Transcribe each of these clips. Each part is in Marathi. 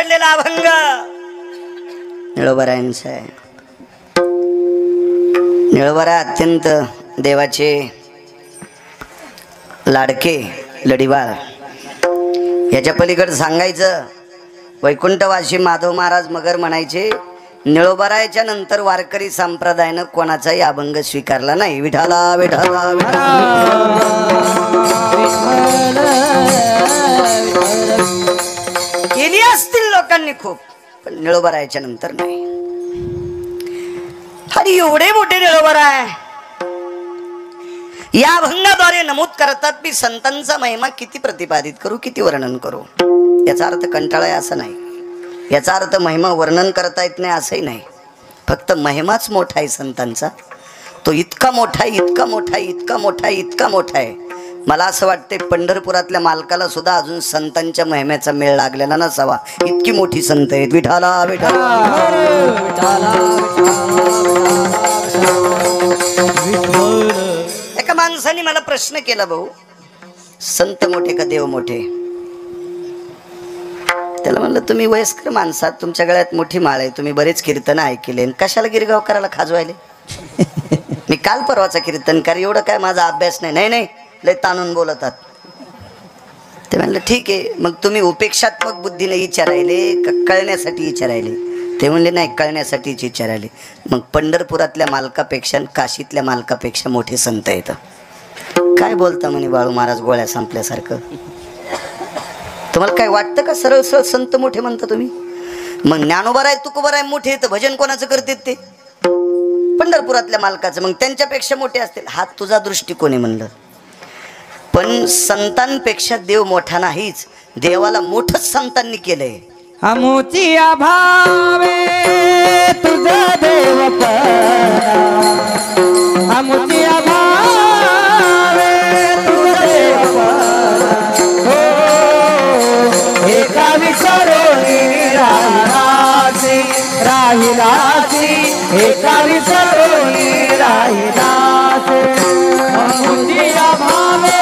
काढलेला अभंग निळोबारायांचा आहे. निळोबारा अत्यंत देवाचे लाडके लढीवाळ. याच्या पलीकडे सांगायचं वैकुंठवासी माधव महाराज मगर म्हणायचे निळोबारायाच्या नंतर वारकरी संप्रदायानं कोणाचाही अभंग स्वीकारला नाही. विठाला विठाला केली असतील लोकांनी खूप, पण निळोबारायाच्या नंतर नाही. अरे एवढे मोठे निळोबाराय या अभंगाद्वारे नमूद करतात मी संतांचा महिमा किती प्रतिपादित करू, किती वर्णन करू. याचा अर्थ कंटाळा आहे असं नाही. याचा अर्थ महिमा वर्णन करता येत नाही असंही नाही. फक्त महिमाच मोठा आहे संतांचा. तो इतका मोठा आहे, इतका मोठा आहे, इतका मोठा आहे, इतका मोठा आहे. मला असं वाटतंय पंढरपुरातल्या मालकाला सुद्धा अजून संतांच्या महिम्याचा मेळ लागलेला नसावा, इतकी मोठी संत आहेत. विठाला विठाला. एका माणसाने मला प्रश्न केला, भाऊ संत मोठे का देव मोठे? त्याला म्हणलं तुम्ही वयस्कर माणसात, तुमच्या गळ्यात मोठी माळ आहे, तुम्ही बरेच कीर्तन ऐकले, कशाला गिरगावकराला खाजवायले? मी काल परवाचा कीर्तनकार, एवढं काय माझा अभ्यास नाही. नाही नाही लय ताणून बोलतात. ते म्हणलं ठीक आहे, मग तुम्ही उपेक्षात्मक बुद्धीने विचारायले का कळण्यासाठी विचारायले? ते म्हणले नाही कळण्यासाठीच विचारायले. मग पंढरपुरातल्या मालकापेक्षा काशीतल्या मालकापेक्षा मोठे संत आहेत. काय बोलता म्हणे बाळू महाराज गोळ्या संपल्यासारखं? तुम्हाला काय वाटतं का सरळ सरळ संत मोठे म्हणता तुम्ही? मग ज्ञानोबाराय तुकोबाराय मोठे तर भजन कोणाचं करतात? ते पंढरपुरातल्या मालकाचं. मग त्यांच्यापेक्षा मोठे असतील. हा तुझा दृष्टिकोन आहे म्हणलं. पण संतांपेक्षा देव मोठा नाहीच, देवाला मोठंच संतांनी केलंय. मोती भावे तुझा देव मोती भावे तुझा देव एका विसरोनी राहिलासी राहिलासी एका विसरोनी राहिलासी मोती भावे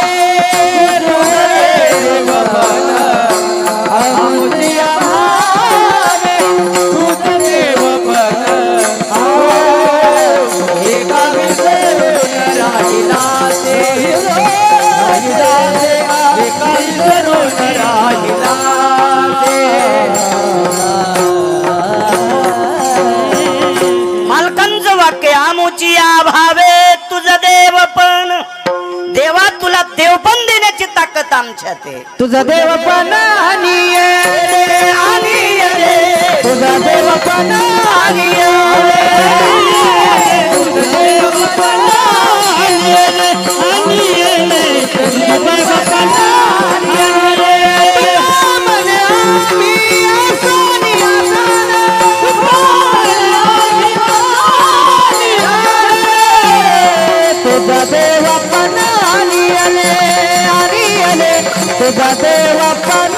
मालकांचं वाक्य आमुची भावे तुझं देव पण. देवा तुला देवपण देण्याची ताकद आमच्यात आहे. तुझा देवपण तुझा देवपण तुझा देवपण तुझा देवपण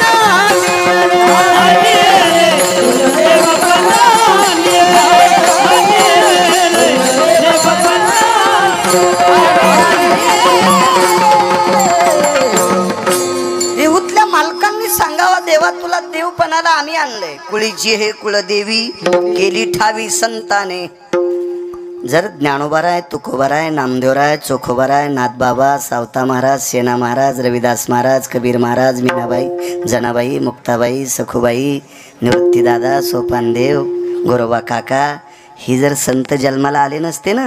देहूतल्या मालकांनी सांगावा देवा तुला देवपणाला आम्ही आणलंय. कुळीची हे कुळदेवी केली ठावी संताने. जर ज्ञानोबाराय तुकोबाराय नामदेवराय चोखोबाराय नाथबाबा सावता महाराज सेना महाराज रविदास महाराज कबीर महाराज मीनाबाई जनाबाई मुक्ताबाई सखुबाई निवृत्तीदादा सोपानदेव गोरोबा काका ही जर संत जन्माला आले नसते ना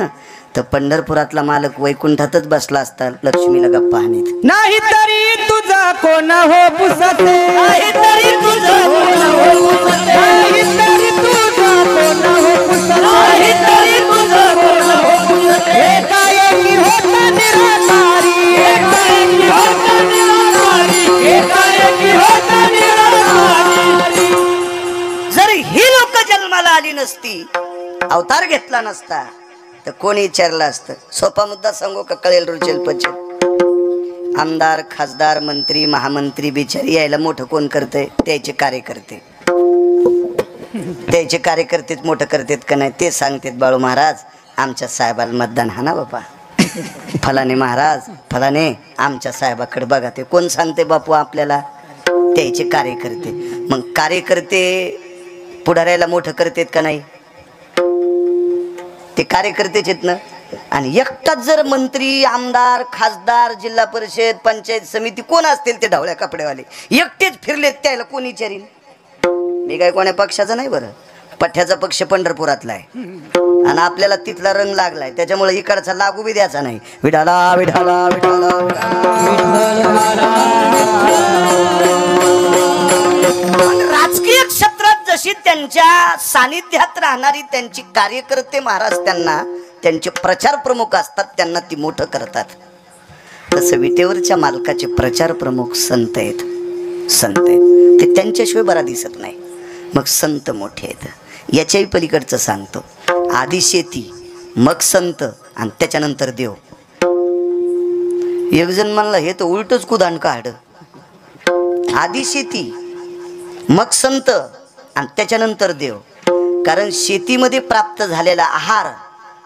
तर पंढरपुरातला मालक वैकुंठातच बसला असता लक्ष्मीला गप्पा हाणीत. नाही तरी तुझा कोण हो पुसते नाही तरी तुझा कोण हो पुसते नाही तरी तुझा कोण हो पुसते नाही तरी तुझा कोण हो पुसते एकाएकी होता निराकारी एकाएकी होता निराकारी एकाएकी होता निराकारी. जर ही लोक जन्माला आली नसती अवतार घेतला नसता तर कोणी विचारलं असतं? सोपा मुद्दा सांगू का कळेल रुचेल पचेल. आमदार खासदार मंत्री महामंत्री बिचारी यायला मोठं कोण करतंय? त्याचे कार्यकर्ते. त्याचे कार्यकर्तेच मोठं करतात का नाही ते सांगतात. बाळू महाराज आमच्या साहेबाला मतदान हा ना बापा, फलाने महाराज फलाने आमच्या साहेबाकडे बघा. ते कोण सांगते बापू आपल्याला? त्याचे कार्यकर्ते. मग कार्यकर्ते पुढाऱ्याला मोठं करतेत का नाही? ते कार्यकर्तेच आहेत ना. आणि एकटाच जर मंत्री, आमदार, खासदार, जिल्हा परिषद, पंचायत समिती कोण असतील ते ढवळ्या कपड्यावाले एकटेच फिरलेत, त्याला कोणी विचारील? मी काय कोण्या पक्षाचा नाही बरं. पठ्याचा पक्ष पंढरपुरातला आहे आणि आपल्याला तिथला रंग लागलाय, त्याच्यामुळे इकडचा लागू बी द्यायचा नाही. विठाला विठाला विठाला राजकीय क्षेत्रात जशी त्यांच्या सानिध्यात राहणारी त्यांची कार्यकर्ते महाराज त्यांना त्यांचे प्रचार प्रमुख असतात, त्यांना ती मोठं करतात. तसं विटेवरच्या मालकाचे प्रचार प्रमुख संत आहेत. संत आहेत ते त्यांच्याशिवाय बरा दिसत नाही. मग संत मोठे आहेत. याच्याही पलीकडचं सांगतो. आधी शेती, मग संत आणि त्याच्यानंतर देव. एक जण म्हणला हे तर उलटच कुदान काढ. आधी शेती, मग संत आणि त्याच्यानंतर देव. कारण शेतीमध्ये प्राप्त झालेला आहार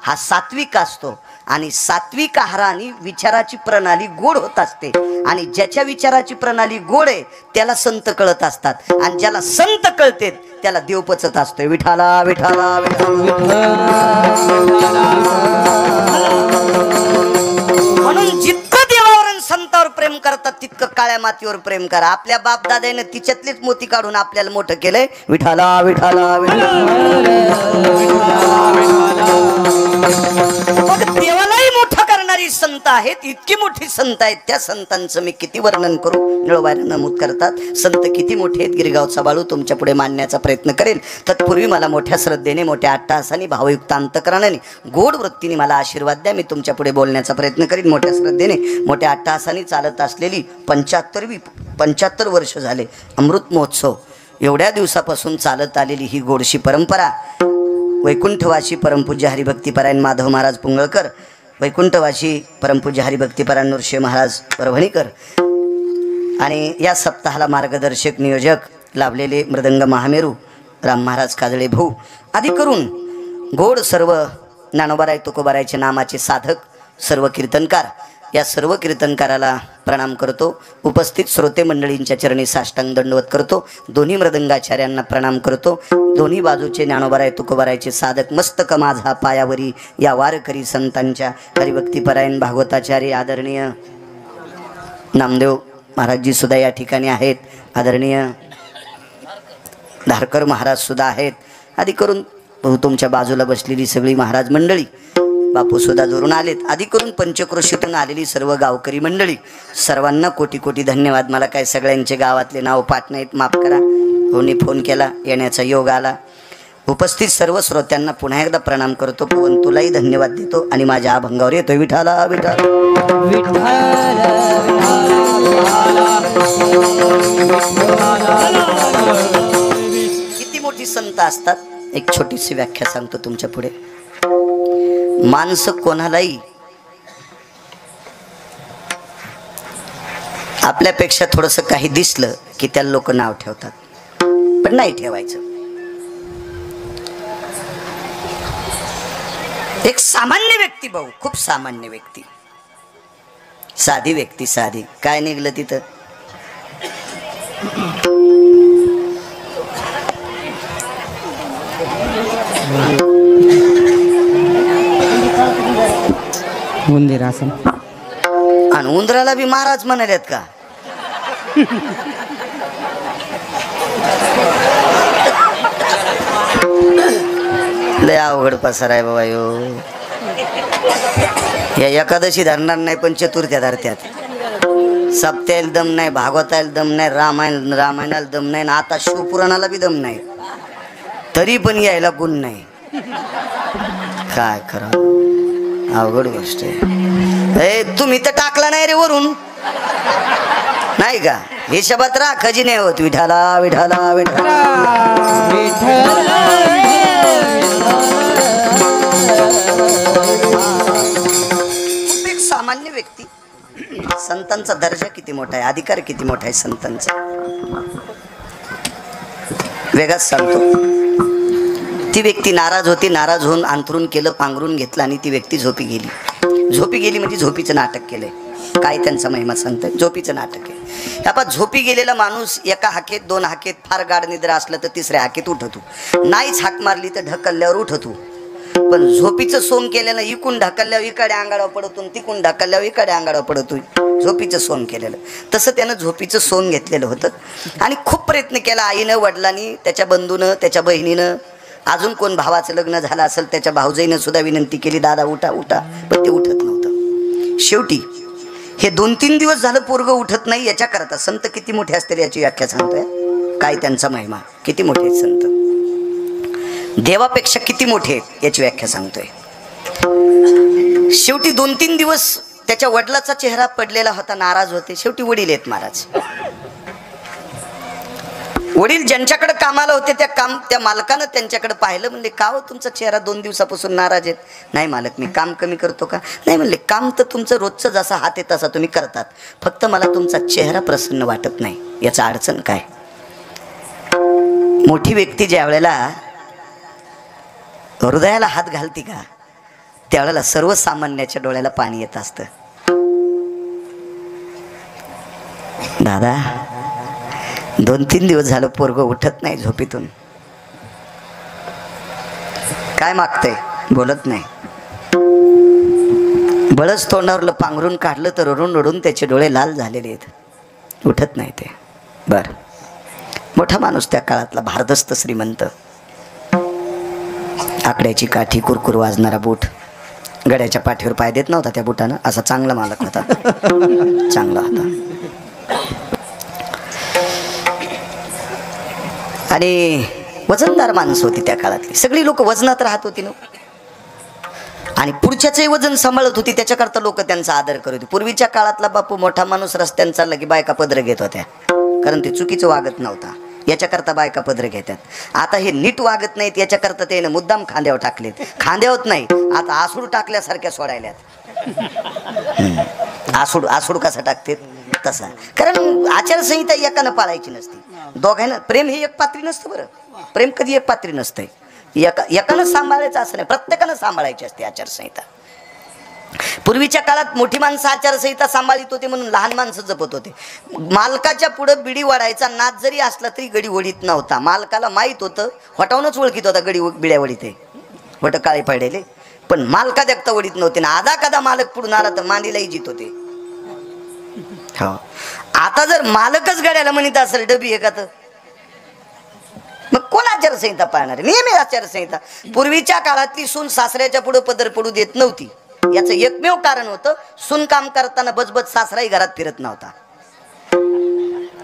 हा सात्विक असतो आणि सात्विक आहाराने विचाराची प्रणाली गोड होत असते. आणि ज्याच्या विचाराची प्रणाली गोड आहे त्याला संत कळत असतात आणि ज्याला संत कळते त्याला देव पचत असतोय. विठाला विठाला म्हणून जितकं देवावर संतावर प्रेम करतात तितकं काळ्या मातीवर प्रेम करा. आपल्या बाप दादाने तिच्यातलीच मोती काढून आपल्याला मोठं केलंय. विठाला विठाला मग देवालाही मोठं करणारी संत आहेत. इतकी मोठी संत आहेत. त्या संतांचं मी किती वर्णन करू. निळोबाईला नमूद करतात संत किती मोठे आहेत. गिरगावचा बाळू तुमच्या पुढे मांडण्याचा प्रयत्न करेल. तत्पूर्वी मला मोठ्या श्रद्धेने, मोठ्या अट्टहासाने, भावयुक्त अंतकरणाने, गोड वृत्तीने मला आशीर्वाद द्या. मी तुमच्या पुढे बोलण्याचा प्रयत्न करीन. मोठ्या श्रद्धेने, मोठ्या अट्टहासाने चालत असलेली 75 वर्ष झाले अमृत महोत्सव. एवढ्या दिवसापासून चालत आलेली ही गोडशी परंपरा वैकुंठवासी परमपूज्य हरिभक्तीपरायण माधव महाराज पुंगळकर, वैकुंठवासी परमपूज्य हरिभक्तीपरायण नृसिंह महाराज परभणीकर आणि या सप्ताहाला मार्गदर्शक नियोजक लाभलेले मृदंग महामेरू राम महाराज काजळे भाऊ आदी करून गोड सर्व ज्ञानोबाराय तुकोबारायचे नामाचे साधक, सर्व कीर्तनकार, या सर्व कीर्तनकाराला प्रणाम करतो. उपस्थित श्रोते मंडळींच्या चरणी साष्टांग दंडवत करतो. दोन्ही मृदंगाचार्यांना प्रणाम करतो. दोन्ही बाजूचे ज्ञानोबाराय तुकोबारायचे साधक मस्तक माझा पायावरी या वारकरी संतांच्या हरिभक्तीपरायण भागवताचार्य आदरणीय नामदेव महाराजजी सुद्धा या ठिकाणी आहेत. आदरणीय धारकर महाराज सुद्धा आहेत. आदी करून तुमच्या बाजूला बसलेली सगळी महाराज मंडळी, बापू सुद्धा जोरून आलेत. आदी करून पंचक्रोशीतून आलेली सर्व गावकरी मंडळी, सर्वांना कोटी कोटी धन्यवाद. मला काय सगळ्यांचे गावातले नाव पाठ नाहीत, माफ करा. कोणी फोन केला, येण्याचा योग आला. उपस्थित सर्व श्रोत्यांना पुन्हा एकदा प्रणाम करतो. पवन तुलाही धन्यवाद देतो आणि माझ्या अभंगावर येतोय. विठाला विठाला किती मोठी संत असतात. एक छोटीशी व्याख्या सांगतो तुमच्या पुढे. माणसं कोणालाही आपल्यापेक्षा थोडंसं काही दिसलं की त्याला लोक नाव ठेवतात, पण नाही ठेवायचं. एक सामान्य व्यक्ती, भाऊ खूप सामान्य व्यक्ती, साधी व्यक्ती, साधी. काय निघलं तिथं? उंदीर आसन. आणि उंदराला बी महाराज म्हणाल्यात का? लय अवघड पसार आहे बाबा यो. या एकादशी धरणार नाही पण चतुर्थ्या धरत्यात. सप्त्याला दम नाही, भागवताला दम नाही, रामायणाला दम नाही, आता शिवपुराणाला बी दम नाही, तरी पण यायला गुण नाही. काय करा, अवघड गोष्ट आहे. तुम्ही तर टाकला नाही रे वरून, नाही का? हिशोबात राहा, खजी नाही होत. विठाला विठाला विठाला खूप एक सामान्य व्यक्ती. संतांचा दर्जा किती मोठा आहे, अधिकार किती मोठा आहे संतांचा, वेगळाच सांगतो. ती व्यक्ती नाराज होती, नाराज होऊन अंथरून केलं, पांघरून घेतलं आणि ती व्यक्ती झोपी गेली. झोपी गेली म्हणजे झोपीचं नाटक केलंय. काय त्यांचा महिमा सांगतोय. झोपीचं नाटक आहे. आपण झोपी गेलेला माणूस एका हाकेत 2 हाकेत फार गाढ निद्रा असलं तर 3ऱ्या हाकेत उठतो. नाहीच हाक मारली तर ढकलल्यावर उठतो. पण झोपीचं सोंग केलेलं इकून ढकलल्यावर इकडे अंगाडावर पडतो, तिकून ढकलल्यावर इकडे अंगाडावर पडतो. झोपीचं सोंग केलेलं तसं त्यानं झोपीचं सोंग घेतलेलं होतं. आणि खूप प्रयत्न केला आईनं, वडिलांनी, त्याच्या बंधूनं, त्याच्या बहिणीनं, अजून कोण भावाचं लग्न झालं असेल त्याच्या भाऊजाईनं सुद्धा विनंती केली, दादा उठा उठा, पण ते उठत नव्हतं. शेवटी हे 2-3 दिवस झालं पोरगं उठत नाही. याच्या करता संत किती मोठे असतील याची व्याख्या सांगतोय. काय त्यांचा महिमा, किती मोठे आहेत संत, देवापेक्षा किती मोठे आहेत याची व्याख्या सांगतोय. शेवटी 2-3 दिवस त्याच्या वडिलाचा चेहरा पडलेला होता, नाराज होते. शेवटी वडील आहेत महाराज. वडील ज्यांच्याकडे कामाला होते त्या मालकानं त्यांच्याकडे पाहिलं. म्हणले का हो तुमचा चेहरा 2 दिवसापासून नाराज आहेत. नाही मालक मी काम कमी करतो का. नाही म्हणले काम तर तुमचं रोजचं जसा हात आहे तसा तुम्ही करतात, फक्त मला तुमचा चेहरा प्रसन्न वाटत नाही. याचा अडचण काय. मोठी व्यक्ती ज्या वेळेला हृदयाला हात घालती का त्यावेळेला सर्वसामान्याच्या डोळ्याला पाणी येत असतं. दादा 2-3 दिवस झालं पोरगं उठत नाही झोपेतून. काय मागतंय, बोलत नाही. बळच तोंडावरलं पांघरून काढलं तर रडून रडून त्याचे डोळे लाल झालेले आहेत. उठत नाही ते. बर मोठा माणूस त्या काळातला, भारदस्त श्रीमंत, आकड्याची काठी, कुरकुर वाजणारा बूट, गड्याच्या पाठीवर पाय देत नव्हता त्या बुटानं, असा चांगला मालक होता. चांगला होता. आणि वजनदार माणसं होती त्या काळातली. सगळी लोक वजनात राहत होती ना, आणि पुढच्याचंही वजन सांभाळत होती. त्याच्याकरता लोक त्यांचा आदर करत होते. पूर्वीच्या काळातला बापू मोठा माणूस रस्त्याने चालला की बायका पदर घेत होत्या, कारण ते चुकीचं वागत नव्हता. याच्याकरता बायका पदर घेतात. आता हे नीट वागत नाहीत याच्याकरता त्याने मुद्दाम खांद्यावर टाकलेत. खांद्यावर नाही, आता आसूड टाकल्यासारख्या सोडायल्यात. आसूड कसा टाकते तसा. कारण आचारसंहिता एकानं पाळायची नसती. दोघांना प्रेम हे एक पात्री नसतं. बरं प्रेम कधी एक पात्री नसतंय. एकानं सांभाळायचं असं नाही, प्रत्येकानं सांभाळायची असते आचारसंहिता. पूर्वीच्या काळात मोठी माणसं आचारसंहिता सांभाळीत होते म्हणून लहान माणसं जपत होते. मालकाच्या पुढे बिडी वाढायचा नाद जरी असला तरी गडी वडीत नव्हता. मालकाला माहीत होतं, हटावूनच ओळखीत होता गडी बिड्या वडीते, वट काळे पडलेले. पण मालका देखता वडीत नव्हते ना. आधा कदा मालक पुढून आला तर मांडीलाही जित होते. हो आता जर मालकच गड्याला म्हणत असेल डबी आहे का, तर मग कोण आचारसंहिता पाळणार. नेहमी आचारसंहिता. पूर्वीच्या काळातली सून सासऱ्याच्या पुढे पदर पडू देत नव्हती. याचं एकमेव कारण होतं, सून काम करताना बजबज सासराही घरात फिरत नव्हता.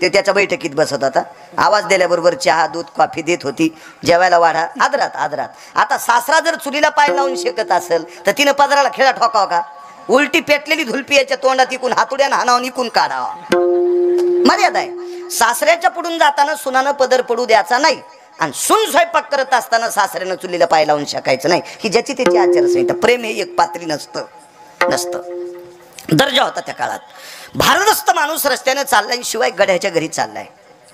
ते त्याच्या बैठकीत बसत होता. आवाज दिल्याबरोबर चहा दूध कॉफी देत होती. जेवायला वाढा आदरात. आता सासरा जर चुलीला पाय लावून शेकत असेल तर तिनं पदराला खेळा ठोकाव का. उलटी पेटलेली धुलपी याच्या तोंडात इकून हातुड्यानं हाणावून इकून काढावा. मर्यादा आहे. सासऱ्याच्या पुढून जाताना सुनानं पदर पडू द्यायचा नाही, आणि सून स्वयंपाक करत असताना सासऱ्यानं चुलीला पाय लावून शेकायचं नाही. ही ज्याची त्याची आचारसंहिता. प्रेम हे एक पात्री नसतं. दर्जा होता त्या काळात. भारदस्त माणूस रस्त्याने चाललाय, शिवाय गड्याच्या घरी चाललाय.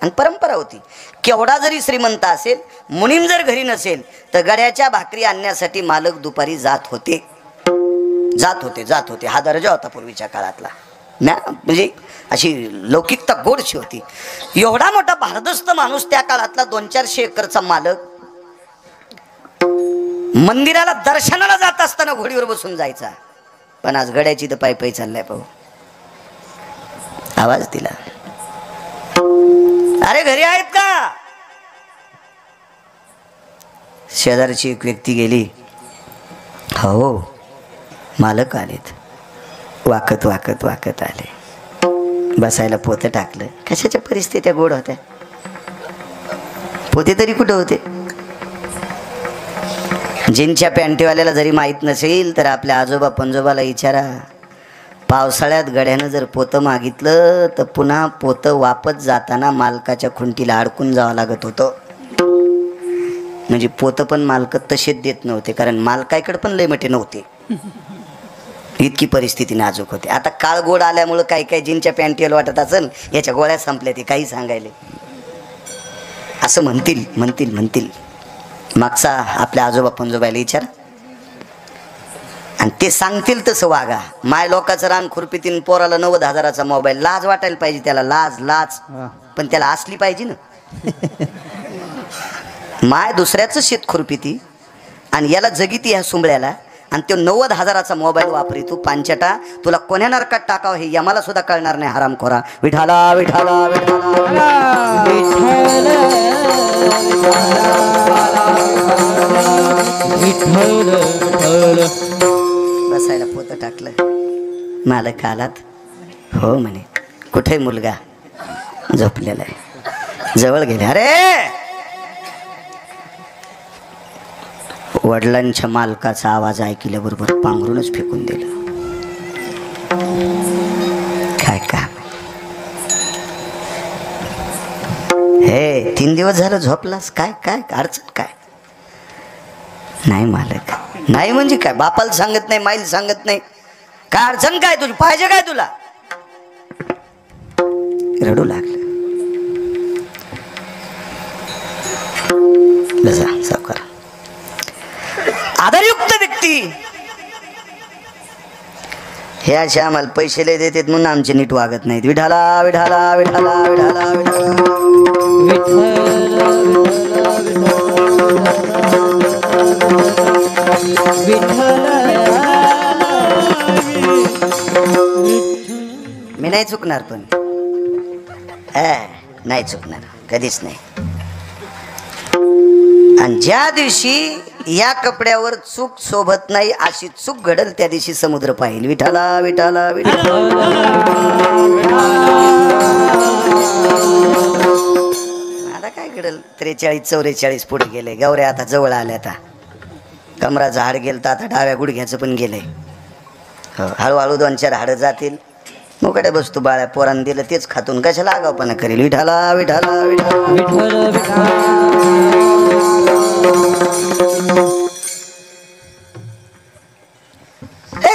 आणि परंपरा होती, केवढा जरी श्रीमंत असेल, मुनीम जर घरी नसेल तर गड्याच्या भाकरी आणण्यासाठी मालक दुपारी जात होते. हा दर्जा होता पूर्वीच्या काळातला. म्हणजे अशी लौकिकता गोडशी होती. एवढा मोठा भारदस्त माणूस त्या काळातला 200-400 एकरचा मालक मंदिराला दर्शनाला जात असताना घोडीवर बसून जायचा. पण आज गड्याची तर पायी पायी चाललाय. पाहू आवाज दिला, अरे घरी आहेत का. शेजारची एक व्यक्ती गेली. हो मालक आलेत. वाकत आले. बसायला पोतं टाकलं. कशाच्या परिस्थित्या गोड होत्या. पोते तरी कुठं होते. जीनच्या पॅन्टीवाल्याला जरी माहीत नसेल तर आपल्या आजोबा पंजोबाला विचारा. पावसाळ्यात गड्यानं जर पोतं मागितलं तर पुन्हा पोतं वापस जाताना मालकाच्या खुंटीला अडकून जावं लागत होतं. म्हणजे पोतं पण मालक तसेच देत नव्हते, कारण मालकाकडे पण लय मोठे नव्हते. इतकी परिस्थिती नाजूक होती. आता काळ गोड आल्यामुळं काही जीनच्या पॅन्टीला वाटत असेल याच्या गोळ्या संपल्या, ते काही सांगायले असं म्हणतील. मागचा आपल्या आजोबा पंजोबाला विचार. आणि ते सांगतील तसं वागा. माय लोकांचं रान खुरपीतीन पोराला 90,000चा मोबाईल. लाज वाटायला पाहिजे त्याला, लाज लाज. पण त्याला असली पाहिजे ना. माय दुसऱ्याचं शेत खुरपीती आणि याला जगीती ह्या सुंबळ्याला, आणि तो 90,000चा मोबाईल वापरी. तू पांचटा, तुला कोण्या नरकात टाकावं हे यमाला सुद्धा कळणार नाही. हरामखोरा. विठाला विठाला विठाला बसायला पोतं टाकलं. मालक आलात. हो म्हणे. कुठे मुलगा? झोपलेला आहे. जवळ गेले. अरे वडिलांच्या मालकाचा आवाज ऐकल्याबरोबर पांघरूनच फेकून दिलं. काय काम हे? 3 दिवस झालं झोपलास? काय काय अडचण काय? नाही मालक. नाही म्हणजे काय? बापाला सांगत नाही, माईल सांगत नाही. काय अडचण काय तुझी? पाहिजे काय तुला? रडू लागलं. बसा सावकार. आदरयुक्त व्यक्ती हे असे आम्हाला पैसे लय देतात म्हणून आमचे नीट वागत नाहीत. विठाला विठाला विठाला विठाला मी नाही चुकणार. पण नाही चुकणार कधीच नाही. आणि ज्या दिवशी या कपड्यावर चूक शोभत नाही अशी चूक घडल त्या दिवशी समुद्र पाहिल. विठाला विठाला विठाला. आता काय घडल? 43-44 पुढे गेले. गौऱ्या आता जवळ आल्या. आता कमराचं हाड गेलं तर आता डाव्या गुडघ्याचं पण गेलंय. हळूहळू 2-4 हाडं जातील. मोकड्या बसतो बाळ्या. पोरानं दिलं तेच खातून कशाला आगावपणा करेल. विठाला विठाला विठाला.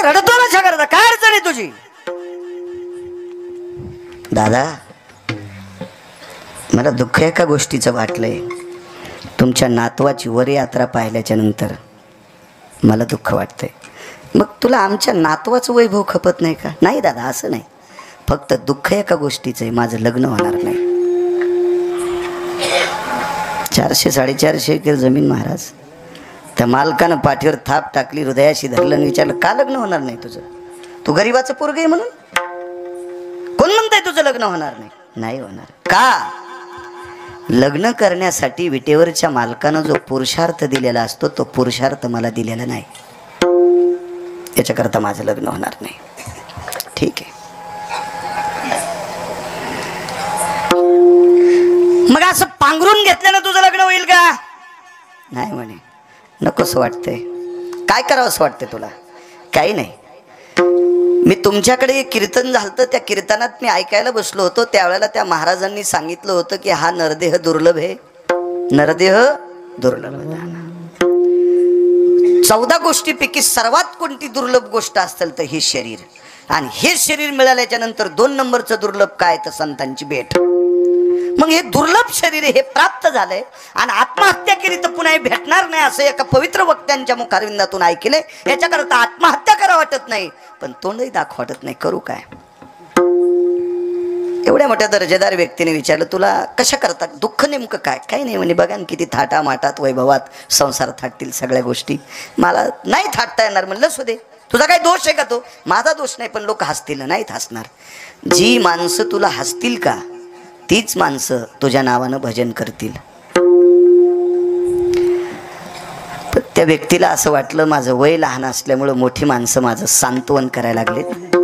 रडतो ना छगरदा. काय अडचण आहे तुझी? दादा मला दुःख एका गोष्टीचं वाटलंय. तुमच्या नातवाची वर यात्रा पाहिल्याच्या नंतर मला दुःख वाटतंय. मग तुला आमच्या नातवाचं वैभव खपत नाही का? नाही दादा असं नाही. फक्त दुःख एका गोष्टीचं आहे. माझं लग्न होणार नाही. 400-450 एकर जमीन महाराज. त्या मालकानं पाठीवर थाप टाकली, हृदयाशी धरलं आणि विचारलं का लग्न होणार नाही तुझं? तू गरीबाचं पोरग आहे म्हणून? कोण म्हणताय तुझं लग्न होणार नाही? नाही होणार. का? लग्न करण्यासाठी विटेवरच्या मालकानं जो पुरुषार्थ दिलेला असतो तो पुरुषार्थ मला दिलेला नाही. याच्याकरता माझं लग्न होणार नाही. ठीक आहे. मग असं पांघरून घेतल्यानं तुझं लग्न होईल का? नाही म्हणे. नकोस वाटतंय. काय करावं असं वाटतंय तुला? काही नाही. मी तुमच्याकडे एक कीर्तन झालं. त्या कीर्तनात मी ऐकायला बसलो होतो. त्यावेळेला त्या महाराजांनी सांगितलं होतं की हा नरदेह दुर्लभ आहे. नरदेह दुर्लभ. 14 गोष्टीपैकी सर्वात कोणती दुर्लभ गोष्ट असेल तर हे शरीर. आणि हे शरीर मिळाल्याच्या नंतर 2 नंबरचं दुर्लभ काय तर संतांची भेट. मग हे दुर्लभ शरीर हे प्राप्त झालंय आणि आत्महत्या केली तर पुन्हा हे भेटणार नाही असं एका पवित्र वक्त्यांच्या मुखारविंदातून ऐकले. याच्याकरता आत्महत्या करा वाटत नाही पण तोंडही दाखव वाटत नाही. करू काय? एवढ्या मोठ्या दर्जेदार व्यक्तीने विचारलं तुला कशा करता दुःख नेमकं काय? काही नाही म्हणे. बघा किती थाटा माटात वैभवात संसार थाटतील सगळ्या गोष्टी. मला नाही थाटता येणार. म्हणलं असू दे. तुझा काय दोष आहे का? तो माझा दोष नाही. पण लोक हसतील. नाहीत हसणार. जी माणसं तुला हसतील का तीच माणसं तुझ्या नावानं भजन करतील. पण त्या व्यक्तीला असं वाटलं माझं वय लहान असल्यामुळं मोठी माणसं माझं सांत्वन करायला लागलेत.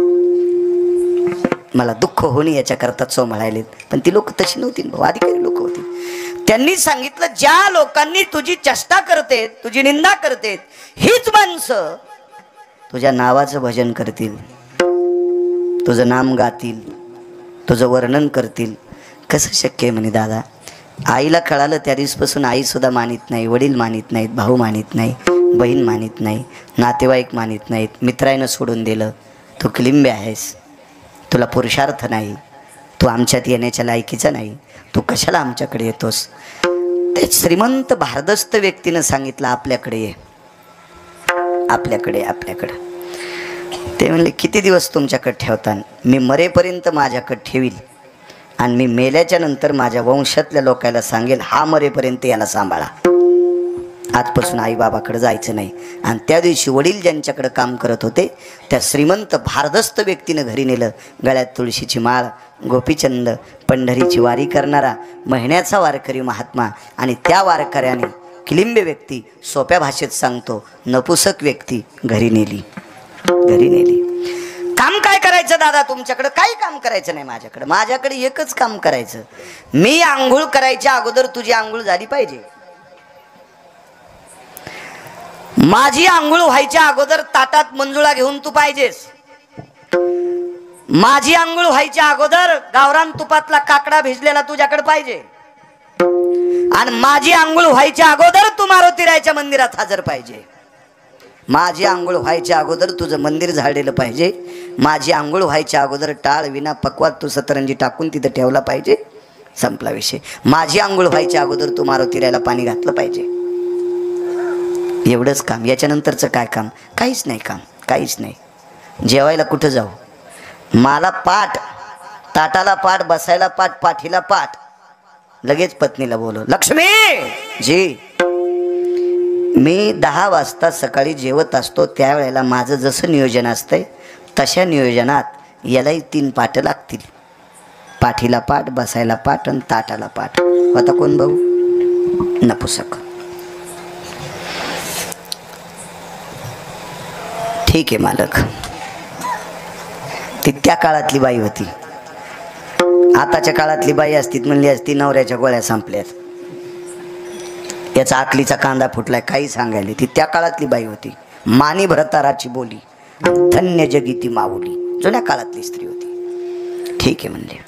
मला दुःख होणे याच्याकरता चोमळायलेत. पण ती लोक तशी नव्हती. अधिकारी लोक होती. त्यांनी सांगितलं ज्या लोकांनी तुझी चेष्टा करतेत, तुझी निंदा करतेत, हीच माणसं तुझ्या नावाचं भजन करतील, तुझं नाम गातील, तुझं वर्णन करतील. कसं शक्य आहे म्हणे दादा? आईला कळालं त्या दिवसपासून आई सुद्धा मानित नाही, वडील मानित नाहीत, भाऊ मानित नाही, बहीण मानित नाही, नातेवाईक मानित नाहीत. मित्रानं सोडून दिलं. तू किलिंबे आहेस. तुला पुरुषार्थ नाही. तू आमच्यात येण्याच्या लायकीचा नाही. तू कशाला आमच्याकडे येतोस? ते श्रीमंत भारदस्त व्यक्तीनं सांगितलं आपल्याकडे ये. आपल्याकडे आपल्याकडं. ते म्हणले किती दिवस तुमच्याकडे ठेवता? मी मरेपर्यंत माझ्याकडे ठेवील आणि मी मेल्याच्या नंतर माझ्या वंशातल्या लोकांना सांगेल हा मरेपर्यंत याला सांभाळा, आजपासून आई बाबाकडे जायचं नाही. आणि त्या दिवशी वडील ज्यांच्याकडे काम करत होते त्या श्रीमंत भारदस्त व्यक्तीनं घरी नेलं. गळ्यात तुळशीची माळ, गोपीचंद, पंढरीची वारी करणारा महिन्याचा वारकरी महात्मा. आणि त्या वारकऱ्याने किलिंबे व्यक्ती, सोप्या भाषेत सांगतो नपुसक व्यक्ती घरी नेली. घरी नेली. काम काय करायचं दादा तुमच्याकडे? काही काम करायचं नाही माझ्याकडे. माझ्याकडे एकच काम करायचं, मी आंघोळ करायच्या अगोदर तुझी आंघोळ झाली पाहिजे. माझी आंघोळ व्हायच्या अगोदर ताटात मंजुळा घेऊन तू पाहिजेस. माझी आंघोळ व्हायच्या अगोदर गावरान तुपातला काकडा भिजलेला तुझ्याकडे पाहिजे. आणि माझी आंघोळ व्हायच्या अगोदर तू मारुतीरायच्या मंदिरात हजर पाहिजे. माझी आंघोळ व्हायच्या अगोदर तुझं मंदिर झाडलेलं पाहिजे. माझी आंघोळ व्हायच्या अगोदर टाळ विना पक्वात तू सतरंजी टाकून तिथं ठेवला पाहिजे. संपला विषय. माझी आंघोळ व्हायच्या अगोदर तू मारुतीरायला पाणी घातलं पाहिजे. एवढंच काम. याच्यानंतरचं काय काम? काहीच नाही काम, काहीच नाही. जेवायला कुठं जाऊ? मला पाठ, ताटाला पाठ, बसायला पाठ, पाठीला पाठ. लगेच पत्नीला बोलव, लक्ष्मी जी मी 10 वाजता सकाळी जेवत असतो त्यावेळेला माझं जसं नियोजन असतंय तशा नियोजनात यालाही 3 पाठ लागतील. पाठीला पाठ, बसायला पाठ आणि ताटाला पाठ. होता कोण भाऊ? नपुसक. ठीक आहे मालक. ती त्या काळातली बाई होती. आताच्या काळातली बाई असती म्हणली असती नवऱ्याच्या गोळ्या संपल्यात, याचा आकलीचा कांदा फुटलाय, काही सांगायला. ती त्या काळातली बाई होती. मानी भरताराची बोली, धन्य जगी ती माऊली. जुन्या काळातली स्त्री होती. ठीक आहे म्हणले.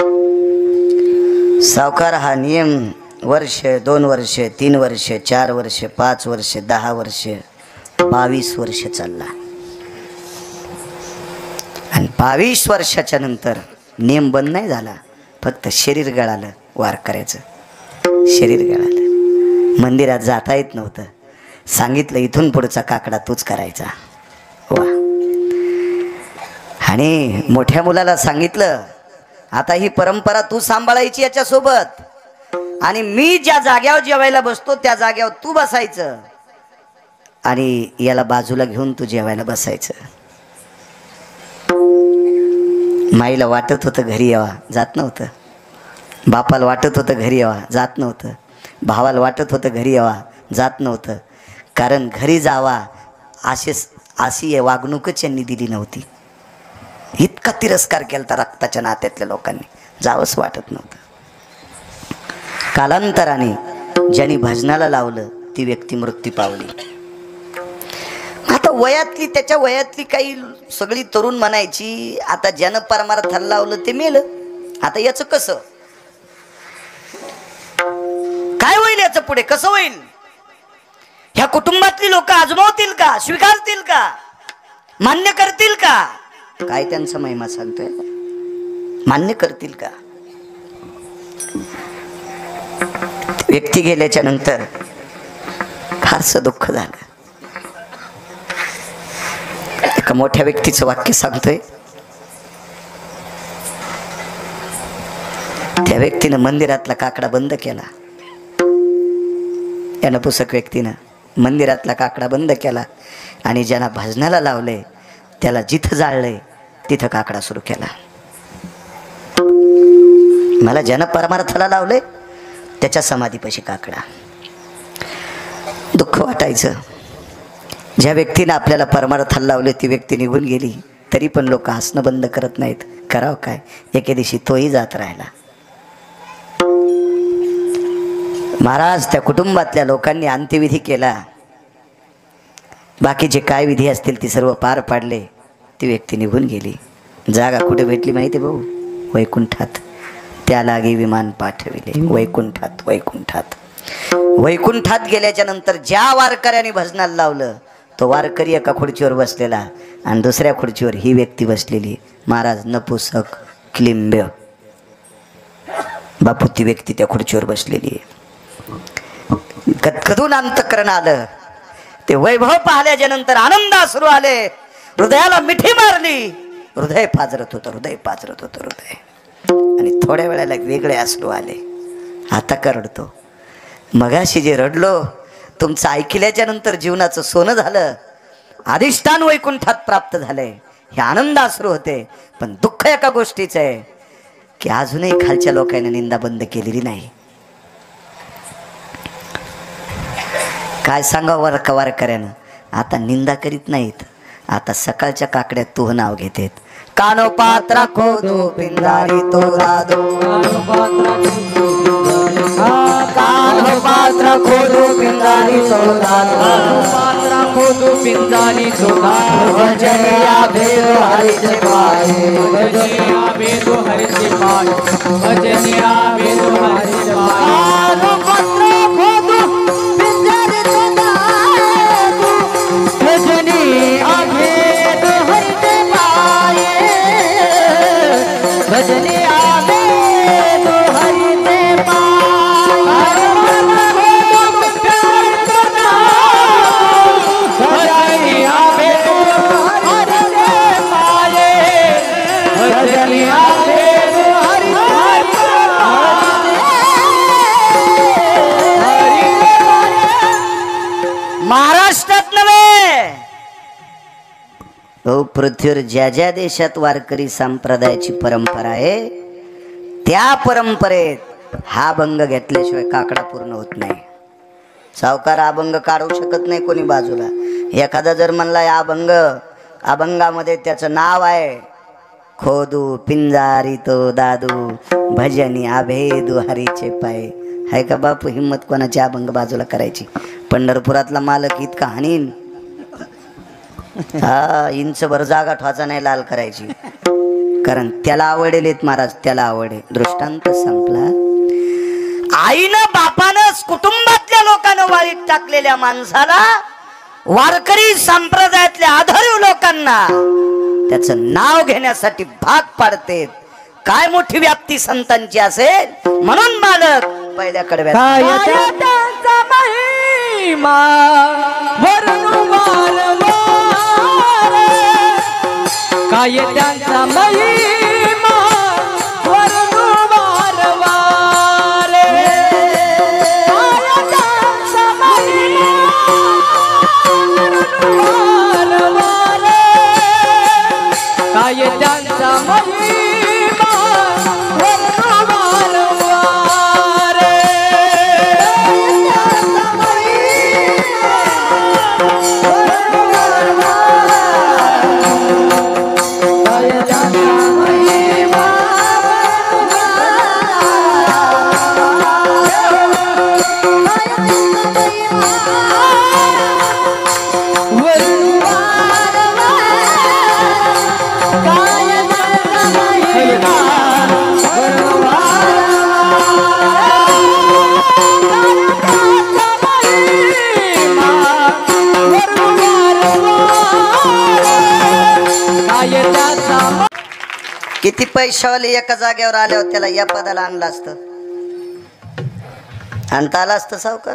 सावकार हा नियम वर्ष, 2 वर्ष, 3 वर्ष, 4 वर्ष, 5 वर्ष, 10 वर्ष, 22 वर्ष चालला. आणि 22 वर्षाच्या नंतर नियम बंद नाही झाला, फक्त शरीर गळालं. वार करायचं शरीर गळालं. मंदिरात जाता येत नव्हतं. सांगितलं इथून पुढचा काकडा तूच करायचा. वा. आणि मोठ्या मुलाला सांगितलं आता ही परंपरा तू सांभाळायची याच्यासोबत. आणि मी ज्या जाग्यावर जेवायला बसतो त्या जाग्यावर तू बसायचं आणि याला बाजूला घेऊन तू जेवायला बसायचं. माईला वाटत होतं घरी यावा, जात नव्हतं. बापाला वाटत होतं घरी यावा, जात नव्हतं. भावाला वाटत होतं घरी यावा, जात नव्हतं. कारण घरी जावा अशी वागणूकच यांनी दिली नव्हती. इतका तिरस्कार केला रक्ताच्या नात्यातल्या लोकांनी, जावंच वाटत नव्हतं. कालांतराने ज्यांनी भजनाला लावलं ती व्यक्ती मृत्यू पावली. आता वयातली, त्याच्या वयातली काही सगळी तरुण म्हणायची आता ज्यानं परमार्थाला लावलं ते मेलं. आता याचं कसं काय होईल? याचं पुढे कसं होईल? ह्या कुटुंबातली लोक आजमावतील का? स्वीकारतील का? मान्य करतील का? काय त्यांचा महिमा सांगतोय? मान्य करतील का? व्यक्ती गेल्याच्या नंतर फारसं दुःख झालं. एका मोठ्या व्यक्तीचं वाक्य सांगतोय. त्या व्यक्तीनं मंदिरातला काकडा बंद केला. या नपुसक व्यक्तीनं मंदिरातला काकडा बंद केला आणि ज्यांना भजनाला लावले त्याला जिथं जाळलंय तिथं काकडा सुरू केला. मला ज्यानं परमार्थाला लावले त्याच्या समाधीपाशी काकडा. दुःख वाटायचं. ज्या व्यक्तीनं आपल्याला परमार्थाला लावले ती व्यक्ती निघून गेली तरी पण लोक हसणं बंद करत नाहीत. करावं काय? एके दिवशी तोही जात राहिला. महाराज त्या कुटुंबातल्या लोकांनी अंत्यविधी केला. बाकीचे काय विधी असतील ती सर्व पार पाडले. ती व्यक्ती निघून गेली. जागा कुठे भेटली माहिती भाऊ? वैकुंठात. त्या लागी विमान पाठविले. वैकुंठात. वैकुंठात. वैकुंठात गेल्याच्या नंतर ज्या वारकऱ्याने भजनाला लावलं तो वारकरी एका खुर्चीवर बसलेला आणि दुसऱ्या खुर्चीवर ही व्यक्ती बसलेली. महाराज नपुसक क्लिंब्य बापू ती व्यक्ती त्या खुर्चीवर बसलेली आहे. कधून अंतःकरण आलं ते वैभव पाहिल्याच्या नंतर आनंदाश्रू आले, हृदयाला मिठी मारली, हृदय पाजरत होतं, हृदय पाजरत होतं हृदय. आणि थोड्या वेळाला वेगळे अश्रू आले, आता का रडतो? मगाशी जे रडलो तुमचं ऐकल्याच्या नंतर जीवनाचं सोनं झालं, अधिष्ठान वैकुंठात प्राप्त झालंय, हे आनंदाश्रू होते. पण दुःख एका गोष्टीचं आहे की अजूनही खालच्या लोकांनी निंदा बंद केलेली नाही. काय सांगावं वारकऱ्यानं, आता निंदा करीत नाहीत, आता सकाळच्या काकड्यात तू नाव घेतेत. कानो पात्रा खोदू पिंजारी तो दादो, कानो पात्रा खोदू पिंजारी तो दादो, पात्रा खोदू पिंजारी सोदा, भजनिया भेद हरीचे पाये, भजनिया वेदो हरिचे पाय, भजनिया वेदो हरिचे पाय. कानो पात्रा खोदू पिंजारी तो दादो, भजनिया भेद हरीचे पाये, भजनिया भेद हरीचे पाये. भजनिया वेदो हरिचे पाय, भजनिया वेदो हरिचे महाराष्ट्रात नव्हे, हो पृथ्वीवर ज्या ज्या देशात वारकरी संप्रदायाची परंपरा आहे त्या परंपरेत हा अभंग घेतल्याशिवाय काकडा पूर्ण होत नाही. सावकार अभंग काढू शकत नाही कोणी बाजूला. एखादा जर म्हणला या अभंगामध्ये त्याचं नाव आहे खोदू पिंजारी तो दादू, भजनी अभेदू हरीचे पाय, आहे का बापू हिम्मत कोणाची अभंग बाजूला करायची? पंढरपुरातला मालक इतका हानीन, हा इंचभर जागा ठोचा नाही लाल करायची, कारण त्याला आवडेल महाराज, त्याला आवडेल. दृष्टांत संपला. आईनं बापानं कुटुंबातल्या लोकांना वारीत टाकलेल्या माणसाला, वारकरी संप्रदायातल्या आधारीव लोकांना त्याचं नाव घेण्यासाठी भाग पाडते. काय मोठी व्याप्ती संतांची असेल, म्हणून मालक पहिल्या कडव्यात काय त्यांचा महिमा वर्णू वारंवार, काय त्यांचा महिमा वर्णू वारंवार, काय त्यांचा महिमा वर्णू वारंवार, काय त्यांचा महिमा वर्णू वारंवार. किती पैशावाले एका जागेवर आल्यावर त्याला या पदाला आणलं असतं, आणता आलं असतं सावकार?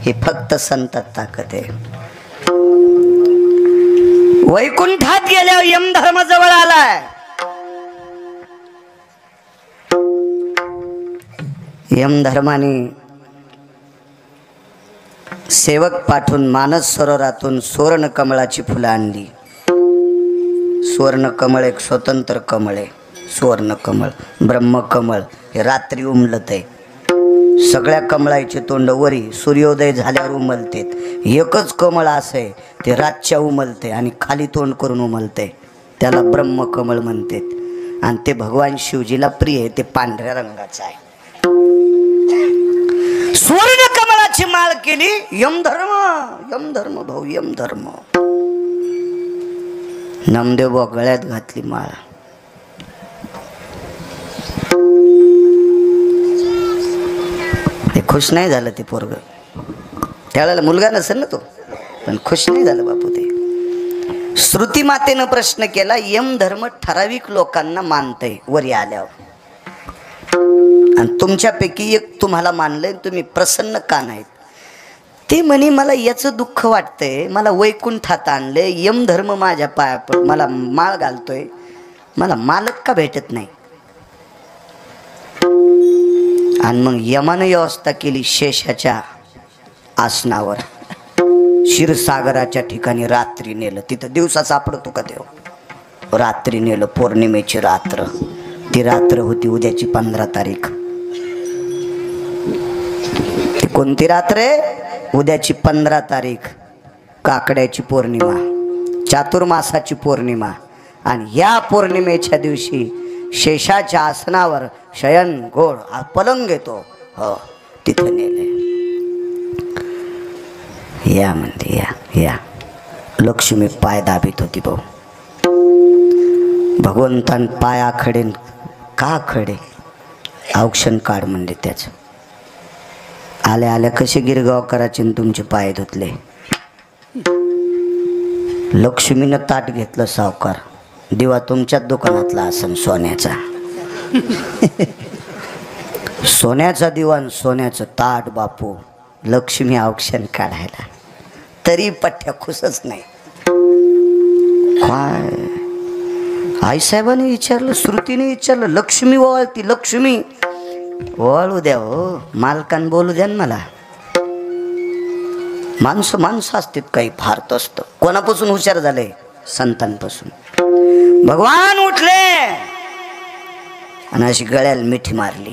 हे फक्त संतात ताकद आहे. वैकुंठात गेल्यावर यमधर्म जवळ आलाय. यमधर्माने सेवक पाठवून मानस सरोवरातून सुवर्ण कमळाची फुलं आणली. सुवर्ण कमळ एक स्वतंत्र कमळ आहे. सुवर्ण कमळ, ब्रह्मकमळ हे रात्री उमलत आहे. सगळ्या कमळाचे तोंड वरी सूर्योदय झाल्यावर उमलतेत. एकच कमळ असं आहे ते रातच्या उमलते आणि खाली तोंड करून उमलते, त्याला ब्रह्मकमळ म्हणतात. आणि ते भगवान शिवजीला प्रिय आहे, ते पांढऱ्या रंगाचं आहे. सुवर्ण कमळाची माळ केली. यमधर्म, यमधर्म भाऊ, यमधर्म. नामदेव बा गळ्यात घातली माळ. ते खुश नाही झालं ते पोरग. त्यावेळेला मुलगा नसेल ना तो, पण खुश नाही झालं बापू ते. श्रुती मातेनं प्रश्न केला, यमधर्म ठराविक लोकांना मानतय वरी आल्यावर, आणि तुमच्यापैकी एक तुम्हाला मानलंय, तुम्ही प्रसन्न का नाहीत? ते म्हणे मला याचं दुःख वाटतंय, मला वैकुंठात आणले, यम धर्म माझ्या पाया पड, मला माळ घालतोय, मला मालक का भेटत नाही. आणि मग यमानं व्यवस्था केली शेषाच्या आसनावर, क्षीरसागराच्या ठिकाणी रात्री नेलं. तिथं दिवसा सापडतो का देव, रात्री नेलं. पौर्णिमेची रात्र, ती रात्र होती उद्याची 15 तारीख. ती कोणती रात्र आहे? उद्याची 15 तारीख, काकड्याची पौर्णिमा, चातुर्मासाची पौर्णिमा. आणि या पौर्णिमेच्या दिवशी शेषाच्या आसनावर शयन घोड हा पलंग येतो, हो तिथं नेले. या म्हणते या लक्ष्मी पाय दाबीत होती. भाऊ भगवंतान पाया खडे का खडे, औक्षण काढ म्हणले त्याचं. आल्या आल्या कसे गिरगावकराचे तुमचे पाय धुतले. लक्ष्मीनं ताट घेतलं सावकार, दिवा तुमच्याच दुकानातला असन सोन्याचा. सोन्याचा दिवा, सोन्याचं ताट बापू. लक्ष्मी औक्षण काढायला तरी पठ्ठ्या खुसच नाही. काय आईसाहेबांनी विचारलं, श्रुतीने विचारलं, लक्ष्मी ओवाळती, लक्ष्मी ओवाळू द्या हो, मालकान बोलू द्या ना मला. माणसं असतात काही फार असतं. कोणापासून हुशार झाले? संतांपासून. भगवान उठले आणि अशी गळ्याला मिठी मारली.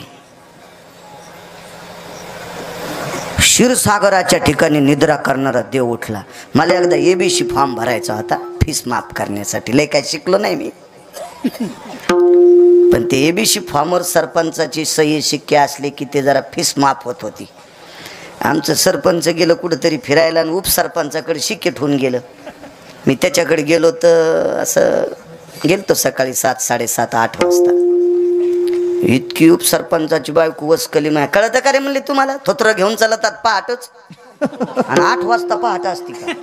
क्षीरसागराच्या ठिकाणी निद्रा करणारा देव उठला. मला एकदा एबीसी फॉर्म भरायचा होता फीस माफ करण्यासाठी, लय काय शिकलो नाही मी. पण ते एबीसी फॉर्मवर सरपंचाची सही शिक्के असले की ते जरा फीस माफ होत होती. आमचं सरपंच गेलं कुठंतरी फिरायला आणि उपसरपंचाकडे शिक्के ठेवून गेलं. मी त्याच्याकडे गेलो तर असं गेलतो सकाळी 7, 7:30, 8 वाजता. इतकी उपसरपंचाची बायको वसकली. माय कळतं का रे म्हणले तुम्हाला, थोत्र घेऊन चालतात पहाटच, आणि 8 वाजता पहाट असती का?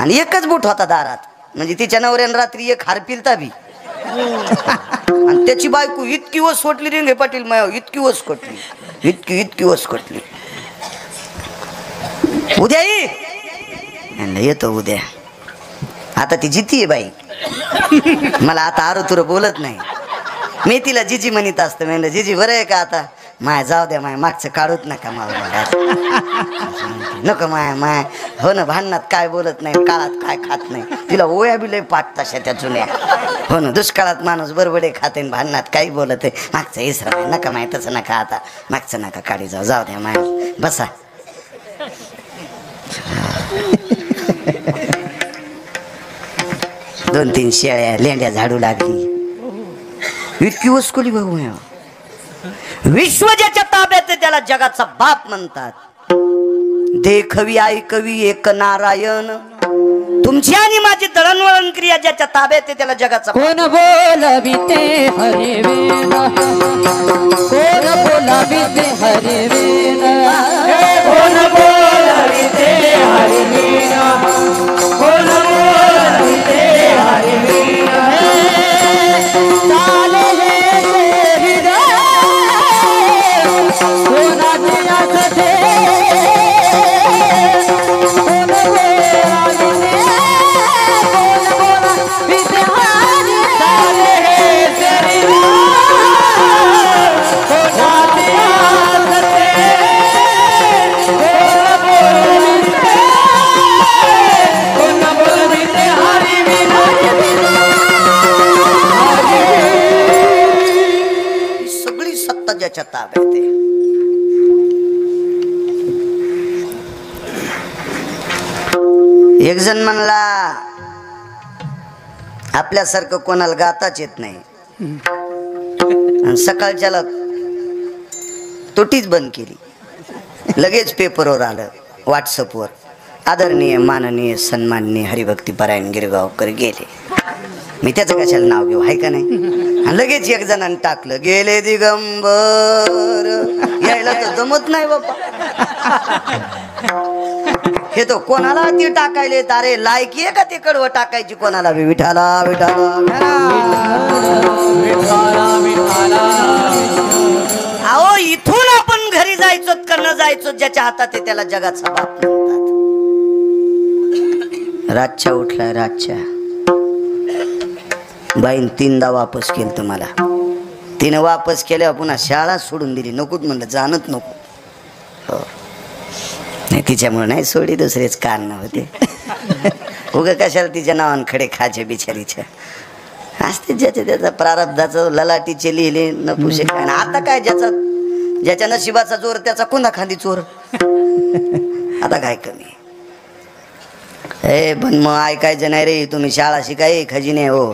आणि एकच बूट होता दारात, म्हणजे तिच्या नवऱ्यानं रात्री एक हार पिलता बी. आणि त्याची बायको इतकी वस सोटली रिंगे पाटील माया, इतकी वस कोटली, इतकी वस कोटली. उद्या येतो उद्या. आता ती जिती आहे बाई, मला आता आरुतुर बोलत नाही. मी तिला जिजी म्हणत असतं. म्हणलं जिजी बरं आहे का आता? माय जाऊ द्या, माय मागचं काढूत नका मला. नको माय हो ना, भांडणात काय बोलत नाही, काळात काय खात नाही. तिला ओया बी लय पाठ तशा त्या जुन्या. हो ना, दुष्काळात माणूस बरबडे खाते, भांडणात काही बोलत आहे. मागचं इसरा नका माय, तसं नका आता, मागचं नका काढी जाऊ द्या माय, बसा. 2-3 शेळ्या लेंड्या झाडू लागली. इतकी वसकुली बघू. विश्व ज्याच्या ताब्यात त्याला जगाचा बाप म्हणतात. देखवी ऐकवी एक नारायण. तुमची आणि माझी दळणवळण क्रिया ज्याच्या ताब्यात त्याला जगाचा. कोण बोलविते हरे वेद, कोण बोलविते हरे वेद, कोण बोलविते हरे वेद, कोण बोलविते हरे वेद. चाले हे हृदय कोणाचे असते, ज्याच्या ताब्यात. एक जण म्हणला आपल्यासारखं कोणाला गाताच येत नाही, आणि सकाळच्याला तोटीच बंद केली. लगेच पेपरवर आलं, व्हॉट्सअपवर, आदरणीय माननीय सन्माननीय हरिभक्तीपरायण गिरगावकर गेले. मी त्याचं कशाला नाव घेऊ, आहे का नाही. लगेच एक जणांनी टाकलं, गेले दिगंबर. यायला तर जमत नाही बाबा. हे तो कोणाला ती टाकायले तारे लायकी आहे का ते कडवं टाकायची कोणाला बी. विठाला विठाला अहो, इथून आपण घरी जायचं जायचो का न जायचो, ज्याच्या हातात आहे त्याला जगाचा बाप म्हणतात. रातच्या उठलाय रातच्या, बाईन 3दा वापस केलं तुम्हाला. तिने वापस केल्यावर पुन्हा शाळा सोडून दिली. नकोच म्हणलं, जाणत नको. हो नाही, तिच्यामुळे नाही सोडी, दुसरेच कारण होते. उगा कशाला तिच्या नावान खडे खायचे बिचारीच्या. असते ज्याच्या त्याचा प्रारब्धाचं ललाटीचे लिहिले न पुशे काय. आता काय ज्याच्या नशिबाचा जोर त्याचा कोणा खांदी चोर. आता काय कमी हे. पण मग ऐकायचं नाही रे, तुम्ही शाळा शिकाय खजिने हो.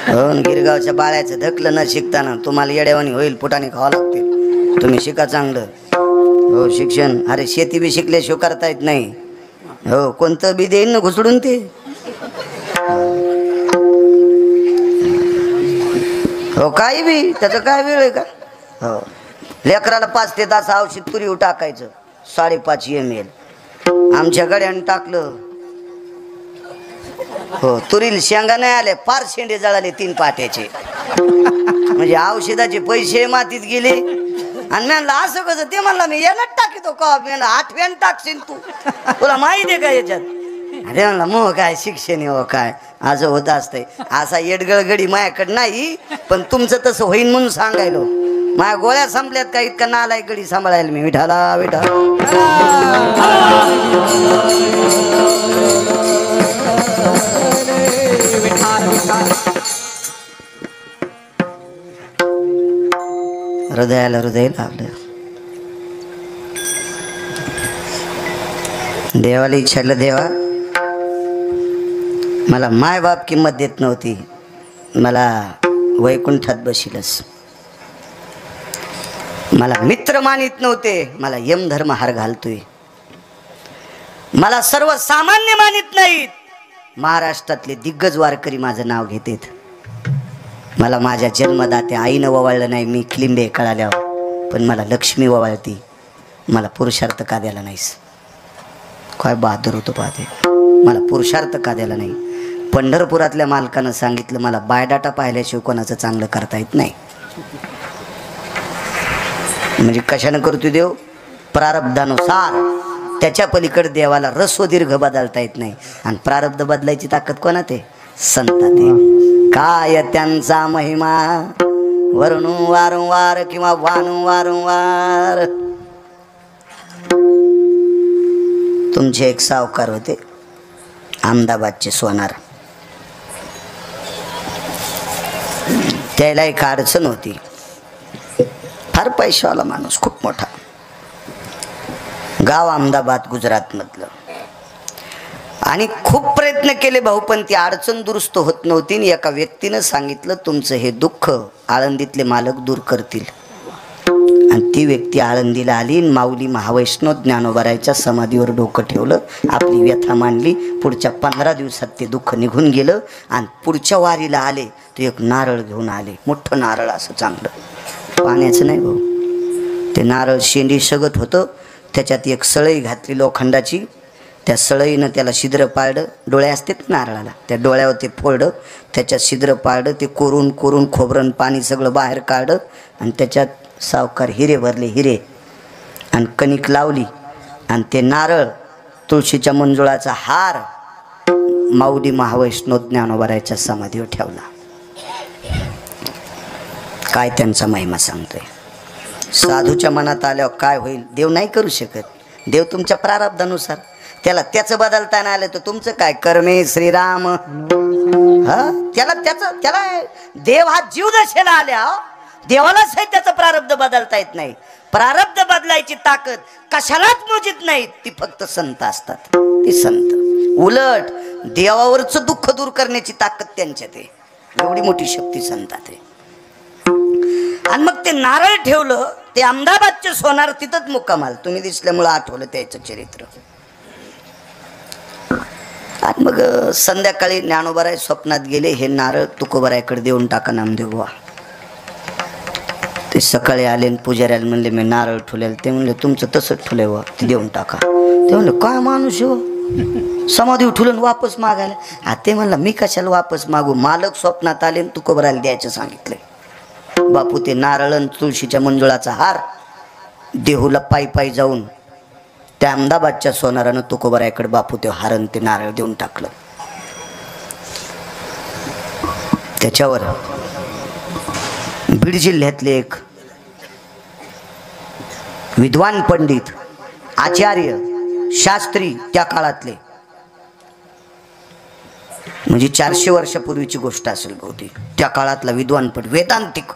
हो गिरगावच्या बाळ्याचं धकलं न शिकताना तुम्हाला येड्यावानी होईल, पुटाने खावं लागते. तुम्ही शिका चांगलं. हो शिक्षण, अरे शेती बी शिकल्याशिवाय करता येत नाही. हो कोणतं बी देईन ना घुसडून ते. हो काही बी त्याचं काय वेळ आहे का. हो लेकराला 5 ते 10 औषध पुरी टाकायचं, 5.5 ml. आमच्या गड्यानं टाकलं. हो तुरील शेंगा नाही आले, फार शेंडे जळाले 3 पाट्याचे. म्हणजे औषधाचे पैसे मातीत गेले. आणि म्हणलं असं कसं, ते म्हणला मी याला टाकितो का, 8व्यान टाकशील तू, तुला माहिती आहे का याच्यात. अरे म्हणला मग काय शिक्षण हो काय, असं होत असतंय. असा येडगळगडी माझ्याकडे नाही, पण तुमचं तसं होईन म्हणून सांगायलो. माझ्या गोळ्या संपल्यात का, इतका नालाय गडी सांभाळायला मी. विठाला विठा हृदयाला हृदय लागलं. देवाला इच्छाडलं, देवा मला माय बाप किंमत देत नव्हती, मला वैकुंठात बशीलस. मला मित्र मानित नव्हते, मला यमधर्म हार घालतोय. मला सर्वसामान्य मानित नाहीत, महाराष्ट्रातले दिग्गज वारकरी माझं नाव घेतात. मला माझ्या जन्मदात्या आईनं ववाळलं नाही, मी क्लिंबे कळाल्यावर, पण मला लक्ष्मी ववाळती. मला पुरुषार्थ का द्यायला नाहीस. काय बहादूर होतो पाहते. मला पुरुषार्थ का द्यायला नाही. पंढरपुरातल्या मालकानं सांगितलं, मला बायोडाटा पाहिल्याशिवाय कोणाचं चांगलं करता येत नाही. म्हणजे कशानं करतो देव, प्रारब्धानुसार. त्याच्या पलीकडे देवाला रस्व दीर्घ बदलता येत नाही. आणि प्रारब्ध बदलायची ताकद कोणात आहे, संतात आहे. काय त्यांचा महिमा वर्णू वारंवार किंवा वानू वारंवार. तुमचे एक सावकार होते, अहमदाबादचे सोनार. त्याला एक अडचण होती. फार पैशावाला माणूस, खूप मोठा. गाव अहमदाबाद गुजरात मधलं. आणि खूप प्रयत्न केले भाऊ, पण ती अडचण दुरुस्त होत नव्हती. आणि एका व्यक्तीनं सांगितलं, तुमचं हे दुःख आळंदीतले मालक दूर करतील. आणि ती व्यक्ती आळंदीला आली. माऊली महावैष्णव ज्ञानोबारायच्या समाधीवर डोकं ठेवलं, आपली व्यथा मांडली. पुढच्या 15 दिवसात ते दुःख निघून गेलं. आणि पुढच्या वारीला आले ते एक नारळ घेऊन आले, मोठं नारळ असं चांगलं, पाण्याचं नाही भाऊ. ते नारळ शेंडी सगत होतं. त्याच्यात एक सळई घातली लोखंडाची. त्या सळईनं त्याला छिद्र पाडलं. डोळे असतात नारळाला, त्या डोळ्यावर ते फोडलं, त्याच्यात छिद्र पाडलं. ते कोरून कोरून खोबरं पाणी सगळं बाहेर काढलं. आणि त्याच्यात सावकार हिरे भरले, हिरे, आणि कणिक लावली. आणि ते नारळ, तुळशीच्या मंजुळाचा हार माऊली महावैष्णव ज्ञानोबारायच्या समाधीवर ठेवला. काय त्यांचा महिमा सांगतोय. साधूच्या मनात आल्यावर काय होईल, देव नाही करू शकत. देव तुमच्या प्रारब्धानुसार. त्याला त्याचं बदलता नाही आलं तर तुमचं काय, कर्मे श्रीराम. हा त्याला देव हा जीव दशेला आल्या, देवालाच त्याचं प्रारब्ध बदलता येत नाही. प्रारब्ध बदलायची ताकद कशालाच मोजित नाही, ती फक्त संत असतात. ती संत उलट देवावरचं दुःख दूर करण्याची ताकद त्यांच्यात आहे. एवढी मोठी शक्ती संतात आहे. आणि मग ते नारळ ठेवलं. ते अहमदाबादचे सोनार तिथंच मुक्कामाल. तुम्ही दिसल्यामुळं आठवलं त्याचं चरित्र. आणि मग संध्याकाळी ज्ञानोबाराय स्वप्नात गेले, हे नारळ तुकोबारायकडे देऊन टाका नामदेव बुवा. ते सकाळी आले आणि पुजाऱ्याला म्हणले, मी नारळ ठुलेल. ते म्हणले, तुमचं तसंच ठुले व ते देऊन टाका. ते म्हणले, काय माणूस हो, समाधी ठुलन वापस मागायला. हा ते म्हणला, मी कशाला वापस मागू, मालक स्वप्नात आले तुकोबारायला द्यायचं सांगितलंय. बापू ते नारळ तुळशीच्या मंजुळाचा हार देहूला पायी पायी जाऊन त्या अहमदाबादच्या सोनारानं तुकोबरायकडे बापू ते हारण ते नारळ देऊन टाकलं. त्याच्यावर बीड जिल्ह्यातले एक विद्वान पंडित आचार्य शास्त्री त्या काळातले, म्हणजे 400 वर्षापूर्वीची गोष्ट असेल बहुतेक, त्या काळातला विद्वान पंडित वेदांतिक,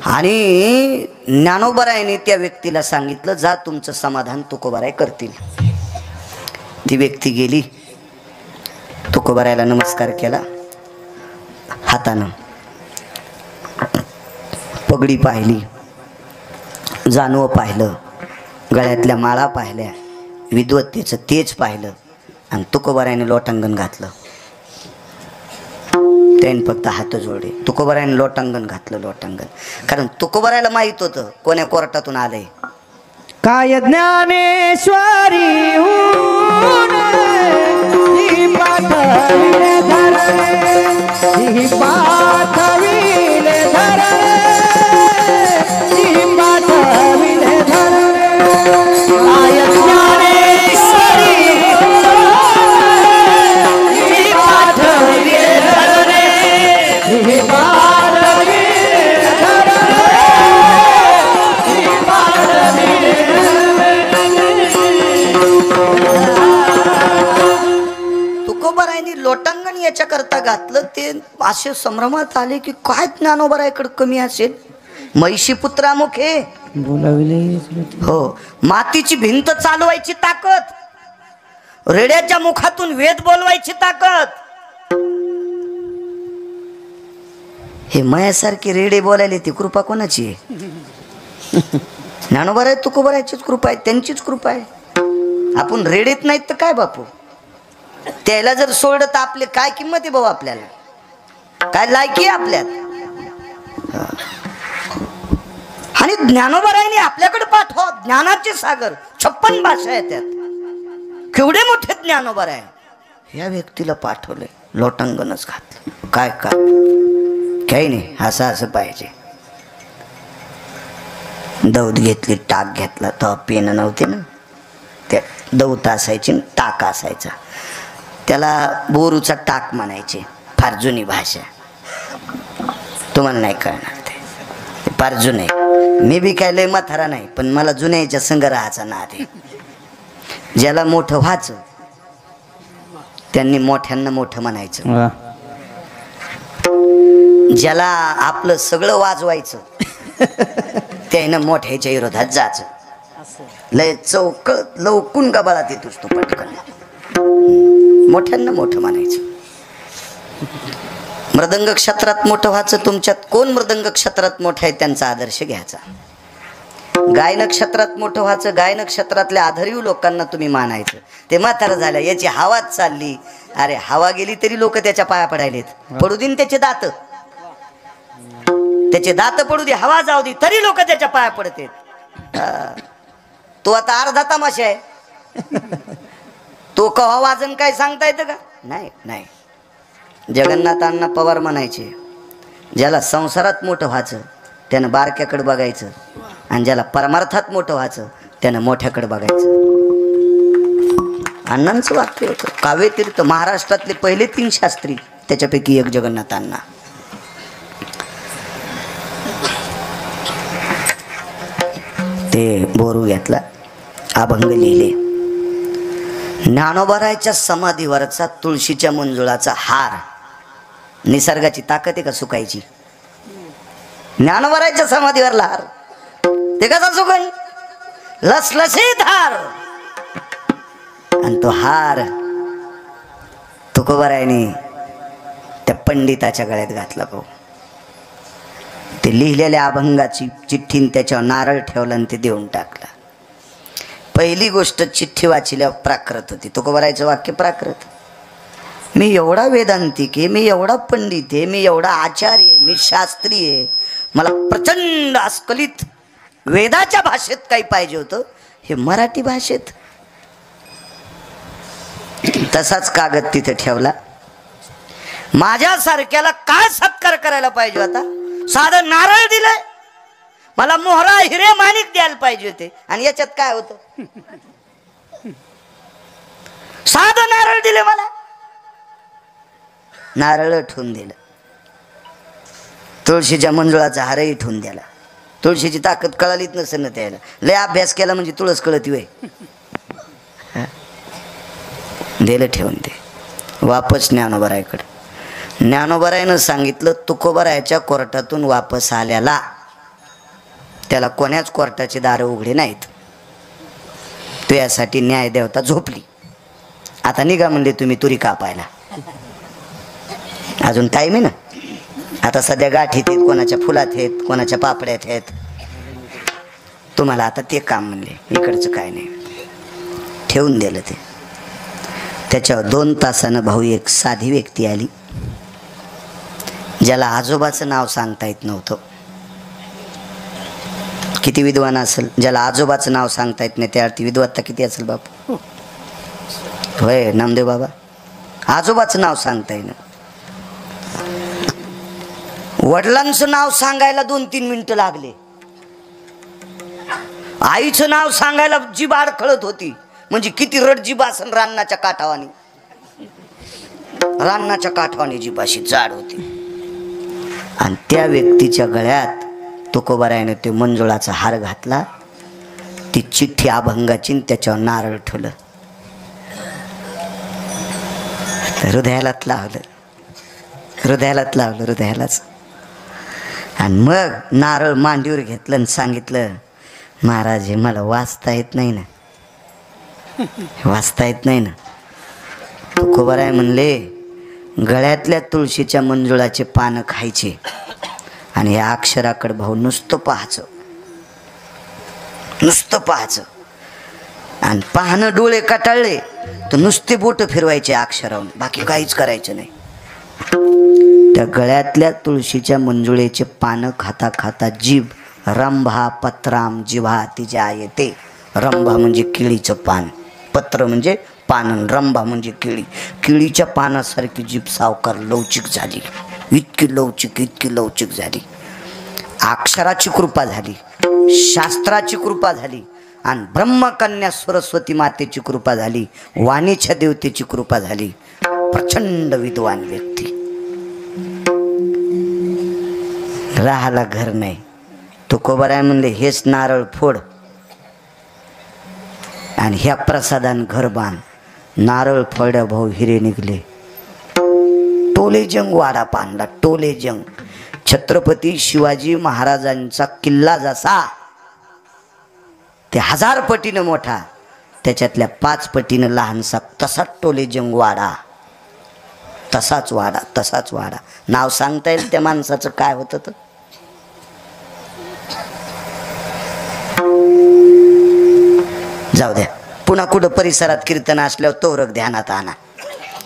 आणि ज्ञानोबरायने त्या व्यक्तीला सांगितलं जा तुमचं समाधान तुकोबराय करतील. ती व्यक्ती गेली, तुकोबरायला नमस्कार केला, हातानं पगडी पाहिली, जानवं पाहिलं, गळ्यातल्या माळा पाहिल्या, विद्वत्तेचं तेज पाहिलं, आणि तुकोबरायने लोटांगण घातलं. त्याने फक्त हात जोडले. तुकोबरायने लोटांगण घातलं, लोटांगण. कारण तुकोबरायला माहित होतं कोण्या कोर्टातून आलंय. काय ज्ञानेश्वरी ही पाठविले धरणे, ही पाठविले धरणे, ही पाठविले धरणे. काय ज्ञानेश्वरी ही पाठविले धरणे, ही पाठविले धरणे, ही पाठविले. तुकोबरायने लोटांगण याच्याकरता घातलं. ते असे संभ्रमात आले की काय ज्ञानोबरायकडे कमी असेल. महिषी पुत्रामुखे बोलाविले हो, मातीची भिंत चालवायची ताकद, रेड्याच्या मुखातून वेद बोलवायची ताकद. हे मायासारखे रेडे बोलायले ती कृपा कोणाची आहे? ज्ञानोबराय तुकोबरायचीच कृपा आहे, त्यांचीच कृपा आहे. आपण रेडेत नाहीत तर काय बापू, त्याला जर सोडलं तर आपले काय किंमत आहे भाऊ, आपल्याला काय लायकी आहे आपल्यात. आणि ज्ञानोबरायने आपल्याकडे पाठवा ज्ञानाचे सागर, 56 भाषा आहेत त्यात. केवढे मोठे ज्ञानोबराय या व्यक्तीला पाठवले, लोटांगणच घातलं. काय काय काही नाही, असं पाहिजे. दौत घेतली, टाक घेतला, तर पेन नव्हते ना, त्या दौत असायची, टाक असायचा, त्याला बोरूचा टाक म्हणायचे. फार जुनी भाषा, तुम्हाला नाही कळणार, ते फार जुने. मी बी काय लय म्हातारा नाही, पण मला जुन्याच्या संग राहायचा नाद आहे. ज्याला मोठं व्हायचं त्यांनी मोठ्यांना मोठं म्हणायचं, ज्याला आपलं सगळं वाजवायचं त्यानं मोठ्याच्या विरोधात जायचं. लय चौक लवकून गबाळात येतोस तो पटकन, मोठ्यांना मोठं म्हणायचं. मृदंग क्षेत्रात मोठं व्हायचं. तुमच्यात कोण मृदंग क्षेत्रात मोठं आहे त्यांचा आदर्श घ्यायचा. गायन क्षेत्रात मोठं व्हायचं, गायन क्षेत्रातल्या आधारीव लोकांना तुम्ही मानायचं. ते म्हातारं झाल्या, याची हवाच चालली. अरे हवा गेली तरी लोक त्याच्या पाया पडायलेत. पडू देईन त्याचे दात, त्याचे दात पडू दे, हवा जाऊ दे, तरी लोक त्याच्या पाया पडतेत. तो आता अर्धा तमाशा आहे. तो कव्हा वाजन काय सांगता येतं का? नाही नाही. जगन्नाथांना पवार म्हणायचे, ज्याला संसारात मोठं व्हायचं त्यानं बारक्याकडे बघायचं, आणि ज्याला परमार्थात मोठं व्हायचं त्यानं मोठ्याकडे बघायचं. अण्णांचं वाक्य होतं. काव्यतीर्थ महाराष्ट्रातले पहिले 3 शास्त्री, त्याच्यापैकी एक जगन्नाथांना. ते बोरू घेतला, अभंग लिहिले. ज्ञानोबरायच्या समाधीवरचा तुळशीच्या मंजुळाचा हार, निसर्गाची ताकद आहे का सुकायची? ज्ञानोबरायच्या समाधीवरला हार ते कसा सुकन? लसलशीत हार. आणि तो हार तुकोबरायने त्या पंडिताच्या गळ्यात घातला. भाऊ ते लिहिलेल्या अभंगाची चिठ्ठीने त्याच्यावर नारळ ठेवला आणि ते देऊन टाकला. पहिली गोष्ट, चिठ्ठी वाचल्यावर प्राकृत होती. तुकोबरायचं वाक्य प्राकृत. मी एवढा वेदांतिक आहे, मी एवढा पंडित आहे, मी एवढा आचार्य आहे, मी शास्त्री आहे, मला प्रचंड अस्खलित वेदाच्या भाषेत काही पाहिजे होतं, हे मराठी भाषेत. तसाच कागद तिथे ठेवला. माझ्यासारख्याला काय सत्कार करायला पाहिजे होता? साधं नारळ दिलंय, मला मोहरा हिरे माणिक द्यायला पाहिजे होते आणि याच्यात काय होतं साधं नारळ दिले मला नारळ ठेवून दिलं तुळशीच्या मंजुळाचा हारही ठेवून दिला तुळशीची ताकद कळालीच नसेल ना त्याला लय अभ्यास केला म्हणजे तुळस कळती वय दिलं ठेवून ते वापस ज्ञानोबरायकडे ज्ञानोबरायनं सांगितलं तुकोबरायच्या कोर्टातून वापस आल्याला त्याला कोण्याच कोर्टाचे दार उघडे नाहीत तो यासाठी न्यायदेवता झोपली आता निघा म्हणले तुम्ही तुरी कापायला अजून टाईम आहे ना आता सध्या गाठीत आहेत कोणाच्या फुलात आहेत कोणाच्या पापड्यात आहेत तुम्हाला आता ते काम म्हणले इकडचं काय नाही ठेवून दिलं ते त्याच्यावर 2 तासानं भाऊ एक साधी व्यक्ती आली ज्याला आजोबाचं नाव सांगता येत नव्हतं किती विद्वान असेल ज्याला आजोबाचं नाव सांगता येत नाही त्यावरती विद्वत्ता किती असेल बापू होय नामदेव बाबा आजोबाचं नाव सांगता येईन वडिलांचं नाव सांगायला 2-3 मिनिटं लागले आईचं नाव सांगायला जीभ अडखळत होती म्हणजे किती रड जीभ असन रानाच्या काठावानी जीभ अशी जाड होती आणि त्या व्यक्तीच्या गळ्यात तुकोबारायने ते मंजुळाचा हार घातला ती चिठ्ठी अभंगाची त्याच्यावर नारळ ठेवलं हृदयालाच लावलं आणि मग नारळ मांडीवर घेतलं आणि सांगितलं महाराज हे मला वाचता येत नाही ना तुकोबाराय म्हणले गळ्यातल्या तुळशीच्या मंजुळाचे पानं खायचे आणि या अक्षराकडे भाऊ नुसतं पाहायचं आणि पाहणं डोळे कटाळले तर नुसते बोट फिरवायचे अक्षरावून बाकी काहीच करायचं नाही त्या गळ्यातल्या तुळशीच्या मंजुळेचे पानं खाता खाता जीभ रंभा पत्राम जिव्हा तिच्या येते रंभा म्हणजे केळीचं पान पत्र म्हणजे पान रंभा म्हणजे केळीच्या पानासारखी जीभ सावकार लवचिक झाली इतकी लवचिक झाली अक्षराची कृपा झाली शास्त्राची कृपा झाली आणि ब्रह्मकन्या सरस्वती मातेची कृपा झाली वाणीच्या देवतेची कृपा झाली प्रचंड विद्वान व्यक्ती राहायला घर नाही तुकोबाराय म्हणले हेच नारळ फोड आणि ह्या प्रसादान घर बांध नारळ फोड्या भाऊ हिरे निघले टोलेजंग वाडा बांधला टोलेजंग छत्रपती शिवाजी महाराजांचा किल्ला जसा ते 1000 पटीनं मोठा त्याच्यातल्या 5 पटीनं लहानसा तसाच टोलेजंग वाडा तसाच वाडा नाव सांगता येईल त्या माणसाचं काय होतं तर जाऊ द्या पुन्हा कुठं परिसरात कीर्तन असल्यावर तोरक ध्यानात आणा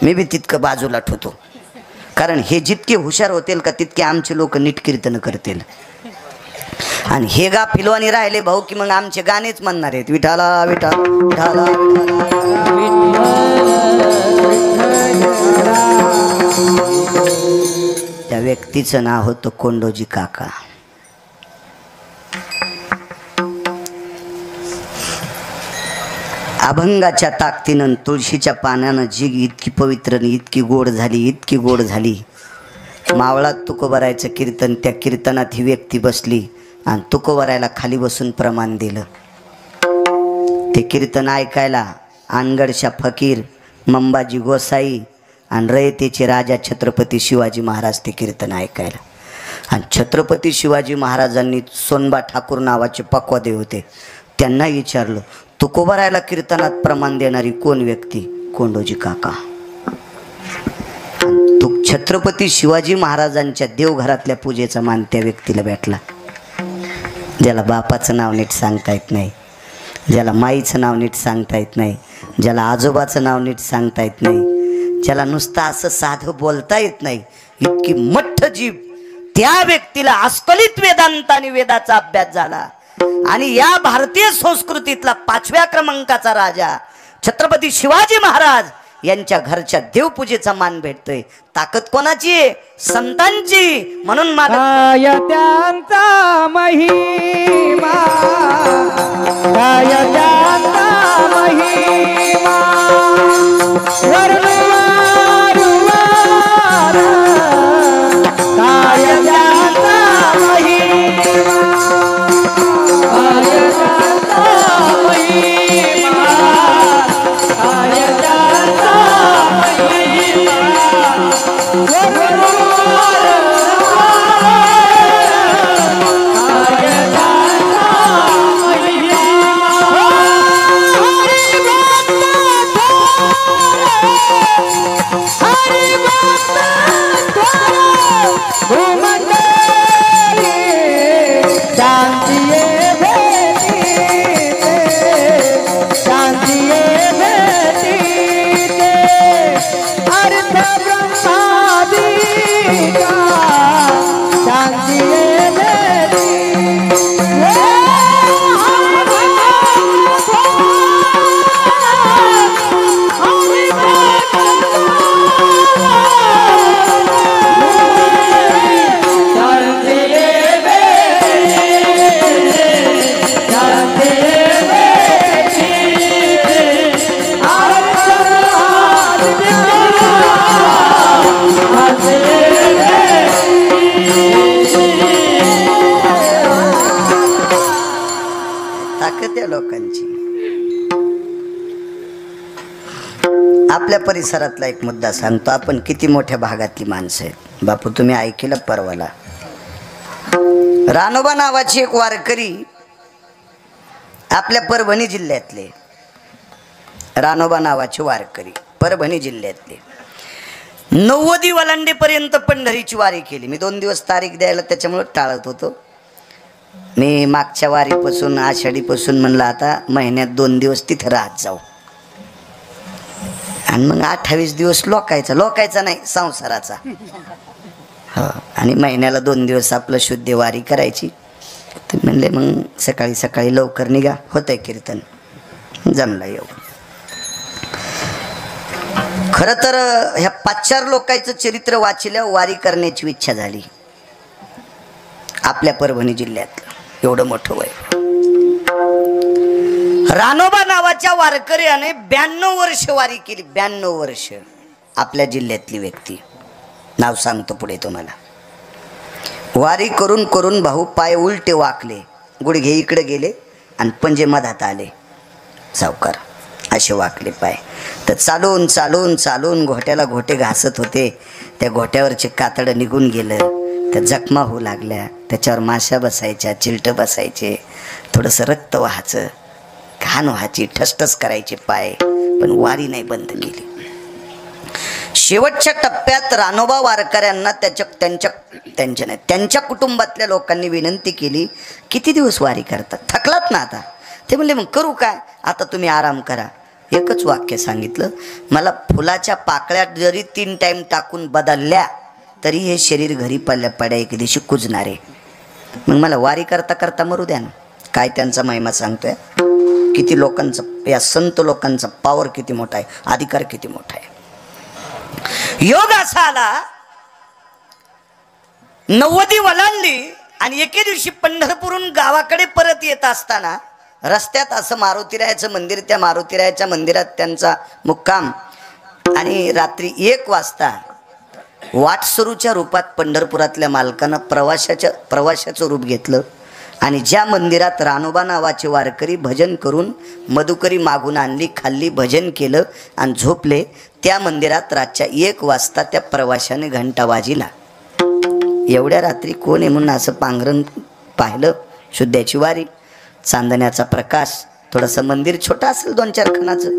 मी बी तितकं बाजूला ठेवतो कारण हे जितके हुशार होतील का तितके आमचे लोक नीट कीर्तन करतील आणि हे गा फिलवानी राहिले भाऊ की मग आमचे गाणेच म्हणणार आहेत विठाला विठाला विठाला त्या व्यक्तीचं नाव होतं कोंडोजी काका अभंगाच्या ताकदीनं तुळशीच्या पानानं जीग इतकी पवित्र इतकी गोड झाली मावळात तुकोबारायचं कीर्तन त्या कीर्तनात ही व्यक्ती बसली आणि तुकोबारायला खाली बसून प्रमाण दिलं ते कीर्तन ऐकायला अनगडशा फकीर मंबाजी गोसाई आणि रयतेचे राजा छत्रपती शिवाजी महाराज ते कीर्तन ऐकायला आणि छत्रपती शिवाजी महाराजांनी सोनबा ठाकूर नावाचे पक्वादेव होते त्यांना विचारलं तुकोबारायला कीर्तनात प्रमाण देणारी कोण व्यक्ती कोंडोजी काका छत्रपती शिवाजी महाराजांच्या देवघरातल्या पूजेचा मान त्या व्यक्तीला भेटला ज्याला बापाचं नाव नीट सांगता येत नाही ज्याला माईचं नाव नीट सांगता येत नाही ज्याला आजोबाचं नाव नीट सांगता येत नाही ज्याला नुसतं असं साधं बोलता येत नाही इतकी मठ्ठ जीभ त्या व्यक्तीला अस्खलित वेदांत आणि वेदाचा अभ्यास झाला आणि या भारतीय संस्कृतीतला 5व्या क्रमांकाचा राजा छत्रपती शिवाजी महाराज यांच्या घरच्या देवपूजेचा मान भेटतोय ताकद कोणाची संतांची म्हणून त्यांचा महिमा आपल्या परिसरातला एक मुद्दा सांगतो. आपण किती मोठ्या भागातली माणसं आहेत. बापू तुम्ही ऐकलं परवाला, रानोबा नावाची एक वारकरी आपल्या परभणी जिल्ह्यातले, रानोबा नावाचे वारकरी परभणी जिल्ह्यातले 90 वलांडेपर्यंत पंढरीची वारी केली. मी 2 दिवस तारीख द्यायला त्याच्यामुळे टाळत होतो. मी मागच्या वारीपासून आषाढीपासून म्हणलं आता महिन्यात 2 दिवस तिथे राहत जाऊ. आणि मग 28 दिवस लोकायचा नाही संसाराचा. हो, आणि महिन्याला 2 दिवस आपलं शुद्ध वारी करायची. तर म्हणले मग सकाळी सकाळी लवकर निघा, होतंय कीर्तन. जमलं येऊ. खरं तर ह्या 5-4 लोकांचं चरित्र वाचल्यावर वारी करण्याची इच्छा झाली. आपल्या परभणी जिल्ह्यातलं एवढं मोठं वय. रानोबा नावाच्या वारकऱ्याने 92 वर्ष वारी केली. 92 वर्ष. आपल्या जिल्ह्यातली व्यक्ती, नाव सांगतो पुढे तुम्हाला. वारी करून करून भाऊ पाय उलटे वाकले, गुडघे इकडे गेले आणि पंजे मधात आले. सावकार असे वाकले पाय. तर चालून चालून चालून घोट्याला घोटे घासत होते. त्या घोट्यावरचे कातडं निघून गेलं. त्या जखमा होऊ लागल्या. त्याच्यावर माशा बसायच्या, चिलटं बसायचे, थोडंसं रक्त व्हायचं, घाण व्हायची, ठसठस करायचे पाय. पण वारी नाही बंद केली. शेवटच्या टप्प्यात रानोबा वारकऱ्यांना त्यांच्या कुटुंबातल्या लोकांनी विनंती केली, किती दिवस वारी करतात, थकलात ना आता. ते म्हणले मग करू काय, आता तुम्ही आराम करा. एकच वाक्य सांगितलं, मला फुलाच्या पाकळ्या जरी 3 टाइम टाकून बदलल्या तरी हे शरीर घरी पडल्या एक दिवशी कुजणारे. मग मला वारी करता करता मरू द्या ना. काय त्यांचा महिमा सांगतोय. किती लोकांचा, या संत लोकांचा पॉवर किती मोठा आहे, अधिकार किती मोठा आहे. योग असा आला 90 वलांडली आणि एके दिवशी पंढरपूरहून गावाकडे परत येत असताना रस्त्यात असं मारुतीरायाचं मंदिर, त्या मारुतीरायाच्या मंदिरात त्यांचा मुक्काम. आणि रात्री 1 वाजता वाटसरूच्या रूपात पंढरपुरातल्या मालकानं प्रवाशाचं रूप घेतलं. आणि ज्या मंदिरात रानोबा नावाचे वारकरी भजन करून मधुकरी मागून आणली, खाल्ली, भजन केलं आणि झोपले, त्या मंदिरात रातच्या 1 वाजता त्या प्रवाशाने घंटा वाजिला. एवढ्या रात्री कोण आहे म्हणून असं पांघरण पाहिलं. शुद्धाची वारी, चांदण्याचा प्रकाश, थोडंसं मंदिर छोटं असेल 2-4 खणाचं,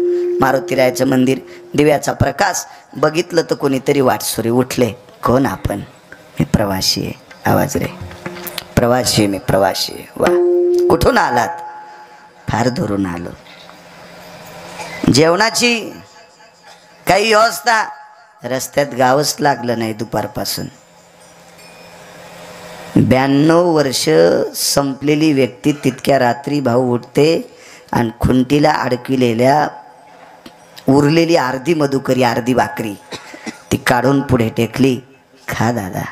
मारुतीरायाचं मंदिर, दिव्याचा प्रकाश. बघितलं तर कोणीतरी वाटसुरी उठले. कोण आपण? मी प्रवासी आहे. आवाज रे, प्रवासी, मी प्रवासी. वा, कुठून आलात? फार दुरून आलो. जेवणाची काही व्यवस्था? रस्त्यात गावच लागलं नाही दुपारपासून. 92 वर्ष संपलेली व्यक्ती तितक्या रात्री भाऊ उठते आणि खुंटीला अडकलेल्या उरलेली अर्धी मधुकरी, अर्धी भाकरी ती काढून पुढे टेकली. खा दादा.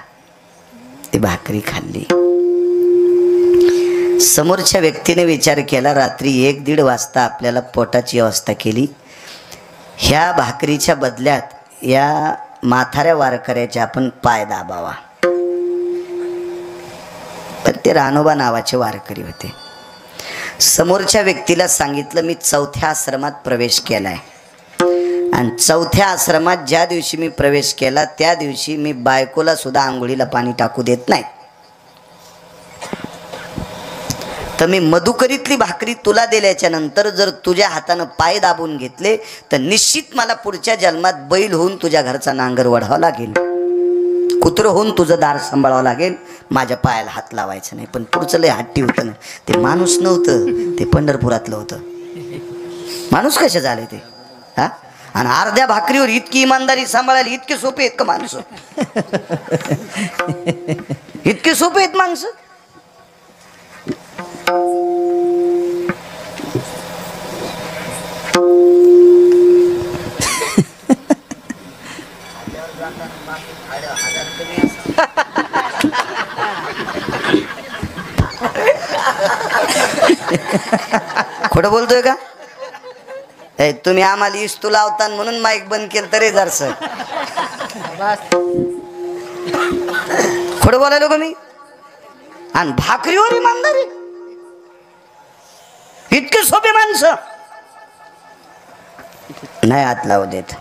ती भाकरी खाल्ली. समोरच्या व्यक्तीने विचार केला, रात्री 1-1:30 वाजता आपल्याला पोटाची व्यवस्था केली, ह्या भाकरीच्या बदल्यात या म्हाताऱ्या वारकऱ्याचे आपण पाय दाबावा. पण ते रानोबा नावाचे वारकरी होते. समोरच्या व्यक्तीला सांगितलं, मी 4थ्या आश्रमात प्रवेश केलाय आणि 4थ्या आश्रमात ज्या दिवशी मी प्रवेश केला त्या दिवशी मी बायकोला सुद्धा आंघोळीला पाणी टाकू देत नाही. तर मी मधुकरीतली भाकरी तुला दिल्याच्या नंतर जर तुझ्या हातानं पाय दाबून घेतले तर निश्चित मला पुढच्या जन्मात बैल होऊन तुझ्या घरचा नांगर वढावा लागेल, कुत्र होऊन तुझं दार सांभाळावं लागेल. माझ्या पायाला हात लावायचं नाही. पण पुढचं लय हट्टी होतं ना. ते माणूस नव्हतं, ते पंढरपुरातलं होतं. माणूस कसे झाले ते? हा, आणि अर्ध्या भाकरीवर इतकी इमानदारी सांभाळायला इतके सोपे आहेत का माणसं? इतके सोपे आहेत माणसं? खोटं बोलतोय का? तुम्ही आम्हाला इस्तू लावता म्हणून माईक बंद केलं तरी जरस खोटं बोलायलो का मी? आणि भाकरीवर इमानदारी, इतके सोपे माणसं. नाही हात लावू देत.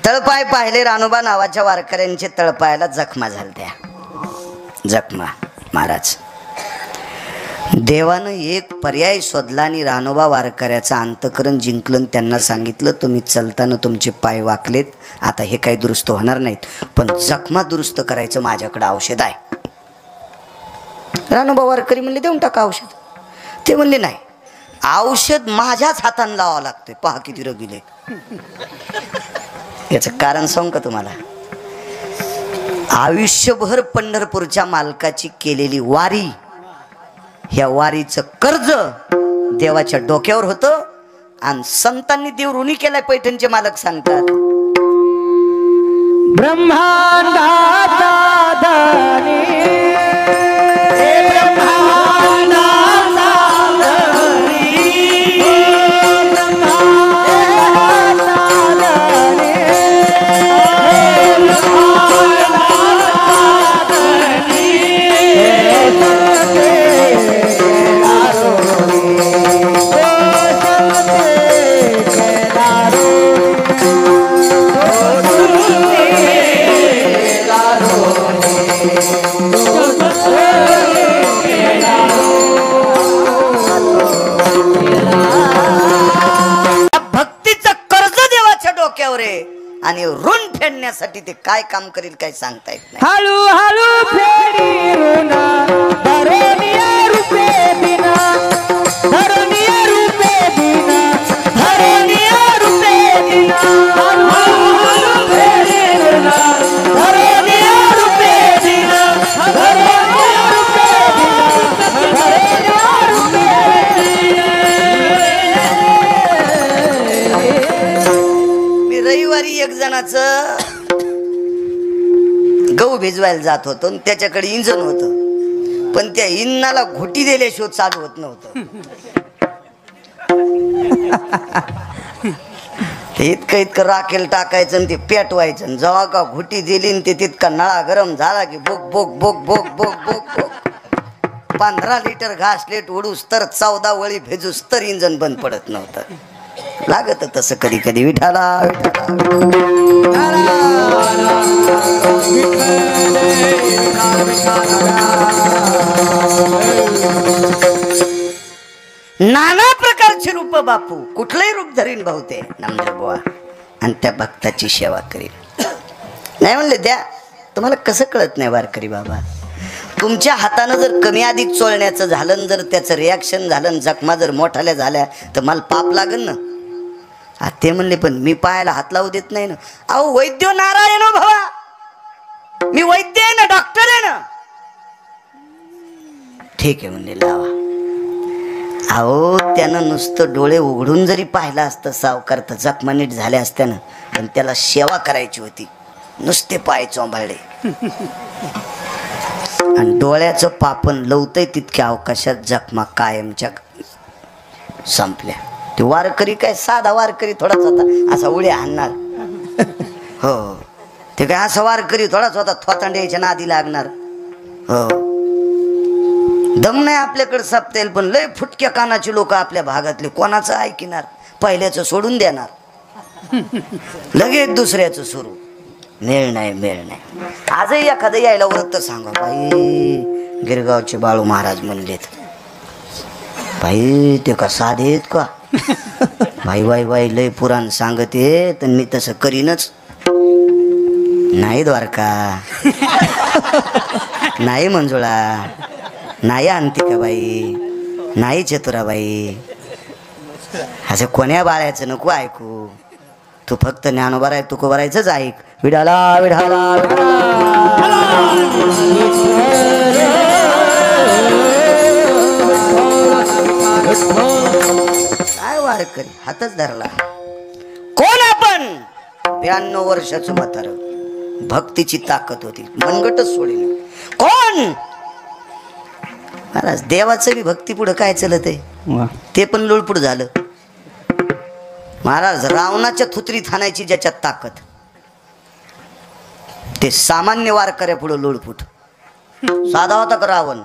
तळपाय पाहिले रानोबा नावाच्या वारकऱ्यांचे तळपायाला जखमा झालत्या. जखमा. महाराज देवानं एक पर्याय शोधला आणि रानोबा वारकऱ्याचं अंतकरण जिंकलं. त्यांना सांगितलं तुम्ही चलताना तुमचे पाय वाकलेत, आता हे काही दुरुस्त होणार नाहीत, पण जखमा दुरुस्त करायचं माझ्याकडे औषध आहे. रानोबा वारकरी म्हणले देऊन टाका औषध. ते म्हणले नाही, औषध माझ्याच हाताने लावावं लागतंय. पहा किती रगिले. याचं कारण सांगू का तुम्हाला? आयुष्यभर पंढरपूरच्या मालकाची केलेली वारी, ह्या वारीचं कर्ज देवाच्या डोक्यावर होतं आणि संतांनी देव ऋणी केलाय. पैठणचे मालक सांगतात ब्रह्मांडाचा धनी, आणि ऋण फेडण्यासाठी ते काय काम करील काय सांगता येत नाही. हळू हळू फेडी ऋण धरणीय रूपे दिना, धरणीय रूपे दिना, धरणीय रूपे दिना. हळू हळू फेडी ऋण धरणीय रूपे दिना, धरणीय रूपे दिना, धरणीय रूपे दिना. मी रविवारी एक जणाचं गहू भिजवायला जात होतो आणि त्याच्याकडे इंजन होतं, पण त्या इंजनाला घोटी दिल्याशिवाय चालू होत नव्हतं. ते इतकं राखेल टाकायचं आणि ते पेटवायचं, जेव्हा का घोटी दिली आणि ते तितका नळा गरम झाला की बोक बोक बोक बोक बोक बोक बोक 15 लिटर घास लेट उडूस तर 14 वळी भेजूस तर इंजन बंद पडत नव्हतं. लागत तसं कधी कधी. विठाला नाना प्रकारचे रूप बापू, कुठलंही रूप धरीन भाऊ ते नामदेव बुवा, आणि त्या भक्ताची सेवा करीन. नाही म्हणले द्या. तुम्हाला कसं कळत नाही वारकरी बाबा? तुमच्या हातानं जर कमी अधिक चोळण्याचं झालं, जर त्याचं रिॲक्शन झालं, जखमा जर मोठाल्या झाल्या तर मला पाप लागन ना. ते म्हणले पण मी पायाला हात लावू देत नाही ना. अहो वैद्य नारायण भावा, मी वैद्य आहे ना, डॉक्टर आहे ना. ठीक आहे म्हणले लावा. अहो त्यानं नुसतं डोळे उघडून जरी पाहिलं असतं सावकार तर जखमा नीट झाल्या असत्या ना, पण त्याला सेवा करायची होती. नुसते पाय चोंबाळले आणि डोळ्याचं पापण लवतंय तितक्या अवकाशात जखमा कायमच्या संपल्या. ते वारकरी काय साधा वारकरी थोडाच होता असा उड्या हाणणार. हो ते काय असा वारकरी थोडाच होता थोतांड्याच्या नादी लागणार. हो दम नाही आपल्याकडे सपता येईल, पण लय फुटक्या कानाची लोक आपल्या भागातले कोणाचं ऐकणार, पहिल्याचं सोडून देणार, लगेच दुसऱ्याचं सुरू. मेळ नाही मेळ नाही. आजही एखादं यायला व्रत सांगा बाई गिरगावचे बाळू महाराज म्हणलेत, बाई ते का साधे आहेत का? बाई बाई बाई लय पुराण सांगते तर मी तसं करीनच. नाही द्वारका, नाही मंजुळा, नाही अंतिका बाई, नाही चतुराबाई, असं कोण्या बाळ्याचं नको ऐकू. तू फक्त ज्ञानोबा आहे तुको भरायचंच ऐक. विडाला विडाला काय वारकरी हातच धरला. कोण आपण? 92 वर्षाचं म्हातार. भक्तीची ताकद होती, मनगटच सोडली. कोण? महाराज देवाचं बी भक्ती पुढं काय चलत आहे, ते पण लुळपुड झालं. महाराज रावणाच्या थुत्रीत हाणायची ज्याच्यात ताकद, ते सामान्य वारकऱ्या पुढं लुळपुट. साधा होता का रावण,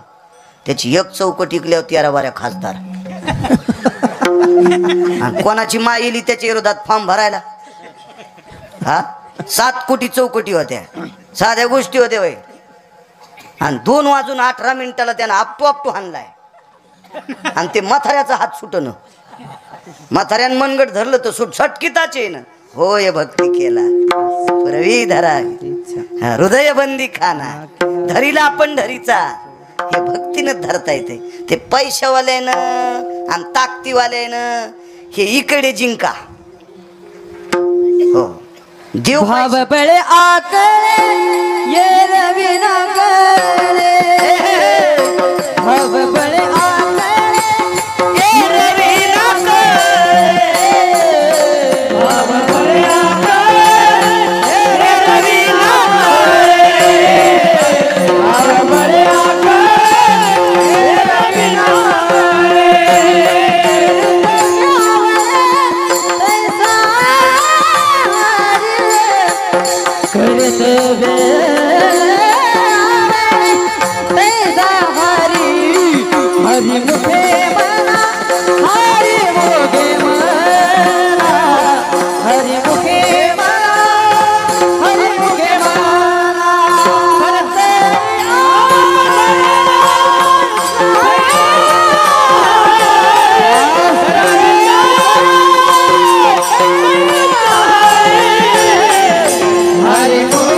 त्याची एक चौकट टिकल्यावर 13 खासदार. आणि कोणाची माय येली त्याच्या विरोधात फॉर्म भरायला. हा 7 कोटी चौकटी होत्या, साध्या गोष्टी होत्या वय. आणि 2:18 त्यानं आपटू हाणलाय. आणि ते म्हाताऱ्याचा हात सुटन, म्हाताऱ्यान मनगट धरलं तर सुट सटकिताचे ना. होय भक्ती केला रवी धरा हृदय बंदी खाना धरीला आपण धरीचा. हे भक्तीनं धरता येते. ते पैशावाल्यानं आणि ताकदीवाल्यानं हे इकडे जिंका. हो देव भाव बळे आकळे ये रवी नगरे, भाव बळे आकळे ये रवी नगरे, भाव बळे आकळे ये रवी नगरे, भाव बळे आकळे ये रवी नगरे. करते हरि मुखे मना, हरि मुखे मना, हरि मुखे मना, हरि मुखे मना. करते हरि मुखे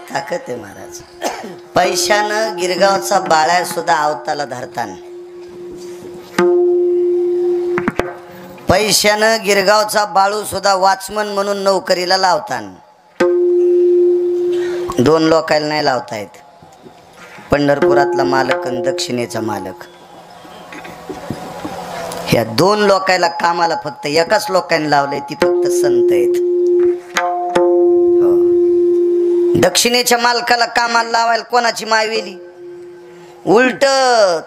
ताकद आहे महाराज. पैशानं गिरगावचा बाळ्या सुद्धा आवताला धरतान. पैशानं गिरगावचा बाळू सुद्धा वॉचमन म्हणून नोकरीला लावतान. 2 लोकायला नाही लावतायत, पंढरपुरातला मालक आणि दक्षिणेचा मालक. ह्या 2 लोकायला कामाला फक्त एकाच लोकांनी लावलंय, ती फक्त संत आहेत. दक्षिणेच्या मालकाला कामाला लावायला कोणाची मायवेली. उलट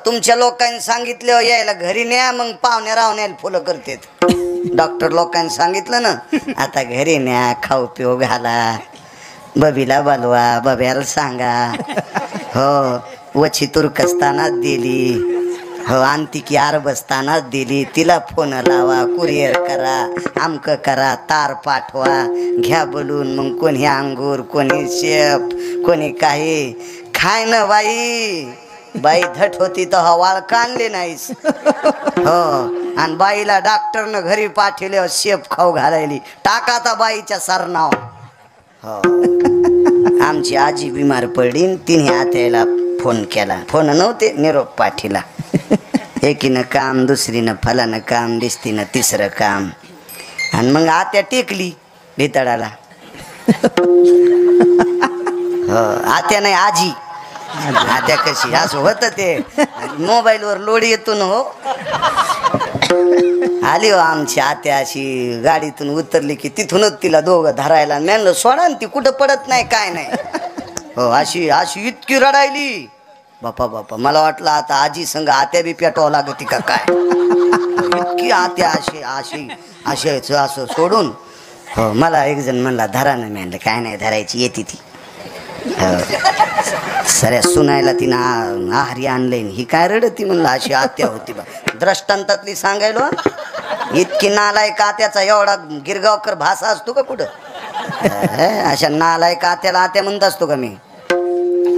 तुमच्या लोकांनी सांगितलं यायला घरी न्या, मग पाहुण्या रावण्याला फुलं करतात. डॉक्टर लोकांनी सांगितलं ना, आता घरी न्या, खाऊ पिऊ घाला, बबीला बोलवा, बब्याला सांगा. हो वची तुर्कस्तानात दिली, हो अंतिकी अरबस्तानात दिली, तिला फोन लावा, कुरिअर करा, आमक करा, तार पाठवा, घ्या बोलून. मग कोणी अंगूर, कोणी शेप, कोणी काही खाय ना बाई. बाई धट होती तर हवाळ काढले नाहीस. हो आणि बाईला डॉक्टरनं घरी पाठवले शेप खाऊ घालायली. टाका आता बाईच्या सरनाव. हो आमची आजी बिमार पडली, तिने आत्याला फोन केला, फोन नव्हते निरोप पाठीला. एकीनं काम, दुसरीनं फलानं काम, दिसतीनं तिसरं काम. आणि मग आत्या टेकली भितडाला. हो आत्या नाही आजी. आत्या कशी असं होतं ते मोबाईलवर लोड येतो ना. हो आली हो आमची आत्या अशी गाडीतून उतरली की तिथूनच तिला दोघं धरायला म्हणलं सोडा, ती कुठं पडत नाही काय नाही. हो अशी अशी इतकी रडायली बापा बापा. मला वाटलं आता आजी संग आत्या बी पेटवावं लागती का काय. इतकी आत्या अशी अशी अशी असं सोडून. हो मला एक जण म्हणला धरा ना, म्हणलं काय नाही धरायची, येते ती. सऱ्या सुनायला तिनं आहारी आणलंय, ही काय रडती म्हणलं अशी आत्या होती बा. दृष्टांतातली सांगायलो. इतकी नालायक आत्याचा एवढा गिरगावकर भाषा असतो का कुठं. अशा नालायक आत्याला आत्या म्हणत असतो का मी.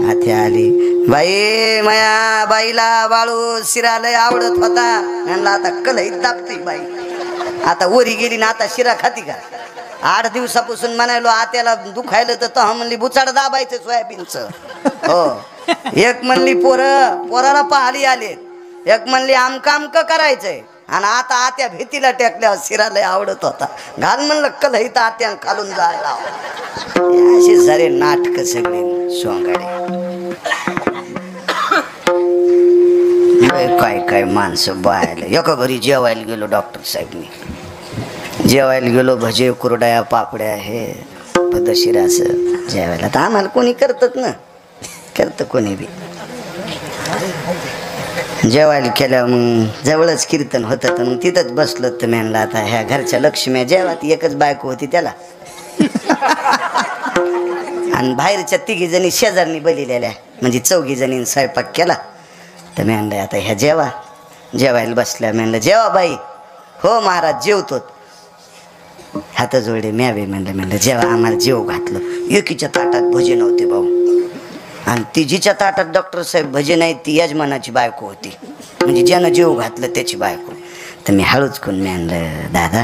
आत्या आली बाई, माया बाईला बाळू शिरा लय आवडत होता, म्हणला आता कलही तापती बाई. आता वरी गेली ना आता शिरा खाती का. 8 दिवसापासून म्हणायलो आत्याला दुखायलं तर म्हणली बुचाड दाबायचं सोयाबीनचं. हो एक म्हणली पोराला पाहली आले, एक म्हणली आमक करायचंय. आणि आता आत्या भीतीला टेकल्यावर शिरा लय आवडत होता, घाल म्हणलं कलही तर आत्या खालून जायला. असे सारे नाटक सगळे सोंगाडे. काय काय माणसं बायला. एका घरी जेवायला गेलो डॉक्टर साहेबनी, जेवायला गेलो, भजे कुरड्या पापड्या हे पद्धतशीर असं जेवायला. तर आम्हाला कोणी करतात ना, करतं कोणी बी. जेवायला केल्या मग जवळच कीर्तन होतं तर मग तिथंच बसलो तर म्हणलं आता ह्या घरच्या लक्ष्म्या जेव्हा ती एकच बायको होती त्याला आणि बाहेरच्या तिघी जणी शेजारनी बलिलेल्या म्हणजे 4 जणींनी स्वयंपाक केला तर म्हणलं आता ह्या जेवायला बसल्या म्हणलं जेवा बाई हो महाराज जेवतो हात जोडे म्यावे म्हणलं जेव्हा आम्हाला जेव घातलं एकीच्या ताटात भजे नव्हते भाऊ आणि ती जिच्या ताटात डॉक्टर साहेब भजे नाही ती यजमानाची बायको होती म्हणजे ज्यानं जेव घातलं त्याची बायको तर मी हळूच करून म्हणलं दादा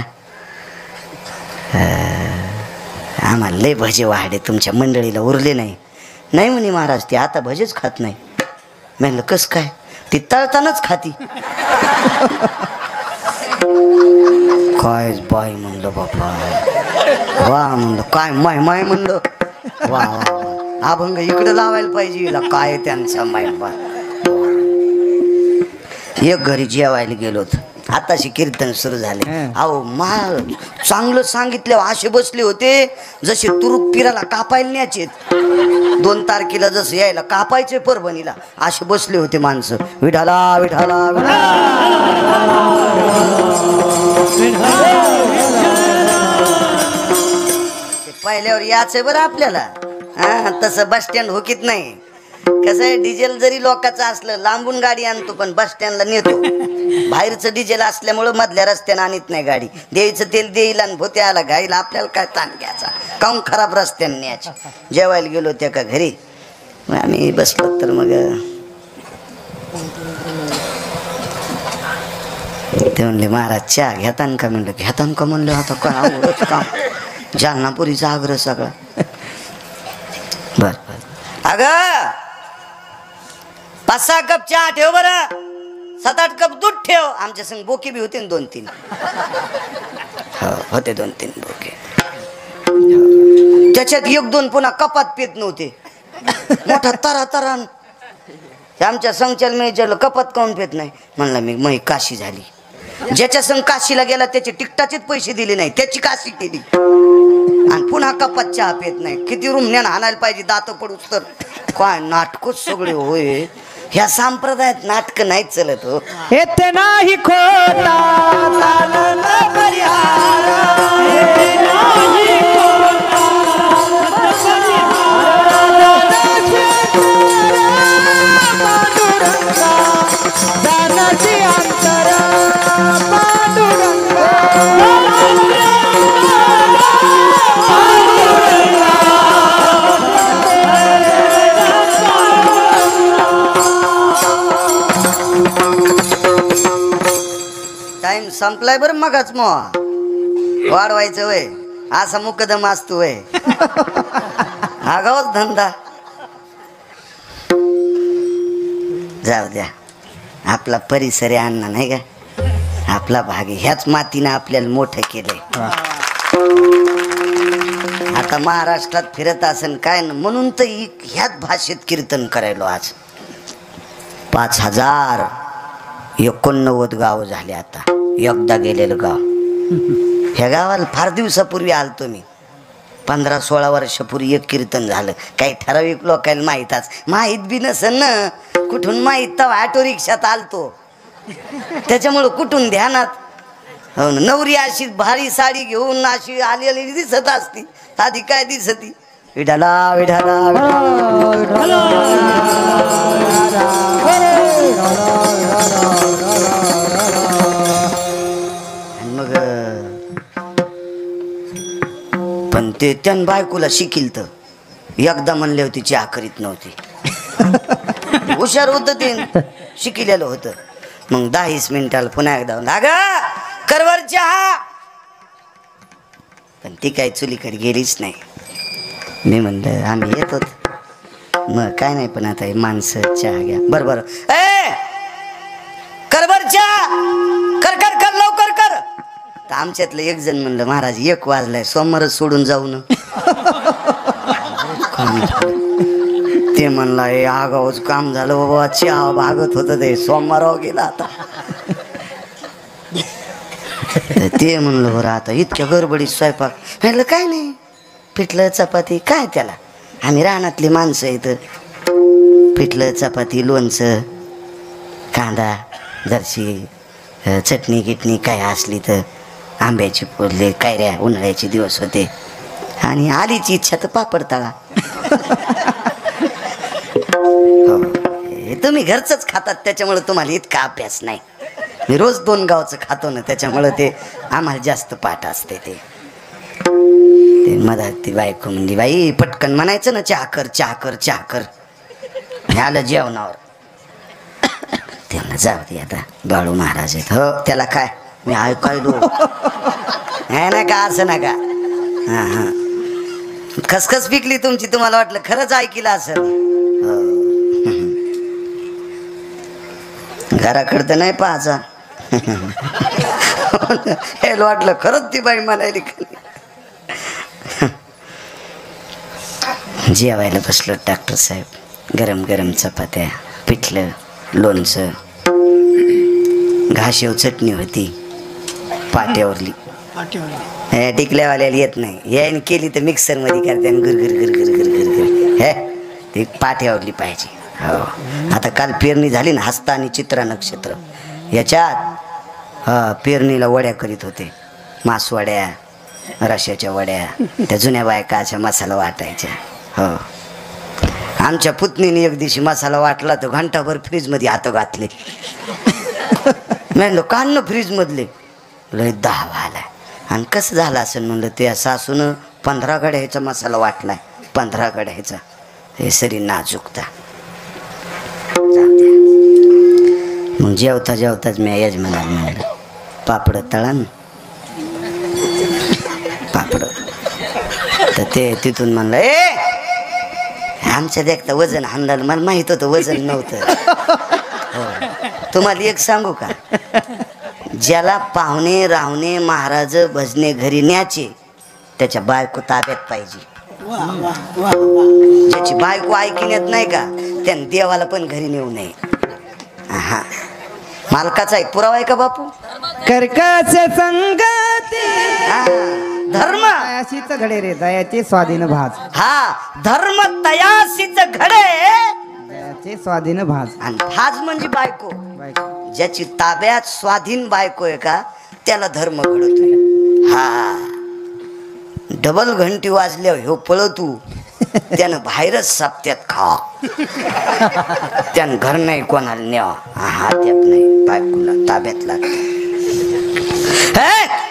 आम्हाला लय भजे वाढे तुमच्या मंडळीला उरले नाही म्हणे महाराज ती आता भजेच खात नाही म्हणलं कस काय ती तळतानाच खाती काय बाई म्हणलं बाबा वा म्हणलं काय माय म्हणलं वा अभंग इकडं लावायला पाहिजे हिला काय त्यांचा मायबा एक घरी जेवायला गेलो आताशी कीर्तन सुरू झाले अहो चांगलं सांगितलं असे बसले होते जसे तुरुक पिराला कापायला न्यायचे 2 तारखेला जसं यायला कापायचे परभणीला असे बसले होते माणसं विठाला विठाला पहिल्यावर याचे बरं आपल्याला हा तसं बस स्टँड होकीत नाही कसं आहे डिझेल जरी लोकांचं असलं लांबून गाडी आणतो पण बस स्टँडला नेतो बाहेरचं डिझेल असल्यामुळं मधल्या रस्त्यानं आणत नाही गाडी द्यायचं तेल देईल आणि भोते आला घाईला आपल्याला काय ताण घ्यायचा काहून खराब रस्त्यानं न्यायचं जेवायला गेलो त्या का घरी आम्ही बसलो तर मग ते म्हणले महाराज चहा घेतान का म्हणलं घेतान का म्हणलं आता काय आवडत काम जालनापुरीचा आग्रह सगळा बर अगं 5-6 कप चहा ठेव बरं 7-8 कप दूध ठेव आमच्या संग बोके बी होते 2-3 होते 2-3 बोके त्याच्यात 1-2 पुन्हा कपात पेत नव्हते मोठा तरा आमच्या संचाल मी विचारलं कपात काऊन पेत नाही म्हणला मी काशी झाली ज्याच्या संग काशीला गेला त्याचे तिकटाचेच पैसे दिले नाही त्याची काशी केली आणि पुन्हा कपात चहा पेत नाही किती रुमण्यानं आणायला पाहिजे दात पडूच तर काय नाटकच सगळे होय ह्या संप्रदायात नाटक नाही चलत हो येते नाही खोटा टाइम संपलाय बरं मगच मग वाढवायचं वय असा मुकदम असतो वय आगावच धंदा जाऊ द्या आपला परिसर अण्णा नाही का आपला भाग ह्याच मातीनं आपल्याला मोठं केलंय आता महाराष्ट्रात फिरत असेल काय ना म्हणून तर ह्याच भाषेत कीर्तन करायलो आज 5089 गाव झाले आता एकदा गेलेलं गाव ह्या गावाला फार दिवसापूर्वी आलतो मी 15-16 वर्षापूर्वी एक कीर्तन झालं काही ठराविक लोकांना माहीत बी नसेल ना कुठून माहीत तर ऑटो रिक्षात आलतो त्याच्यामुळं कुठून ध्यानात हो ना नवरी अशी भारी साडी घेऊन अशी आलेली दिसत असती आधी काय दिसती विठाला विठाला मग पण ते त्यान बायकोला शिकील तर एकदा म्हणले होते चहा करीत नव्हती हुशार होतं ते शिकिलेलं होतं मग 10-20 मिनिटाला पुन्हा एकदा अगं करवर चहा पण ती काही चुलीकडे गेलीच नाही मी म्हणलं आम्ही येतो मग काय नाही पण आता माणसं चहा घ्या बरं ए करवर चहा कर लवकर कर तर आमच्यातलं एक जण म्हणलं महाराज 1 वाजलाय सोमवारच सोडून जाऊ ना ते म्हणला हे आगाऊच काम झालं बाबा चहा भागत होतं ते सोमवारावर गेला आता ते म्हणलं बरं आता इतक्या गडबडीत स्वयंपाक म्हटलं काय नाही पिठलं चपाती काय त्याला आम्ही रानातली माणसं इथं पिठलं चपाती लोणचं कांदा जरशी चटणी गिटणी काय असली तर आंब्याची पोरले कैऱ्या उन्हाळ्याचे दिवस होते आणि आलीची इच्छा तर पापड तळा. हो, तुम्ही घरचंच खातात त्याच्यामुळे तुम्हाला इतका अभ्यास नाही. मी रोज 2 गावचं खातो ना त्याच्यामुळे ते आम्हाला जास्त पाठ असते. ते मधात ती बायको म्हणली बाई पटकन म्हणायचं ना चहा कर चहा कर चहा कर. आलं जेवणावर त्यांना जाऊ दे आता बाळू महाराज आहेत हो त्याला काय मी ऐकायलो हे ना का असं ना का. हां हां खसखस पिकली तुमची तुम्हाला वाटलं खरंच ऐकलं असेल. घराकडं तर नाही पाहायचा. हे वाटलं खरंच ती बाई म्हणायली. जेवायला बसलो डॉक्टर साहेब. गरम गरम चपात्या पिठलं लोणचं घाशेव चटणी होती पाट्यावरली. हे टिकल्यावाल्याला येत नाही याने केली तर मिक्सरमध्ये करते गुर गुर गुर गुर गुर गुर गुर हे ती पाट्यावरली पाहिजे. हो आता काल पेरणी झाली ना हस्ता आणि चित्रा नक्षत्र याच्यात पेरणीला वड्या करीत होते. मासवड्या रश्याच्या वड्या त्या जुन्या बायकाच्या मसाला वाटायच्या. हो आमच्या पुतणीने एक दिवशी मसाला वाटला तर घंटाभर फ्रीजमध्ये हात घातले. म्हणलो काढणं फ्रीजमधले लय 10 आला. आणि कसं झालं असं म्हणलं त्या सासूनं 15 गड्याचा मसाला वाटलाय. 15 गड्याचा हे सरी नाजूकता. मग जेवता जेवताच मी यजमानाला म्हणलं पापड तळा ना पापड. तर ते तिथून म्हणलं ए आमच्या देखता वजन अंदाज मला माहित होतं वजन नव्हतं. हो तुम्हाला एक सांगू का ज्याला पाहुणे राहुणे महाराज भजने घरी न्यायचे त्याच्या बायको ताब्यात पाहिजे. ज्याची बायको ऐकण्यात नाही का त्याने देवाला पण घरी नेऊ नये. हा मालकाचा एक पुरावा आहे का बापू. कर्कश संगती धर्म तयाशीच घडे रे दयाचे स्वाधीन भाज. हा धर्म तयासीच घडे दयाचे स्वाधीन भाज. आणि भाज म्हणजे बायको. ज्याची ताब्यात स्वाधीन बायको आहे का त्याला धर्म घडतोय. हा डबल घंटी वाजल्यावर ह्यो पळतू त्यानं बाहेरच साप्त्यात खा. त्यानं घर नाही कोणाला न्यावा. हा त्यात नाही बायकोला ताब्यात लागत.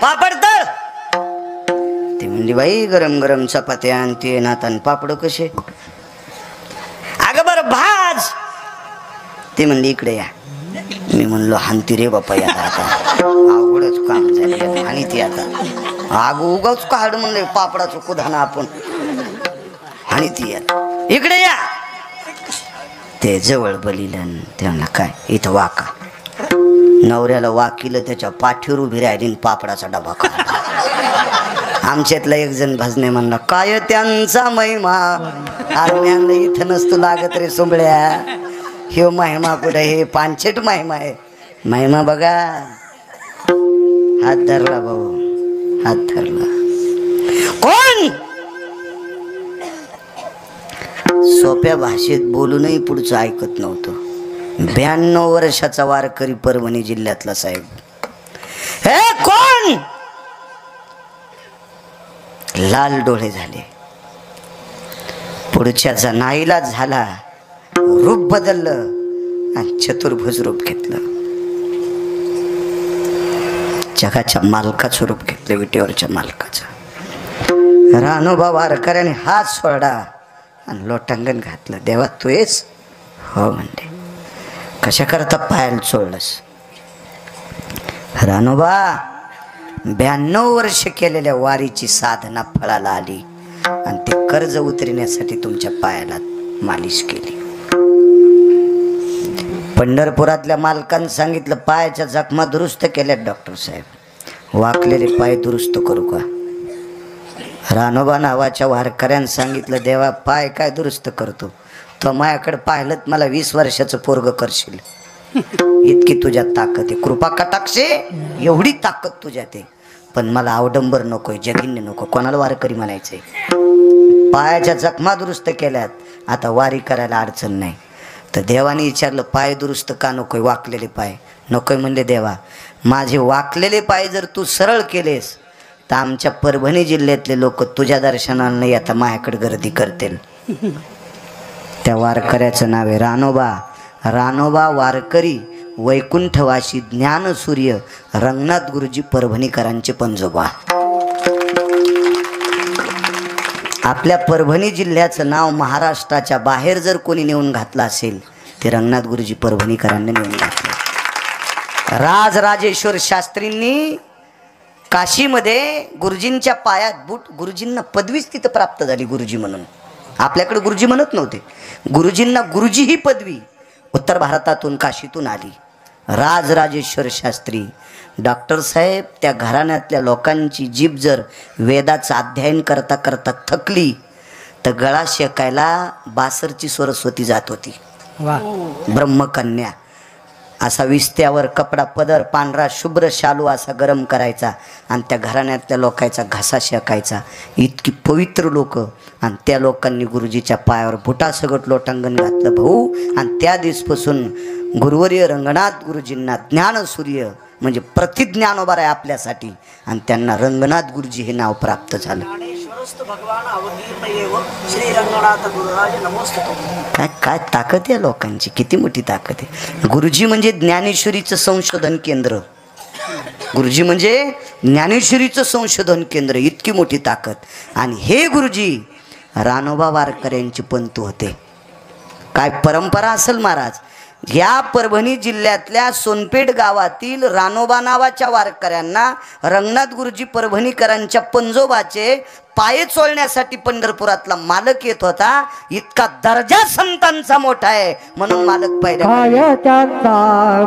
पापड तळ ती म्हणली बाई गरम गरम चपात्या आणि ते नातान पापड कसे. अगं बरं भाज. ते म्हणली इकडे या. मी म्हणलो हानती रे बापा या आता अवघडच काम झाले आणि ती आता आग उगाच काढ म्हणले पापडाचं कुधाना आपण आणि ती या इकडे या. ते जवळ बलिलं ते म्हणला काय इथं वाका. नवऱ्याला वाकिलं त्याच्या पाठीवर उभी राहिली पापडाचा डबा काढला. आमच्यातला एक जण भजने म्हणला काय त्यांचा महिमा आरम्यांना इथं नसतो लागत रे सोंबळ्या. हे महिमा कुठे हे पानछेट महिमा आहे. महिमा बघा हात धरला भाऊ हात धरला. कोण सोप्या भाषेत बोलूनही पुढचं ऐकत नव्हतं. 92 वर्षाचा वारकरी परभणी जिल्ह्यातला साहेब. हे कोण. लाल डोळे झाले. पुढच्याचा नाईलाज झाला. रूप बदललं आणि चतुर्भुज रूप घेतलं. जगाच्या मालकाचं रूप घेतलं विटेवरच्या मालकाचं. रानोबा वारकऱ्याने हात सोडा आणि लोटांगण घातलं. देवा तू येस हो म्हणते. कशा करता पायाला सोडलंस. रानोबा 92 वर्ष केलेल्या वारीची साधना फळाला आली आणि ते कर्ज उतरण्यासाठी तुमच्या पायाला मालिश केली. पंढरपुरातल्या मालकांनी सांगितलं पायाच्या जखमा दुरुस्त केल्यात डॉक्टर साहेब. वाकलेले पाय दुरुस्त करू का. रानोबा नावाच्या वारकऱ्यानं सांगितलं देवा पाय काय दुरुस्त करतो. तो माझ्याकडे पाहिलं मला 20 वर्षाचं पोरग करशील. इतकी तुझ्यात ताकद आहे. कृपा कटाक्षे एवढी ताकद तुझ्यात आहे. पण मला अवडंबर नकोय जगिन्य नको. कोणाला वारकरी म्हणायचंय. पायाच्या जखमा दुरुस्त केल्यात आता वारी करायला अडचण नाही. तर देवाने विचारलं पाय दुरुस्त का नकोय, वाकलेले पाय नकोय म्हणले. देवा माझे वाकलेले पाय जर तू सरळ केलेस तर आमच्या परभणी जिल्ह्यातले लोक तुझ्या दर्शनाला नाही आता माझ्याकडे गर्दी करतील. त्या वारकऱ्याचं नाव आहे रानोबा. रानोबा वारकरी वैकुंठवासी ज्ञानसूर्य रंगनाथ गुरुजी परभणीकरांचे पंजोबा. आपल्या परभणी जिल्ह्याचं नाव महाराष्ट्राच्या बाहेर जर कोणी नेऊन घातलं असेल ते रंगनाथ गुरुजी परभणीकरांनी नेऊन घातलं. राजराजेश्वर शास्त्रींनी काशीमध्ये गुरुजींच्या पायात बूट, गुरुजींना पदवीच तिथं प्राप्त झाली गुरुजी म्हणून. आपल्याकडे गुरुजी म्हणत नव्हते, गुरुजींना गुरुजी ही पदवी उत्तर भारतातून काशीतून आली. राजराजेश्वर शास्त्री डॉक्टर साहेब त्या घराण्यातल्या लोकांची जीभ जर वेदाचं अध्ययन करता करता थकली तर गळा शेकायला बासरची सरस्वती जात होती. ब्रह्मकन्या असा विस्त्यावर कपडा पदर पांढरा शुभ्र शालू असा गरम करायचा आणि त्या घराण्यातल्या लोकांचा घासा शेकायचा. इतकी पवित्र लोक आणि त्या लोकांनी गुरुजीच्या पायावर बुटासगट लोटांगण घातलं भाऊ. आणि त्या दिवसपासून गुरुवर्य रंगनाथ गुरुजींना ज्ञानसूर्य म्हणजे प्रतिज्ञानोबा आहे आपल्यासाठी आणि त्यांना रंगनाथ गुरुजी हे नाव प्राप्त झालं. काय काय ताकद या लोकांची, किती मोठी ताकद आहे. गुरुजी म्हणजे ज्ञानेश्वरीचं संशोधन केंद्र, गुरुजी म्हणजे ज्ञानेश्वरीचं संशोधन केंद्र, इतकी मोठी ताकद. आणि हे गुरुजी रानोबा वारकऱ्यांचे पंतू होते. काय परंपरा असेल महाराज. या परभणी जिल्ह्यातल्या सोनपेठ गावातील रानोबा नावाच्या वारकऱ्यांना रंगनाथ गुरुजी परभणीकरांच्या पंजोबाचे पाय चोळण्यासाठी पंढरपुरातला मालक येत होता. इतका दर्जा संतांचा मोठा आहे म्हणून मालक पहिल्या टाळ टाळ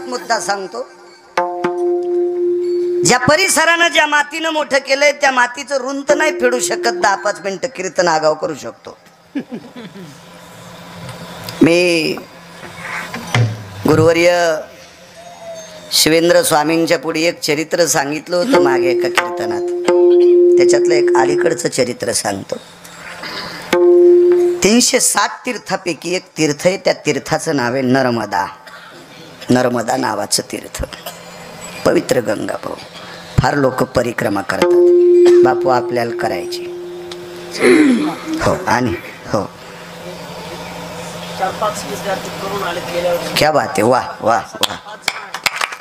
मुद्दा सांगतो. ज्या परिसरानं ज्या मातीनं मोठं केलंय त्या मातीचं ऋण तर नाही फेडू शकत. 10-5 मिनिटं कीर्तन आगाव करू शकतो. मी गुरुवर्य शिवेंद्र स्वामींच्या पुढे एक चरित्र सांगितलं होतं मागे एका कीर्तनात. त्याच्यातलं एक अलीकडचं चरित्र सांगतो. 360 तीर्थापैकी एक तीर्थ आहे. त्या तीर्थाचं नाव आहे नर्मदा. नर्मदा नावाचं तीर्थ, पवित्र गंगा भाऊ. फार लोक परिक्रमा करतात. बापू आपल्याला करायची. हो आणि हो, क्या बात आहे. वाह वाह वाह.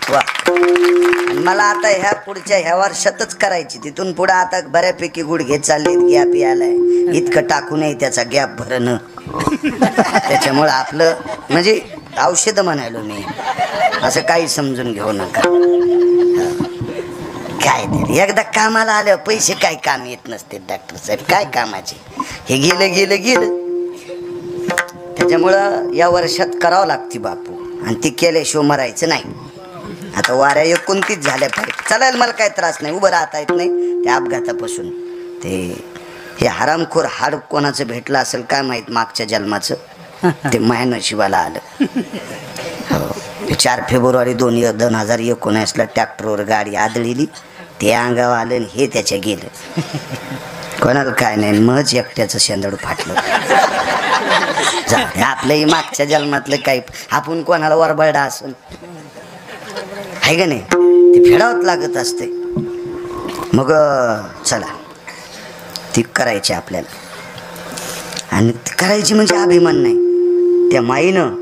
वा. आणि मला आता ह्या पुढच्या ह्या वर्षातच करायची. तिथून पुढे आता बऱ्यापैकी गुडघे चाललेत, गॅप यायलाय. इतकं टाकू नये त्याचा गॅप भरणं. त्याच्यामुळं आपलं म्हणजे औषध म्हणायलो मी, असं काही समजून घेऊ नका. काय तरी एकदा कामाला आलं पैसे काय काम येत नसते डॉक्टर साहेब, काय कामाचे. हे गेलं गेलं गेलं. त्याच्यामुळं या वर्षात करावं लागते बापू, आणि ती केल्याशिवाय मरायचं नाही. आता वाऱ्या 29 झाल्या पाहिजे. चालायला मला काही त्रास नाही, उभं राहता येत नाही त्या अपघातापासून. ते हे हरामखोर हाड कोणाचं भेटलं असेल काय माहीत मागच्या जन्माचं, ते माया नशिबाला आलं. हो, 4 फेब्रुवारी 2019ला ट्रॅक्टरवर गाडी आदळली, ते अंगावर आलं आणि हे त्याच्या गेलं. कोणाला काय नाही, मग एकट्याचं शेंदड फाटलं. आपलंही मागच्या जन्मातलं काही आपण कोणाला वरबडा असेल आहे का नाही, ते फेडावत लागत असते. मग चला ती करायची आपल्याला, आणि ती करायची म्हणजे अभिमान नाही. त्या माईनं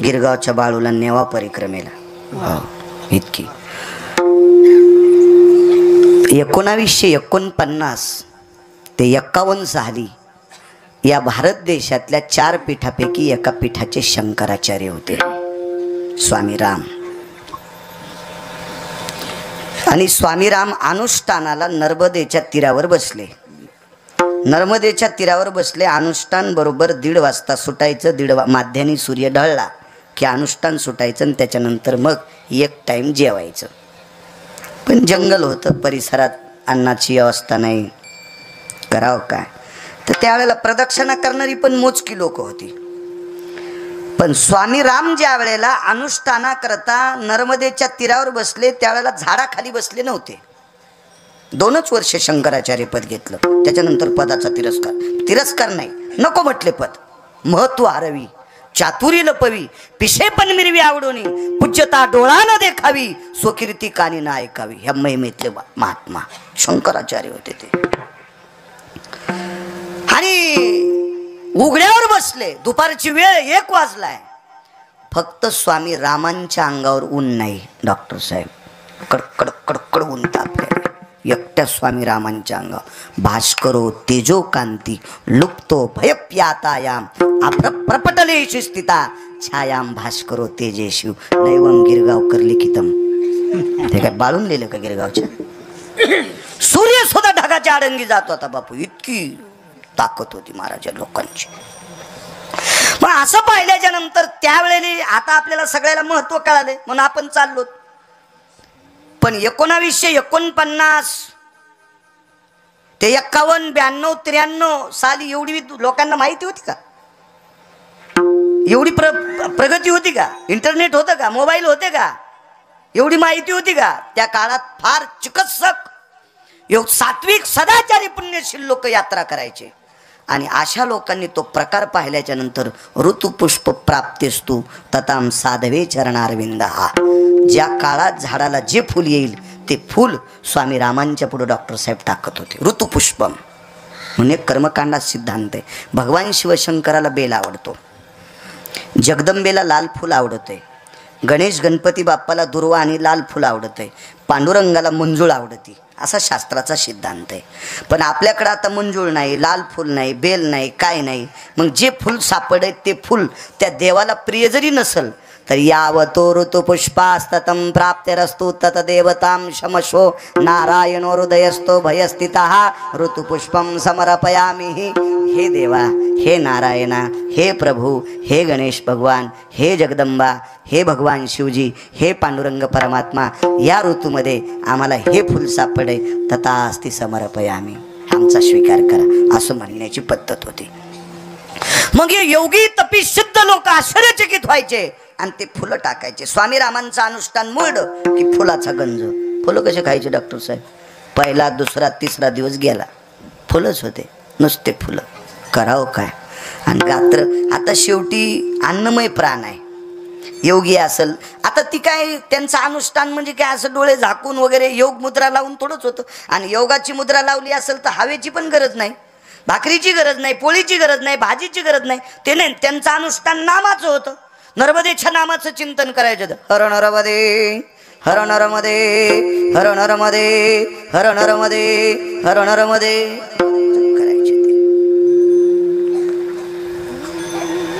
गिरगावच्या बाळूला नेवा परिक्रमेला. हो, इतकी 1949 ते 51 साली या भारत देशातल्या 4 पीठापैकी एका पीठाचे शंकराचार्य होते, स्वामी राम. आणि स्वामी राम अनुष्ठानाला नर्मदेच्या तीरावर बसले. नर्मदेच्या तीरावर बसले. अनुष्ठान बरोबर 1:30 वाजता सुटायचं. 1:30 माध्यानी सूर्य ढळला की अनुष्ठान सुटायचं, आणि त्याच्यानंतर मग 1 टाईम जेवायचं. पण जंगल होतं, परिसरात अन्नाची व्यवस्था नाही, करावं काय. तर त्यावेळेला प्रदक्षिणा करणारी पण मोजकी लोक होती. पण स्वामी राम ज्या वेळेला अनुष्ठाना करता नर्मदेच्या तीरावर बसले, त्यावेळेला झाडाखाली बसले नव्हते. 2च वर्ष शंकराचार्य पद घेतलं. त्याच्यानंतर पदाचा तिरस्कार नाही, नको म्हटले पद. महत्व हरवी, चातुरी लपवी, पिशे पण मिरवी आवडोनी, पूज्यता डोळा न देखावी, स्वकीर्ती कानी ना ऐकावी. ह्या महिमेतले महात्मा शंकराचार्य होते ते. आणि उघड्यावर बसले. दुपारची वेळ 1 वाजलाय. फक्त स्वामी रामांच्या अंगावर ऊन नाही डॉक्टर साहेब, कडकड कडकड ऊन तापले. एकट्या स्वामी रामांच्या अंगावर भास्करो तेजो कांती लुप्तो भयप्यातायाम प्रपटलेषु स्थिता छायाम भास्करो तेजेशु नैवम गिरगावकर लिखितम. ते काय बाळून लिहिलं का गिरगावच्या? सूर्य सुद्धा ढगाच्या आडंगी जात होता बापू, इतकी ताकद होती महाराजा लोकांची. पण असं पाहिल्याच्या नंतर त्यावेळेला आता आपल्याला सगळ्याला महत्व कळाले म्हणून आपण चाललो. पण 1949 ते 51, 92, 93 साली एवढी लोकांना माहिती होती का? एवढी प्रगती होती का? इंटरनेट होतं का? मोबाईल होते का? एवढी माहिती होती का? त्या काळात फार चिकित्सक, सात्विक, सदाचारी, पुण्यशील लोक यात्रा करायचे. आणि अशा लोकांनी तो प्रकार पाहिल्याच्या नंतर ऋतुपुष्प प्राप्तेस्तु तताम साधवे चरणारविंद. ज्या काळात झाडाला जे फूल येईल ते फूल स्वामी रामांच्या पुढे डॉक्टर साहेब टाकत होते. ऋतुपुष्पम म्हणजे कर्मकांडात सिद्धांत आहे. भगवान शिवशंकराला बेल आवडतो, जगदंबेला लाल फूल आवडते, गणेश गणपती बाप्पाला दुर्वा आणि लाल फूल आवडते, पांडुरंगाला मंजुळ आवडती, असा शास्त्राचा सिद्धांत आहे. पण आपल्याकडे आता मंजुळ नाही, लाल फूल नाही, बेल नाही, काय नाही. मग जे फूल सापडे ते फूल त्या देवाला प्रिय जरी नसल तर यावतो ऋतुपुष्पास्ततं प्राप्तिरस्तु ततदेवतां शमशो नारायणो हृदयस्थो भयस्थितः ऋतुपुष्पं समर्पयामि. हे देवा, हे नारायणा, हे प्रभू, हे गणेश भगवान, हे जगदंबा, हे भगवान शिवजी, हे पांडुरंग परमात्मा, या ऋतूमध्ये आम्हाला हे फूल सापडे तथास्ति समर्पयामि, आमचा स्वीकार करा, असं म्हणण्याची पद्धत होती. मग हे योगी तपी सिद्ध लोक आश्चर्यचकित व्हायचे आणि ते फुलं टाकायचे. स्वामी रामांचं अनुष्ठान मोडलं की फुलाचा गंज. फुलं कसे खायचे डॉक्टर साहेब? पहिला, दुसरा, तिसरा दिवस गेला, फुलंच होते, नुसते फुलं. करावं काय? आणि गात्र आता शेवटी अन्नमय प्राण आहे. योगी असल आता ती काय त्यांचं अनुष्ठान म्हणजे काय असं डोळे झाकून वगैरे योग मुद्रा लावून थोडंच होतं. आणि योगाची मुद्रा लावली असेल तर हवेची पण गरज नाही, भाकरीची गरज नाही, पोळीची गरज नाही, भाजीची गरज नाही. ते नाही, त्यांचं अनुष्ठान नामाचं होतं. नर्मदेच्या नामाचं चिंतन करायचं. हर नर्मदे हर नरमदे हर नरमदे हर नरमदे हर नरमदे करायचे ते.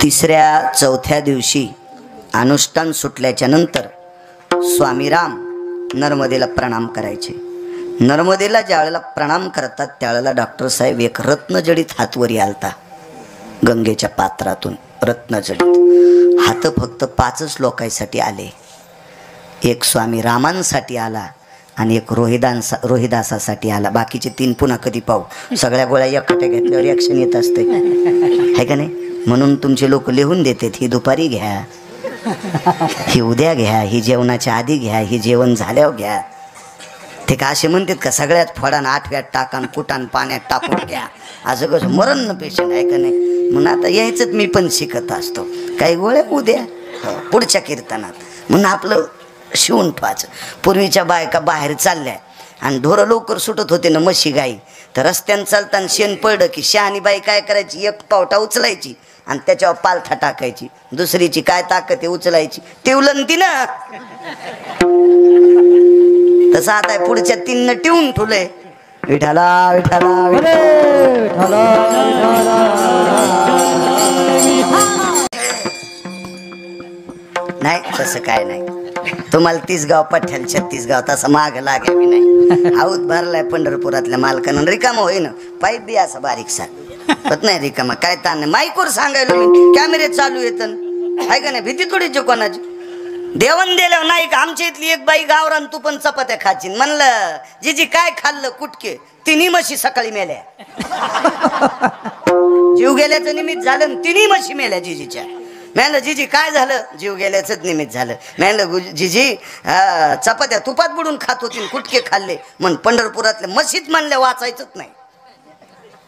तिसऱ्या चौथ्या दिवशी अनुष्ठान सुटल्याच्या नंतर स्वामी राम नर्मदेला प्रणाम करायचे. नर्मदेला ज्यावेळेला प्रणाम करतात त्यावेळेला डॉक्टर साहेब एक रत्नजडित हातवरी आलता गंगेच्या पात्रातून. रत्नजडित हात फक्त 5च लोकांसाठी आले. एक स्वामी रामांसाठी आला आणि एक रोहिदासासाठी आला. बाकीचे 3 पुन्हा कधी पाहू. सगळ्या गोळ्या एकट्या घेतल्यावर ॲक्शन येत असते आहे का नाही. म्हणून तुमचे लोक लिहून देतात, ही दुपारी घ्या, ही उद्या घ्या, ही जेवणाच्या आधी घ्या, ही जेवण झाल्यावर घ्या. ते का असे म्हणतात का सगळ्यात फोडान 8व्यात टाकान कुटान पाण्यात टाकून घ्या. असं कसं मरण पेशंट आहे का नाही. म्हणून आता यायचंच मी पण शिकत असतो. काही गोळ्या उद्या पुढच्या कीर्तनात म्हणून आपलं शिवून ठेवायचं. पूर्वीच्या बायका बाहेर चालल्या आणि ढोरं लवकर सुटत होते ना म्हशी गाई. तर रस्त्यानं चालताना शेण पडलं की शहाणी बाई काय करायची, एक पावटा उचलायची आणि त्याच्यावर पालथा टाकायची. दुसरीची काय ताकद आहे उचलायची, टिवलं ती ना. तसं आता पुढच्या 3 टिवून ठेवलंय. विठाला विठाला विठाला. नाही तसं काय नाही. तुम्हाला 30 गाव पठ्ठ्याला 36 गाव तसं माग लागावी नाही. हाऊत भरलाय पंढरपुरातल्या मालकानं रिकामा होईन. पाईप बी असा बारीकसा होत नाही रिकामा. काय ताण नाही. माईकवर सांगायला मी कॅमेरे चालू येत आहे का नाही. भीती थोडीची कोणाची. देवण दिल्यावर नाही का. आमच्या इथली एक बाई गावरान तू पण चपात्या खाचीन म्हणलं जिजी काय खाल्लं कुटके. 3 म्हशी सकाळी मेल्या. जीव गेल्याचं निमित्त झालं. 3 म्हशी मेल्या जिजीच्या. म्हणलं जिजी काय झालं. जीव गेल्याचंच निमित्त झालं. म्हणलं जिजी चपात्या तुपात बुडून खात होती कुटके खाल्ले. म्हण पंढरपुरातल्या म्हशीत म्हणल्या वाचायचंच नाही.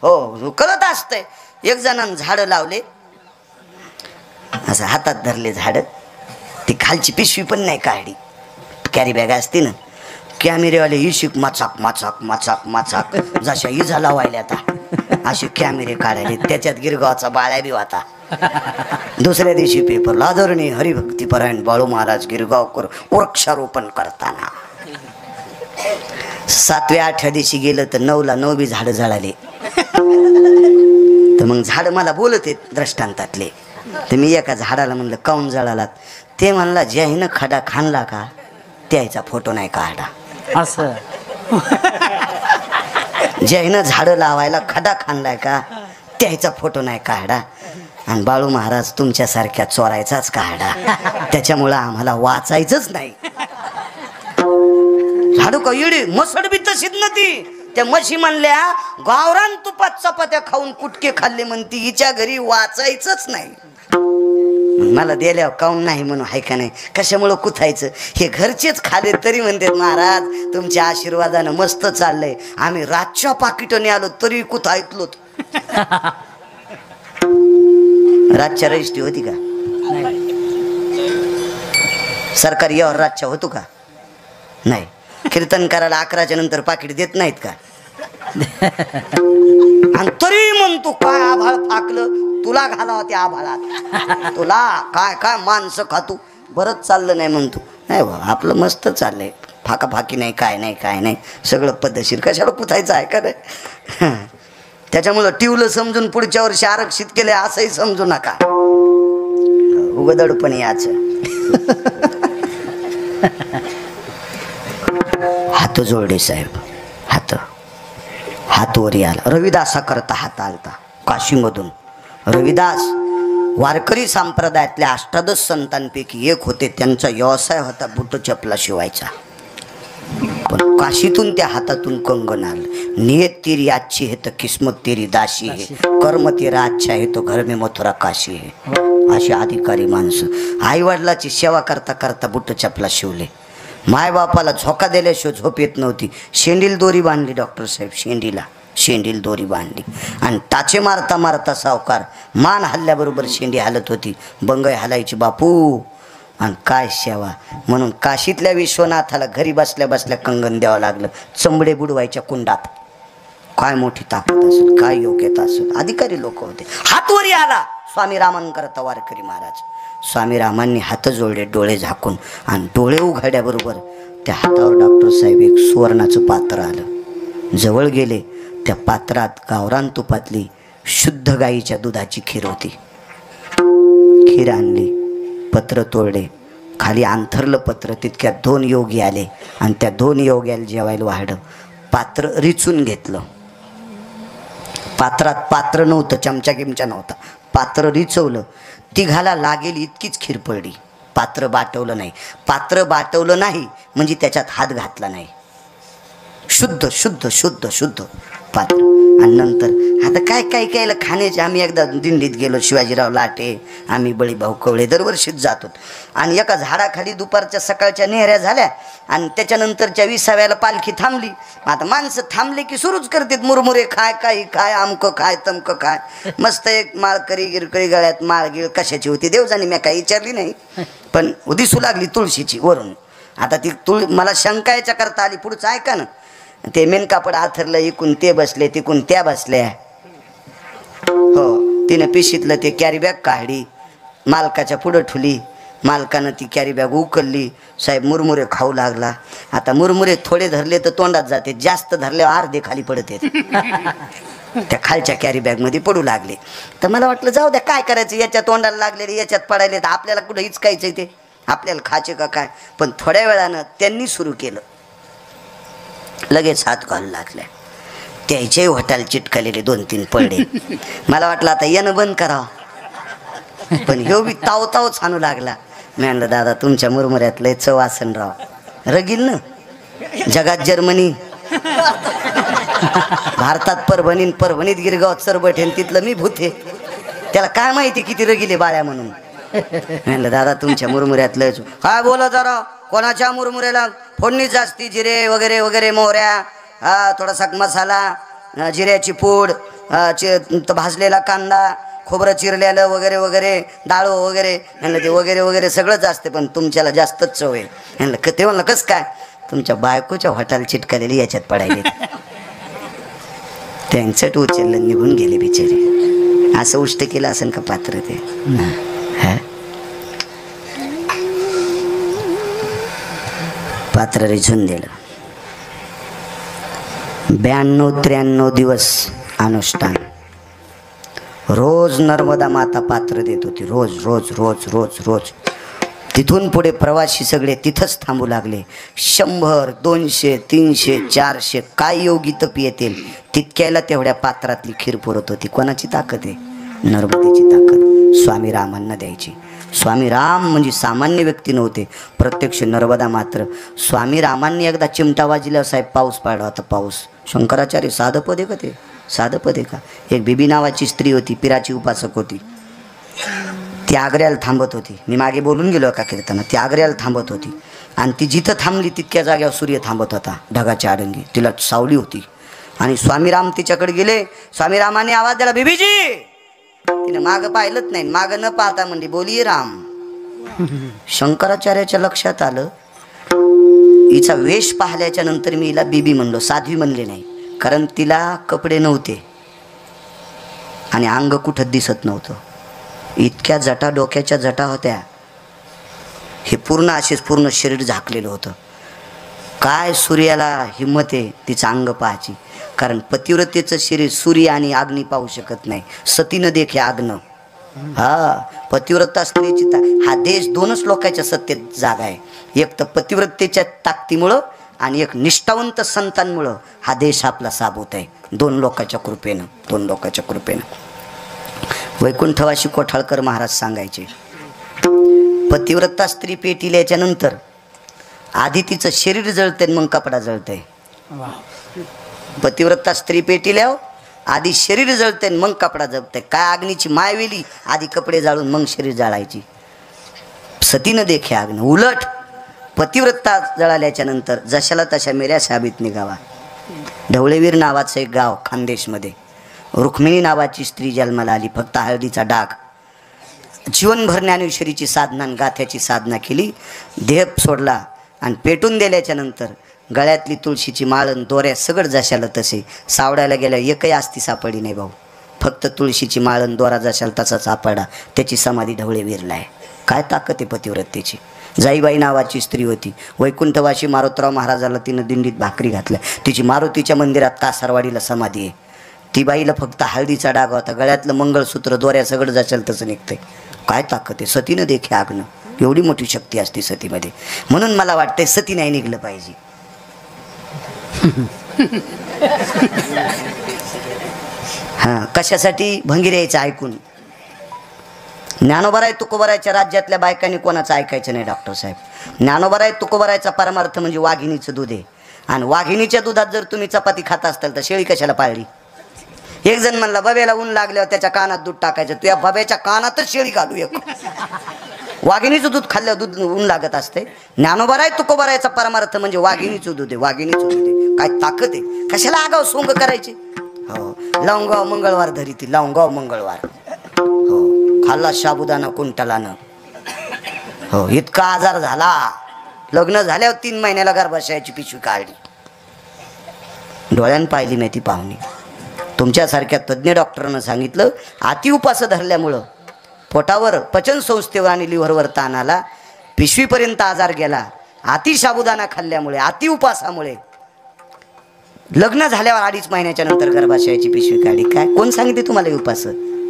हो कळत असतंय. एक जणांना झाडं लावले असं हातात धरले झाडं. ती खालची पिशवी पण नाही काढली. कॅरी बॅग असते ना. कॅमेरेवाले इशिक माचाक माचाक माचाक माचाक जशा इजा लावायला आता असे कॅमेरे काढायले. त्याच्यात गिरगावचा बाळ्या बी होता. दुसऱ्या दिवशी पेपरला आदरणीय हरिभक्तीपरायण बाळू महाराज गिरगावकर वृक्षारोपण करताना. 7व्या 8व्या दिवशी गेलं तर 9ला 9 बी झाडं जळाले. तर मग झाड मला बोलत आहेत दृष्टांतातले. तर मी एका झाडाला म्हणलं काऊन जळालात. ते म्हणला ज्याहीनं खडा खाणला का त्याचा फोटो नाही काढा. असं ज्याहीनं झाडं लावायला खडा खाणलाय का त्याचा फोटो नाही काढा. आणि बाळू महाराज तुमच्यासारख्या चोरायचाच काढा. त्याच्यामुळं आम्हाला वाचायचंच नाही. झाडू का येडी मसड बी तशीच ना ती. त्या म्हशी म्हणल्या गावरान तुपात चपात्या खाऊन कुटके खाल्ले म्हणती हिच्या घरी वाचायचंच नाही. मला दिल्यावर काऊन नाही म्हणून हाय का नाही. कशामुळं कुथायचं. हे घरचेच खाले तरी म्हणते महाराज तुमच्या आशीर्वादानं मस्त चाललंय. आम्ही रातच्या पाकिटने आलो तरी कुथायतलो. रातच्या रजिस्ट्री होती का. सरकारी यावर रातच्या होतो का नाही. कीर्तन करायला 11च्या नंतर पाकिट देत नाहीत का. आणि तरी म्हणतो काय आभाळ फाकलं तुला घाला त्या आभाळात. तुला काय काय माणसं खातू बरंच चाललं नाही म्हणतो. नाही बा आपलं मस्त चाललंय. फाकाफाकी नाही काय नाही काय नाही सगळं पद्धतशीर. कशाला पुथायचं आहे का नाही. त्याच्यामुळं टिवलं समजून पुढच्या वर्षी आरक्षित केले असंही समजू नका. उगदड पण याच. हात जोडले साहेब. हात वरी आला. रविदासा करता हात आलता काशीमधून. रविदास वारकरी संप्रदायातल्या 18 संतांपैकी एक होते. त्यांचा व्यवसाय होता बुट चपला शिवायचा. पण काशीतून त्या हातातून कंगन आलं. नियत तेरी अच्छी है तो किस्मत तेरी दाशी है. कर्म तेरा अच्छा है तो घर में मथुरा काशी है. अशी अधिकारी माणसं आई वडिलाची सेवा करता करता बुट चपला शिवले. मायबापाला झोका दिल्याशिवाय झोप येत नव्हती. शेंडील दोरी बांधली डॉक्टर साहेब. शेंडील दोरी बांधली आणि टाचे मारता मारता सावकार मान हल्ल्याबरोबर शेंडी हलत होती. बंगई हलायची बापू. आणि काय सेवा. म्हणून काशीतल्या विश्वनाथाला घरी बसल्या बसल्या कंगन द्यावं लागलं. चंबडे बुडवायच्या कुंडात. काय मोठी ताकद असेल काय योग्यता असेल. अधिकारी लोक होते. हातवरी आला स्वामी रामांकरता वारकरी महाराज. स्वामी रामांनी हात जोडले डोळे झाकून आणि डोळे उघड्याबरोबर त्या हातावर डॉक्टर साहेब एक सुवर्णाचं पात्र आलं. जवळ गेले, त्या पात्रात गावरान तुपातली शुद्ध गाईच्या दुधाची खीर होती. खीर आणली, पत्र तोडले, खाली अंथरलं पत्र. तितक्यात 2 योगी आले आणि त्या 2 योग्याला जेवायला वाढलं. पात्र रिचून घेतलं. पात्रात पात्र नव्हतं, चमचा किमचा नव्हता. पात्र रिचवलं, तिघाला लागेल इतकीच खीर पडली. पात्र बाटवलं नाही. पात्र बाटवलं नाही म्हणजे त्याच्यात हात घातला नाही. शुद्ध शुद्ध शुद्ध शुद्ध पात्र. आणि नंतर आता काय काय कायला खाण्याचे. आम्ही एकदा दिंडीत गेलो, शिवाजीराव लाटे, आम्ही बळीभाऊ कवळे दरवर्षीच जातो. आणि एका झाडाखाली दुपारच्या सकाळच्या नेहऱ्या झाल्या आणि त्याच्यानंतरच्या 20व्याला पालखी थांबली. आता माणसं थांबले की सुरूच करतात मुरमुरे खाय, काही खाय, आमकं खाय, तमकं खाय. मस्त एक माळकरी गिरकळी गळ्यात माळगिळ कशाची होती देवजानी, मी काही विचारली नाही, पण दिसू लागली तुळशीची वरून. आता ती मला शंका याच्या करता आली. पुढचं ऐका ना, ते मेन कापड आथरलं, इकून ते बसले, तिकून त्या बसल्या. हो, तिने पिशीतलं ते कॅरी बॅग काढली, मालकाच्या पुढं ठुली. मालकानं ती कॅरी बॅग उकलली. साहेब मुरमुरे खाऊ लागला. आता मुरमुरे थोडे धरले तर तोंडात जाते, जास्त धरल्यावर अर्धे खाली पडते. त्या खालच्या कॅरी बॅगमध्ये पडू लागले. तर मला वाटलं जाऊ द्या, काय करायचं, याच्या तोंडाला लागलेले याच्यात पडायले, तर आपल्याला कुठं हिचकायचं ते, आपल्याला खायचे का काय. पण थोड्या वेळानं त्यांनी सुरू केलं. लगेच हात घालू लागल्या. त्याचे हॉटेल चिटकलेले 2-3 पडले. मला वाटलं आता येणं बंद करावं, पण ह्यो बी ताव ताव छानू लागला. मी म्हणलं दादा तुमच्या मुरमुऱ्यात लय चव आसन राव. रगील ना, जगात जर्मनी, भारतात परभणी, परभणीत गिरगावात सरबटेन, तिथलं मी भूते. त्याला काय माहिती किती रगिले बाळ्या म्हणून. म्हणलं दादा तुमच्या मुरमुऱ्यात लय. काय बोला जरा, कोणाच्या मुरमुऱ्याला फोडणी जास्ती, जिरे वगैरे वगैरे, मोहऱ्या, थोडासा मसाला, जिऱ्याची पूड, भाजलेला कांदा, खोबरं चिरलेलं वगैरे वगैरे, डाळो वगैरे. म्हणलं ते वगैरे वगैरे सगळंच असते, पण तुमच्याला जास्तच चव आहे. म्हणलं ते म्हणलं कसं काय, तुमच्या बायकोच्या हॉटेल चिटकलेली याच्यात पडायले. त्यांचं उचललं, निघून गेले बिचारे. असं उष्ट केलं असेल का पात्र ते. पात्र रिझून दिलं. 92-93 दिवस अनुष्ठान. रोज नर्मदा माता पात्र देत होती. रोज रोज रोज रोज रोज. तिथून पुढे प्रवासी सगळे तिथंच थांबू लागले. 100, 200, 300, 400 काय योगी तपी येतील तितक्याला तेवढ्या पात्रातली खीर पुरत होती. कोणाची ताकद आहे? नर्मदेची ताकद. स्वामी रामांना द्यायची. स्वामी राम म्हणजे सामान्य व्यक्ती नव्हते, प्रत्यक्ष नर्मदा मात्र. स्वामी रामांनी एकदा चिमटा वाजल्यावर साहेब पाऊस पाडला होता. पाऊस. शंकराचार्य साधं पद आहे का ते? साधं पद आहे का? एक बीबी नावाची स्त्री होती, पिराची उपासक होती. ती आग्र्याला थांबत होती. मी मागे बोलून गेलो का कीर्तनात. ती आग्र्याला थांबत होती आणि ती जिथं थांबली तितक्या जाग्यावर सूर्य थांबत होता, ढगाच्या आडंगी. तिला सावली होती आणि स्वामीराम तिच्याकडे गेले. स्वामीरामाने आवाज दिला, बीबीजी. तिने मागं पाहिलंच नाही. मागं न पाहता म्हणजे बोलिये राम. शंकराचार्याच्या लक्षात आलं, हिचा वेश पाहिल्याच्या नंतर मी हिला बीबी म्हणलो, साध्वी म्हणले नाही. कारण तिला कपडे नव्हते आणि अंग कुठं दिसत नव्हतं. इतक्या जटा, डोक्याच्या जटा होत्या. हे पूर्ण असेच पूर्ण शरीर झाकलेलं होतं. काय सूर्याला हिंमत आहे तिचं अंग पाहायची. कारण पतिव्रतेचं शरीर सूर्य आणि अग्नी पाहू शकत नाही. सतीनं देखे आग्न. पतिव्रता स्त्रीची हा देश 2च लोकांच्या सत्तेत जागा आहे. एक तर पतिव्रतेच्या ताकदीमुळं आणि एक निष्ठावंत संतांमुळं हा देश आपला साबूत आहे. 2 लोकांच्या कृपेनं. 2 लोकांच्या कृपेनं. वैकुंठवासी कोठाळकर महाराज सांगायचे, पतिव्रता स्त्री पेटिल्याच्या नंतर आधी तिचं शरीर जळतंय मग कपडा जळतंय. पतिव्रता स्त्री पेटिल्यावर आधी शरीर जळतंय मग कपडा जळतंय. काय अग्नीची मायवेली, आधी कपडे जाळून मग शरीर जाळायची. सतीनं देखे अग्न. उलट पतिव्रता जळाल्याच्या नंतर जशाला तशा मेऱ्या साबीत निघावा. ढवळेवीर नावाचं एक गाव खानदेशमध्ये. रुक्मिणी नावाची स्त्री जन्माला आली. फक्त हळदीचा डाग. जीवनभर ज्ञानेश्वरीची साधना गाथ्याची साधना केली. देह सोडला आणि पेटून दिल्याच्या नंतर गळ्यातली तुळशीची माळण दोऱ्या सगळं जशाला तसे. सावडायला गेल्या एकही आस्ती सापडली नाही भाऊ. फक्त तुळशीची माळण दोरा जशाला तसा सापडा. त्याची समाधी ढवळेवीरला आहे. काय ताकद आहे पतिव्रतेची. जाईबाई नावाची स्त्री होती. वैकुंठवासी मारुतराव महाराजाला तिनं दिंडीत भाकरी घातल्या. तिची मारुतीच्या मंदिरात कासारवाडीला समाधी आहे. ती बाईला फक्त हळदीचा डाग होता. गळ्यातलं मंगळसूत्र दोऱ्या सगळं जाचल तसं निघतंय. काय ताकद आहे सतीनं देखे आग्न. एवढी मोठी शक्ती असते सतीमध्ये. म्हणून मला वाटतंय सती नाही निघलं पाहिजे. हां, कशासाठी? भंगिऱ्याचं ऐकून. ज्ञानोबराय तुकोबरायच्या राज्यातल्या बायकांनी कोणाचं ऐकायचं नाही डॉक्टर साहेब. ज्ञानोबराय तुकोबरायचा परमार्थ म्हणजे वाघिणीचं दूध आहे. आणि वाघिणीच्या दुधात जर तुम्ही चपाती खात असाल तर शेळी कशाला पाळली? एक जण म्हणला बब्याला ऊन लागल्यावर त्याच्या कानात दूध टाकायचं. तुझ्या बब्याच्या कानातच शेळी घालू एक. वाघिणीचं दूध खाल्ल्यावर दूध ऊन लागत असते. ज्ञानोबराय तुकोबरायचा परमार्थ म्हणजे वाघिणीचं दूध आहे. वाघिणीचं दूध आहे. काय ताकद आहे. कशाला आगाव सोंग करायचे? हो, लावून मंगळवार धरी ती लावून मंगळवार. हो, खाल्ला साबुदाणा कुंटलानं. हो, इतका आजार झाला. लग्न झाल्यावर 3 महिन्याला गर्भाशयाची पिशवी काढली. डोळ्यानं पाहिली नाही ती पाहुणी. तुमच्यासारख्या तज्ज्ञ डॉक्टरांना सांगितलं अतिउपास धरल्यामुळं पोटावर पचन संस्थेवर आणि लिव्हरवर ताण आला. पिशवीपर्यंत आजार गेला. अति साबुदाणा खाल्ल्यामुळे, अतिउपासामुळे लग्न झाल्यावर 2.5 महिन्याच्या नंतर गर्भाशयाची पिशवी काढली. काय कोण सांगितले तुम्हाला उपास?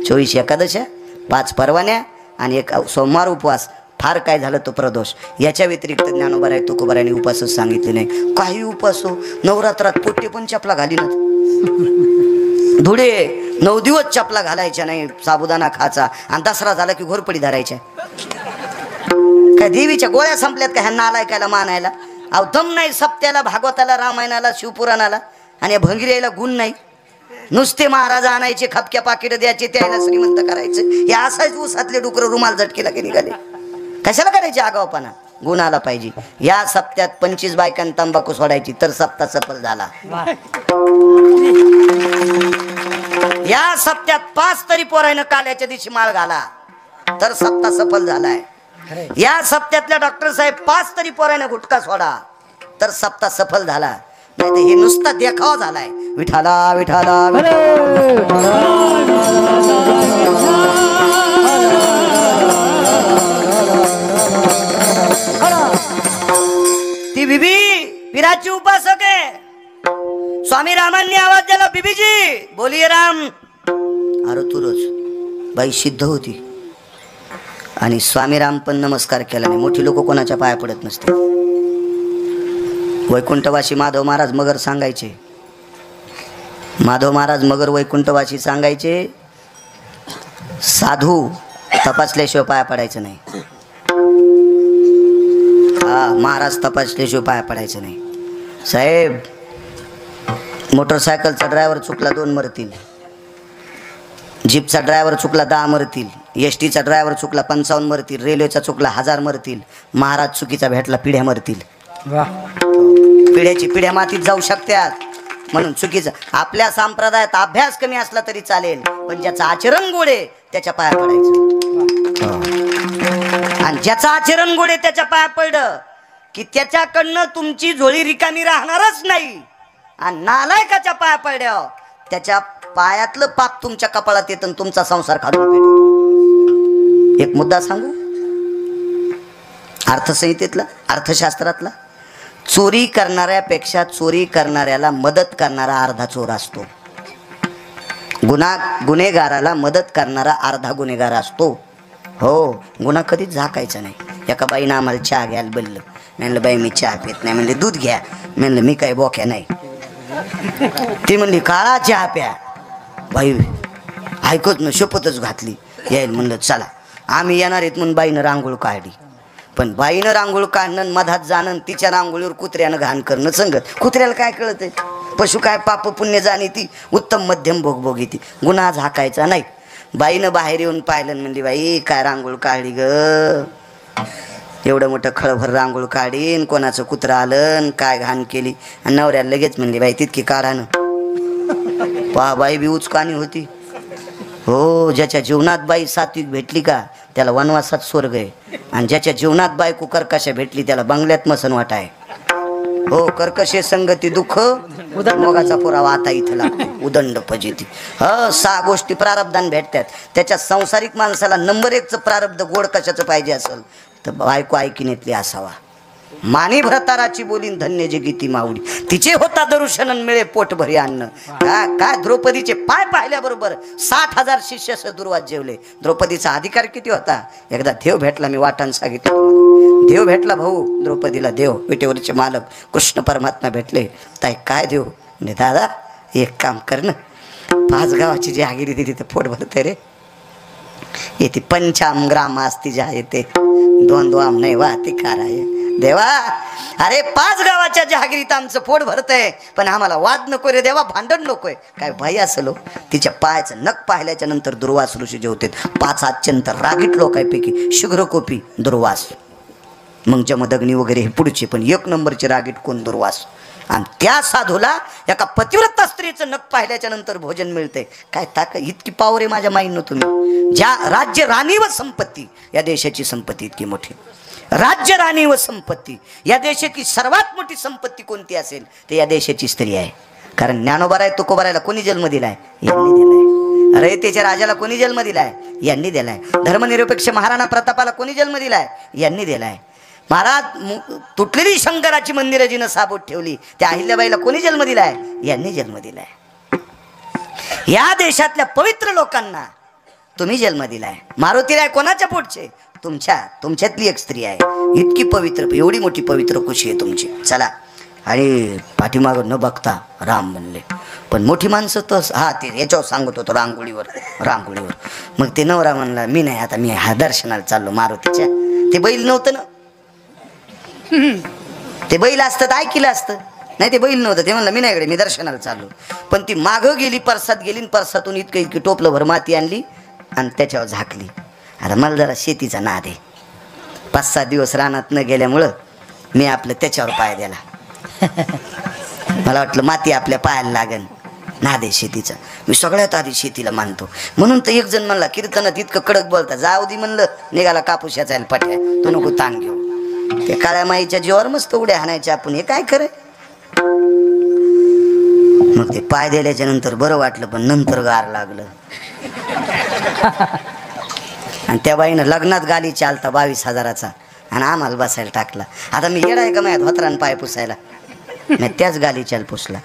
24 एकादशा, 5 परवान्या आणि 1 सोमवार उपवास. फार काय झालं तो प्रदोष. याच्या व्यतिरिक्त ज्ञानोबराय तुकोबरायांनी उपासच सांगितले नाही. काही उपास हो. नवरात्रात पोट्टे पण चपला घालीनात. धुडे 9 दिवस चपला घालायच्या नाही. साबुदाणा खायचा आणि दसरा झाला की घोरपडी धरायच्या. काय देवीच्या गोळ्या संपल्यात का ह्यांना आलायकायला मानायला? अहो दम नाही सप्त्याला, भागवताला, रामायणाला, शिवपुराणाला. आणि भंगिऱ्याला गुण नाही. नुसते महाराज आणायचे, खपक्या पाकिट द्यायचे, त्याला श्रीमंत करायचं. हे असाच ऊसातले डुकर रुमाल झटकेला की निघाले. कशाला करायचे आगावपणा? गुण आला पाहिजे. या सप्त्यात 25 बायकांनी तंबाखू सोडायची तर सप्ताह सफल झाला. या सप्त्यात 5 तरी पोरायनं काल्याच्या दिवशी माळ घाला तर सप्ताह सफल झालाय. या सप्त्यातल्या डॉक्टर साहेब 5 तरी पोरायनं गुटखा सोडा तर सप्ताह सफल झाला. नाही तर हे नुसता देखावा झालाय. विठाला विठाला ती बीबी पिराची उपासक आहे. स्वामी रामांनी आवाज दिला, बीबीजी बोलिये राम. अरे तू रोज बाई सिद्ध होती आणि स्वामी राम पण नमस्कार केला नाही. मोठी लोक कोणाच्या पाया पडत नसते. वैकुंठवासी माधव महाराज मगर सांगायचे. माधव महाराज मगर वैकुंठवासी सांगायचे, साधू तपासल्याशिवाय पाया पडायचं नाही. हा, महाराज तपासल्याशिवाय पाया पडायचं नाही. साहेब, मोटरसायकलचा ड्रायव्हर चुकला 2 मरतील. जीपचा ड्रायव्हर चुकला 10 मरतील. एसटीचा ड्रायव्हर चुकला 55 मरतील. रेल्वेचा चुकला 1000 मरतील. महाराज चुकीचा भेटला पिढ्या मरतील. पिढ्याची पिढ्या मातीत जाऊ शकतात. म्हणून चुकीचं. आपल्या संप्रदायात अभ्यास कमी असला तरी चालेल, पण ज्याचं आचरण गोड आहे त्याच्या पाया पडायचं. आणि ज्याचं आचरण गोड आहे त्याच्या पाया पडलं की त्याच्याकडनं तुमची झोळी रिकामी राहणारच नाही. आणि नालायकाच्या पाया पडल्यावर त्याच्या पायातलं पाप तुमच्या कपाळात येतं आणि तुमचा संसार खालून पेटतो. एक मुद्दा सांगू अर्थसंहितेतला, अर्थशास्त्रातला. चोरी करणाऱ्यापेक्षा चोरी करणाऱ्याला मदत करणारा अर्धा चोर असतो. गुन्हेगाराला मदत करणारा अर्धा गुन्हेगार असतो. हो, गुन्हा कधीच झाकायचा नाही. एका बाईनं आम्हाला चहा घ्यायला बोललं. म्हणलं बाई मी चहा पित नाही. म्हणले दूध घ्या. म्हणलं मी काही बोक्या नाही. ती म्हणली काळा चहा प्या. बाई ऐकत न शपथच घातली यायला. म्हणलं चला आम्ही येणार आहेत म्हणून बाईनं रांगोळ काढली. पण बाईनं रांगोळ काढणं, मधात जाणं, तिच्या रांगोळीवर कुत्र्यानं घाण करणं संगत. कुत्र्याला काय कळतंय? पशु काय पाप पुण्य जाणी ती, उत्तम मध्यम भोग ती. गुन्हा झाकायचा नाही. बाईनं बाहेर येऊन पाहिलं, म्हणली बाई काय रांगोळ काढली ग, एवढं मोठं खळभर रांगोळ काढीन, कोणाचं कुत्रं आलं, काय घाण केली. आणि नवऱ्याला लगेच म्हणली बाई तितकी काढा ना. पहा बाई बी उचकानी होती. हो, ज्याच्या जीवनात बाई सात्विक भेटली का त्याला वनवासात स्वर्ग आहे. आणि ज्याच्या जीवनात बायको कर्कशा भेटली त्याला बंगल्यात मसन वाटा आहे. हो, कर्कशे संगती दुःख मोगाचा पुरावा आता इथं लागतो उदंड फजिती. 6 गोष्टी प्रारब्धान भेटतात. त्याच्या संसारिक माणसाला नंबर 1चं प्रारब्ध गोड कशाचं पाहिजे असेल तर बायको ऐकिनेतली असावा. मानी भ्रताराची बोलीन धन्य जे गीती माऊली, तिचे होता दरुशनन मिळे पोट भरी अन्न. काय द्रौपदीचे पाय पाहिल्याबरोबर 60,000 शिष्य दुर्वास जेवले. द्रौपदीचा अधिकार किती होता? एकदा देव भेटला, मी वाटण सांगितलं. देव भेटला भाऊ द्रौपदीला, देव विटेवरचे मालक कृष्ण परमात्मा भेटले. ताई काय देव म्हणजे दादा एक काम कर ना, 5 गावाची जी आगिरी दिली तर पोट भरते रे. येते 5 ग्राम असती ज्या येते 2 आम नाही वाहती काराय देवा. अरे 5 गावाच्या जहागिरीत आमचं पोट भरतंय, पण आम्हाला वाद नको रे देवा, भांडण नकोय. काय भाई असलो तिच्या पायाचं नख पाहिल्याच्या नंतर दुर्वास ऋषी जेवते. 5 अत्यंत रागीट लोकांपैकी शुग्रकोपी दुर्वास, मग जमदग्नी वगैरे हे पुढचे, पण 1 नंबरचे रागीट कोण? दुर्वास. आणि त्या साधूला एका पतिव्रता स्त्रीचं नख पाहिल्याच्या नंतर भोजन मिळते. काय ताकद, इतकी पावर आहे माझ्या माईनं. तुम्ही ज्या राज्य राणी व संपत्ती, या देशाची संपत्ती इतकी मोठी. राज्य राणी व संपत्ती, या देशाची सर्वात मोठी संपत्ती कोणती असेल ते या देशाची स्त्री आहे. कारण ज्ञानोबा तुकोबारायला कोणी जन्म दिलाय? यांनी दिलाय. रयतेच्या राजाला कोणी जन्म दिलाय? यांनी दिलाय. धर्मनिरपेक्ष महाराणा प्रतापाला कोणी जन्म दिलाय? यांनी दिलाय. महाराज तुटलेली शंकराची मंदिरं जिनं साबूत ठेवली त्या अहिल्याबाईला कोणी जन्म दिलाय? यांनी जन्म दिलाय. या देशातल्या पवित्र लोकांना तुम्ही जन्म दिलाय. मारुतीराय कोणाच्या पोटचे? तुमच्यातली एक स्त्री आहे. इतकी पवित्र, एवढी मोठी पवित्र कुशी आहे तुमची. चला, आणि पाठीमागं न बघता राम म्हणले. पण मोठी माणसं तर ते याच्यावर सांगत होतो रांगोळीवर. मग ते नवरा म्हणला मी नाही, आता मी दर्शनाला चाललो मारुतीच्या. ते बैल नव्हतं ना, ते बैल असतं तर ऐकलं असतं. नाही, ते बैल नव्हतं. ते म्हणलं मी नाही, मी दर्शनाला चाललो. पण ती मागं गेली, परसात गेली, परसातून इतकी टोपलं भर माती आणली आणि त्याच्यावर झाकली. आता मला जरा शेतीचा नाद आहे. 5-6 दिवस रानात न गेल्यामुळं मी आपलं त्याच्यावर पाय दिला. मला वाटलं माती आपल्या पायाला लागन. नाद आहे शेतीचा. मी सगळ्यात आधी शेतीला मानतो. म्हणून तर एक जण म्हणला कीर्तनात इतकं कडक बोलता, जाऊ दे म्हणलं, निघाला कापूस याचायला पट्या, तू नको तांग घेऊ. ते काळ्या माईच्या जीवावर मस्त उड्या हाणायच्या आपण, हे काय खरं. मग ते पाय दिल्याच्या नंतर बरं वाटलं, पण नंतर गार लागलं. आणि त्या बाईनं लग्नात गाली चालता 22,000चा आणि आम्हाला बसायला टाकला. आता मी येडा आहे का माझ्या धोत्रान पाय पुसायला? मी त्याच गाली चाल पुसला.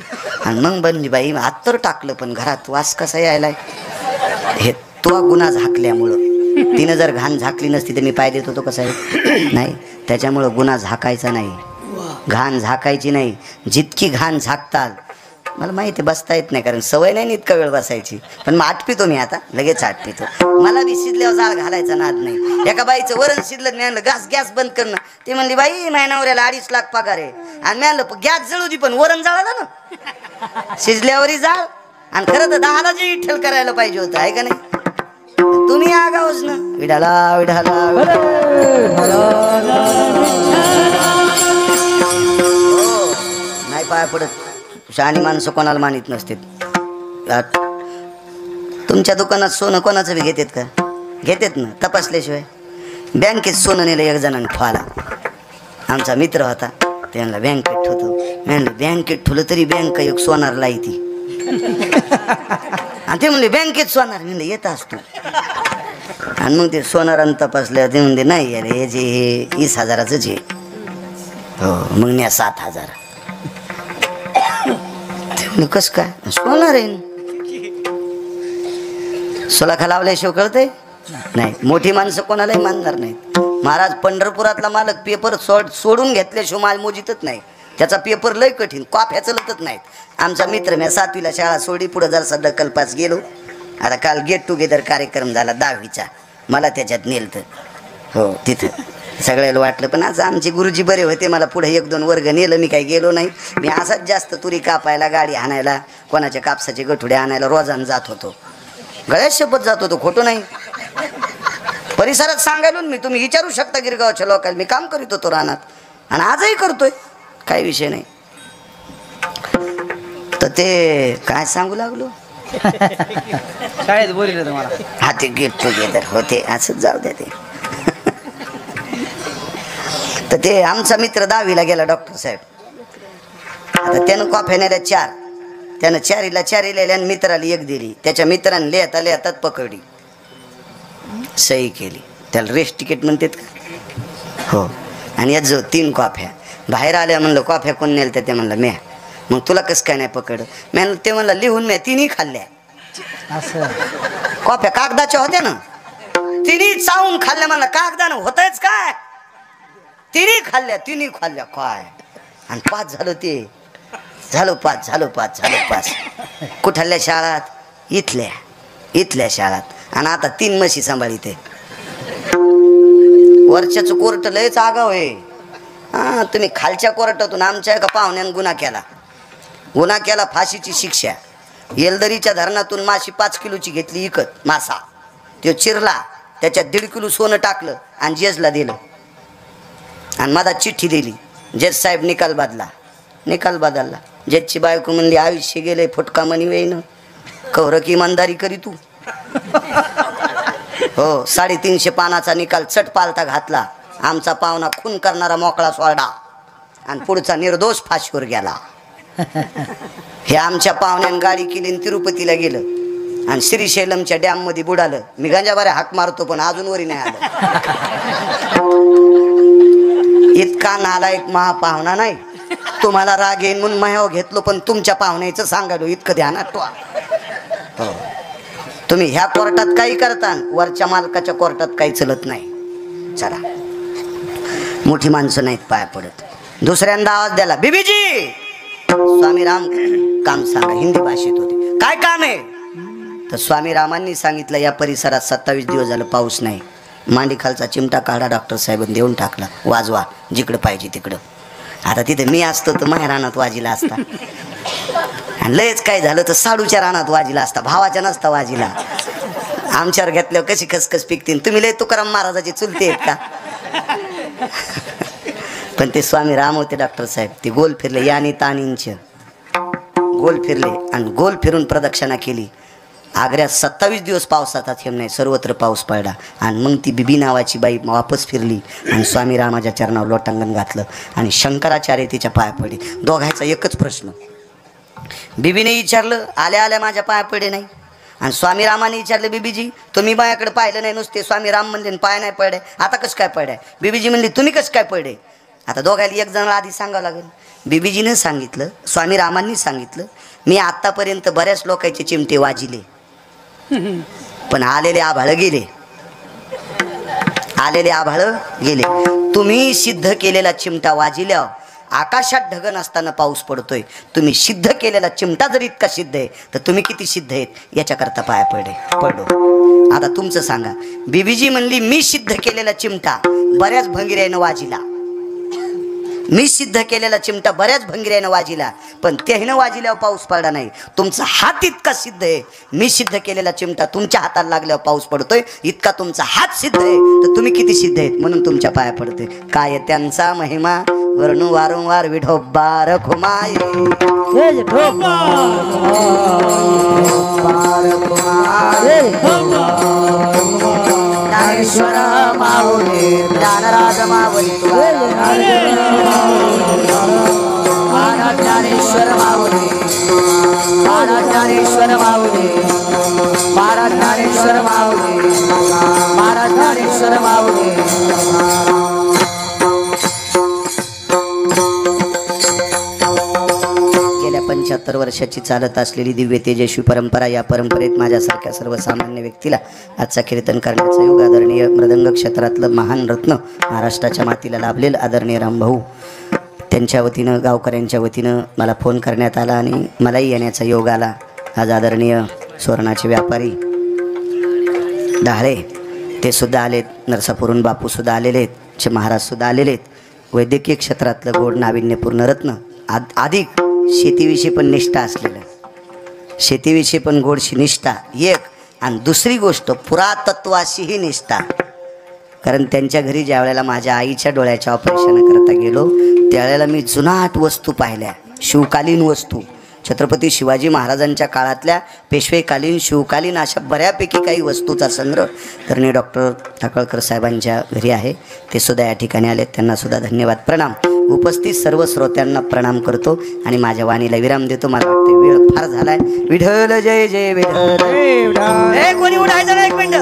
आणि मग बनली बाई आत्तर टाकलं, पण घरात वास कसा यायलाय? हे तो गुन्हा झाकल्यामुळं. तिनं जर घाण झाकली नसती तर मी पाय देत होतो कसं आहे? नाही, त्याच्यामुळं गुन्हा झाकायचा नाही, घाण झाकायची नाही. जितकी घाण झाकताल, मला माहिती बसता येत नाही कारण सवय नाही इतका वेळ बसायची, पण मग आटपितो मी, आता लगेच आटपितो. मला बी शिजल्यावर जाळ घालायचा नाद नाही. एका बाईचं वरण शिजलं, मी आणलं गॅस बंद करणं. ती म्हणली बाई माझ्या नवऱ्याला 2.5 लाख पगार आहे. आणि मी आणलं गॅस जळू दे पण वरण जाळाला ना, शिजल्यावरही जाळ. आणि खरं तर 10ला जे इठ्ठल करायला पाहिजे होतं, आहे का नाही? तुम्ही आगावच ना, विढाला विढाला नाही पाय पडत. शहाणी माणसं कोणाला मानित नसते. तुमच्या दुकानात सोनं कोणाचं बी घेतात का? घेतात ना, तपासल्याशिवाय. बँकेत सोनं नेलं एक जणांनी ठेवाला. आमचा मित्र होता, ते म्हणला बँकेत ठेवतो. मी म्हणलं बँकेत ठेवलं तरी बँक एक सोनार लाईती. आणि ते म्हणले बँकेत सोनार. म्हणलं येत असतो. आणि मग ते सोनारानं तपासलं, ते म्हणते नाही अरे हे जे हे 20,000च आहे. हो, मग न्या 7,000. कस काय सोनार आहे? सोलाखा लावल्याशिवाय कळतंय नाही. मोठी माणसं कोणालाही मानणार नाहीत. महाराज पंढरपुरातला मालक पेपर सोडून घेतल्याशिवाय माल मोजितच नाही. त्याचा पेपर लय कठीण, कॉफ्या चलतच नाहीत. आमचा मित्र, मी 7वीला शाळा सोडी, पुढे जरासा दखलपास गेलो. आता काल गेट टुगेदर कार्यक्रम झाला 10वीचा, मला त्याच्यात नेलतं. हो, तिथं सगळ्याला वाटलं, पण आज आमचे गुरुजी बरे होते, मला पुढे 1-2 वर्ग नेलं. मी काही गेलो नाही. मी असाच जास्त तुरी कापायला, गाडी हाणायला, कोणाच्या कापसाचे गठुडे आणायला रोजानं जात होतो. गळ्यात शपथ जात होतो, खोटं नाही. परिसरात सांगायलो मी, तुम्ही विचारू शकता गिरगावच्या लोकांना. मी काम करीत होतो रानात आणि आजही करतोय, काही विषय नाही. तर ते काय सांगू लागलो, शाळेत बोलले तुम्हाला. हा, ते गेट टुगेदर होते, असंच जाऊ द्या ते. तर ते आमचा मित्र 10वीला गेला, डॉक्टर साहेब. आता त्यानं कॉफ्या नेल्या 4, त्यानं 4ला 4 लिहिल्या आणि मित्राला 1 दिली. त्याच्या मित्राने लिहता लिहतात पकडली, सही केली. त्याला रेस्ट तिकीट म्हणतात का? हो. आणि यात जो 3 कॉफ्या बाहेर आल्या. म्हणलं कॉफ्या कोण नेल त्या? ते म्हणलं म्या. मग तुला कसं काय नाही पकड? म्या. ते म्हणलं लिहून म्या 3 खाल्ल्या. असं कॉफ्या कागदाच्या होत्या ना, 3 चावून खाल्ल्या. म्हणलं कागदानं होतच काय? 3 खाल्ल्या काय? आणि 5 झालं. ते झालं 5. कुठल्या शाळात? इथल्या शाळात. आणि आता 3 म्हशी सांभाळीते. वरच्याच कोर्ट लयच आगाव आहे. हा, तुम्ही खालच्या कोर्टातून आमच्या एका पाहुण्यानं गुन्हा केला, फाशीची शिक्षा. येलदरीच्या धरणातून माशी 5 किलोची घेतली इकत मासा. तो चिरला, त्याच्यात 1.5 किलो सोनं टाकलं आणि जजला दिलं. आणि मला चिठ्ठी दिली, जज साहेब निकाल बदलला. जजची बायको म्हणली आयुष्य गेले फुटका मनी वेईन, कौरक इमानदारी करी तू. हो, 350 पानाचा निकाल चट पालता घातला. आमचा पाहुणा खून करणारा मोकळा सोडा आणि पुढचा निर्दोष फाशीवर गेला. हे आमच्या पाहुण्यानं गाडी केली आणि तिरुपतीला गेलं आणि श्रीशैलमच्या डॅम मध्ये बुडालं. मी गंजाबाऱ्या हाक मारतो पण अजून वरी नाही आलं. इतका नालायक महापाहुणा नाही. तुम्हाला राग येईन म्हणून मायावर घेतलो, पण तुमच्या पाहुण्याचं सांगालो इतकं ध्यानात ठेवा. हो, तुम्ही ह्या कोर्टात काही करता, वरच्या मालकाच्या कोर्टात काही चलत नाही. चला, मोठी माणसं नाहीत पाया पडत. दुसऱ्यांदा आवाज द्याला, बीबीजी स्वामी राम काम सांगा. हिंदी भाषेत होते. काय काम आहे? तर स्वामी रामांनी सांगितलं या परिसरात 27 दिवस झालं पाऊस नाही. मांडी खालचा चिमटा काढा, डॉक्टर साहेबांनी देऊन टाकला. वाजवा जिकडं पाहिजे तिकडं. आता तिथे मी असतो तर माझ्या रानात वाजीला असता. आणि लयच काय झालं तर साडूच्या रानात वाजीला असता, भावाच्या नसता वाजीला. आमच्यावर घेतल्यावर कशी खसखस पिकतील. तुम्ही लय तुकाराम महाराजाचे चुलते आहेत का? पण ते स्वामी राम होते डॉक्टर साहेब. ते गोल फिरले, यानी तानींच गोल फिरले आणि गोल फिरून प्रदक्षिणा केली. आग्र्यात 27 दिवस पावसाचा थेंब नाही, सर्वत्र पाऊस पडला. आणि मग ती बिबी नावाची बाई वापस फिरली आणि स्वामी रामाच्या चरणावर लोटांगण घातलं आणि शंकराचार्य तिच्या पाया पडले. दोघांचा एकच प्रश्न. बिबीने विचारलं, आल्या माझ्या पाया पडे नाही. आणि स्वामी रामाने विचारलं, बीबीजी तुम्ही बायाकडे पाहिलं नाही, नुसते स्वामी राम म्हणले पाय नाही पडे, आता कसं काय पडे? बीबीजी म्हणली तुम्ही कसं काय पडे? आता दोघायला एक जणाला आधी सांगावं लागेल. बीबीजीने सांगितलं, स्वामी रामांनी सांगितलं, मी आत्तापर्यंत बऱ्याच लोकांचे चिमटे वाजिले, पण आलेले आभाळ गेले. तुम्ही सिद्ध केलेला चिमटा वाजिल्या, आकाशात ढग नसताना पाऊस पडतोय. तुम्ही सिद्ध केलेला चिमटा जर इतका सिद्ध आहे तर तुम्ही किती सिद्ध आहेत याच्याकरता पाया पडलो. आता तुमचं सांगा. बीबीजी म्हणली मी सिद्ध केलेला चिमटा बऱ्याच भंगिऱ्यानं वाजिला, मी सिद्ध केलेला चिमटा बऱ्याच भंगिऱ्यानं वाजिला, पण त्याहीनं वाजिल्यावर पाऊस पडला नाही. तुमचा हात इतका सिद्ध आहे, मी सिद्ध केलेला चिमटा तुमच्या हाताला लागल्यावर पाऊस पडतोय, इतका तुमचा हात सिद्ध आहे, तर तुम्ही किती सिद्ध आहेत म्हणून तुमच्या पाया पडते. काय त्यांचा महिमा वर्णू वारंवार विठोबा रखुमाई. ज्ञानेश्वर माऊली ज्ञानराज माऊली ज्ञानेश्वर माऊली ज्ञानेश्वर माऊली ज्ञानेश्वर माऊली ज्ञानेश्वर माऊली. गेल्या 75 वर्षाची चालत असलेली दिव्य तेजस्वी परंपरा, या परंपरेत माझ्यासारख्या सर्वसामान्य व्यक्तीला आजचा कीर्तन करण्याचा योग आदरणीय मृदंग क्षेत्रातलं महान रत्न महाराष्ट्राच्या मातीला लाभलेलं आदरणीय रामभाऊ त्यांच्या वतीनं, गावकऱ्यांच्या वतीनं मला फोन करण्यात आला आणि मलाही येण्याचा योग आला. आज आदरणीय सुवर्णाचे व्यापारी डाळे ते सुद्धा आलेत, नरसापूरून बापूसुद्धा आलेले आहेत, महाराजसुद्धा आलेले आहेत. वैद्यकीय क्षेत्रातलं गोड नाविन्यपूर्ण रत्न, अधिक शेतीविषयी पण निष्ठा असलेलं, शेतीविषयी पण गोडशी निष्ठा एक, आणि दुसरी गोष्ट पुरातत्वाशीही निष्ठा. कारण त्यांच्या घरी ज्या वेळेला माझ्या आईच्या डोळ्याच्या ऑपरेशन करता गेलो त्यावेळेला मी जुनाट वस्तू पाहिल्या, शिवकालीन वस्तू, छत्रपती शिवाजी महाराजांच्या काळातल्या पेशवेकालीन शिवकालीन अशा बऱ्यापैकी काही वस्तूचा संग्रह धरणे डॉक्टर टाकळकर साहेबांच्या घरी आहे. ते सुद्धा या ठिकाणी आले, त्यांना सुद्धा धन्यवाद, प्रणाम. उपस्थित सर्व श्रोत्यांना प्रणाम करतो आणि माझ्या वाणीला विराम देतो. मला वाटते वेळ फार झालाय. विठ्ठल जय जय विठ्ठल. कोणी उठायचं ना एक मिनिट.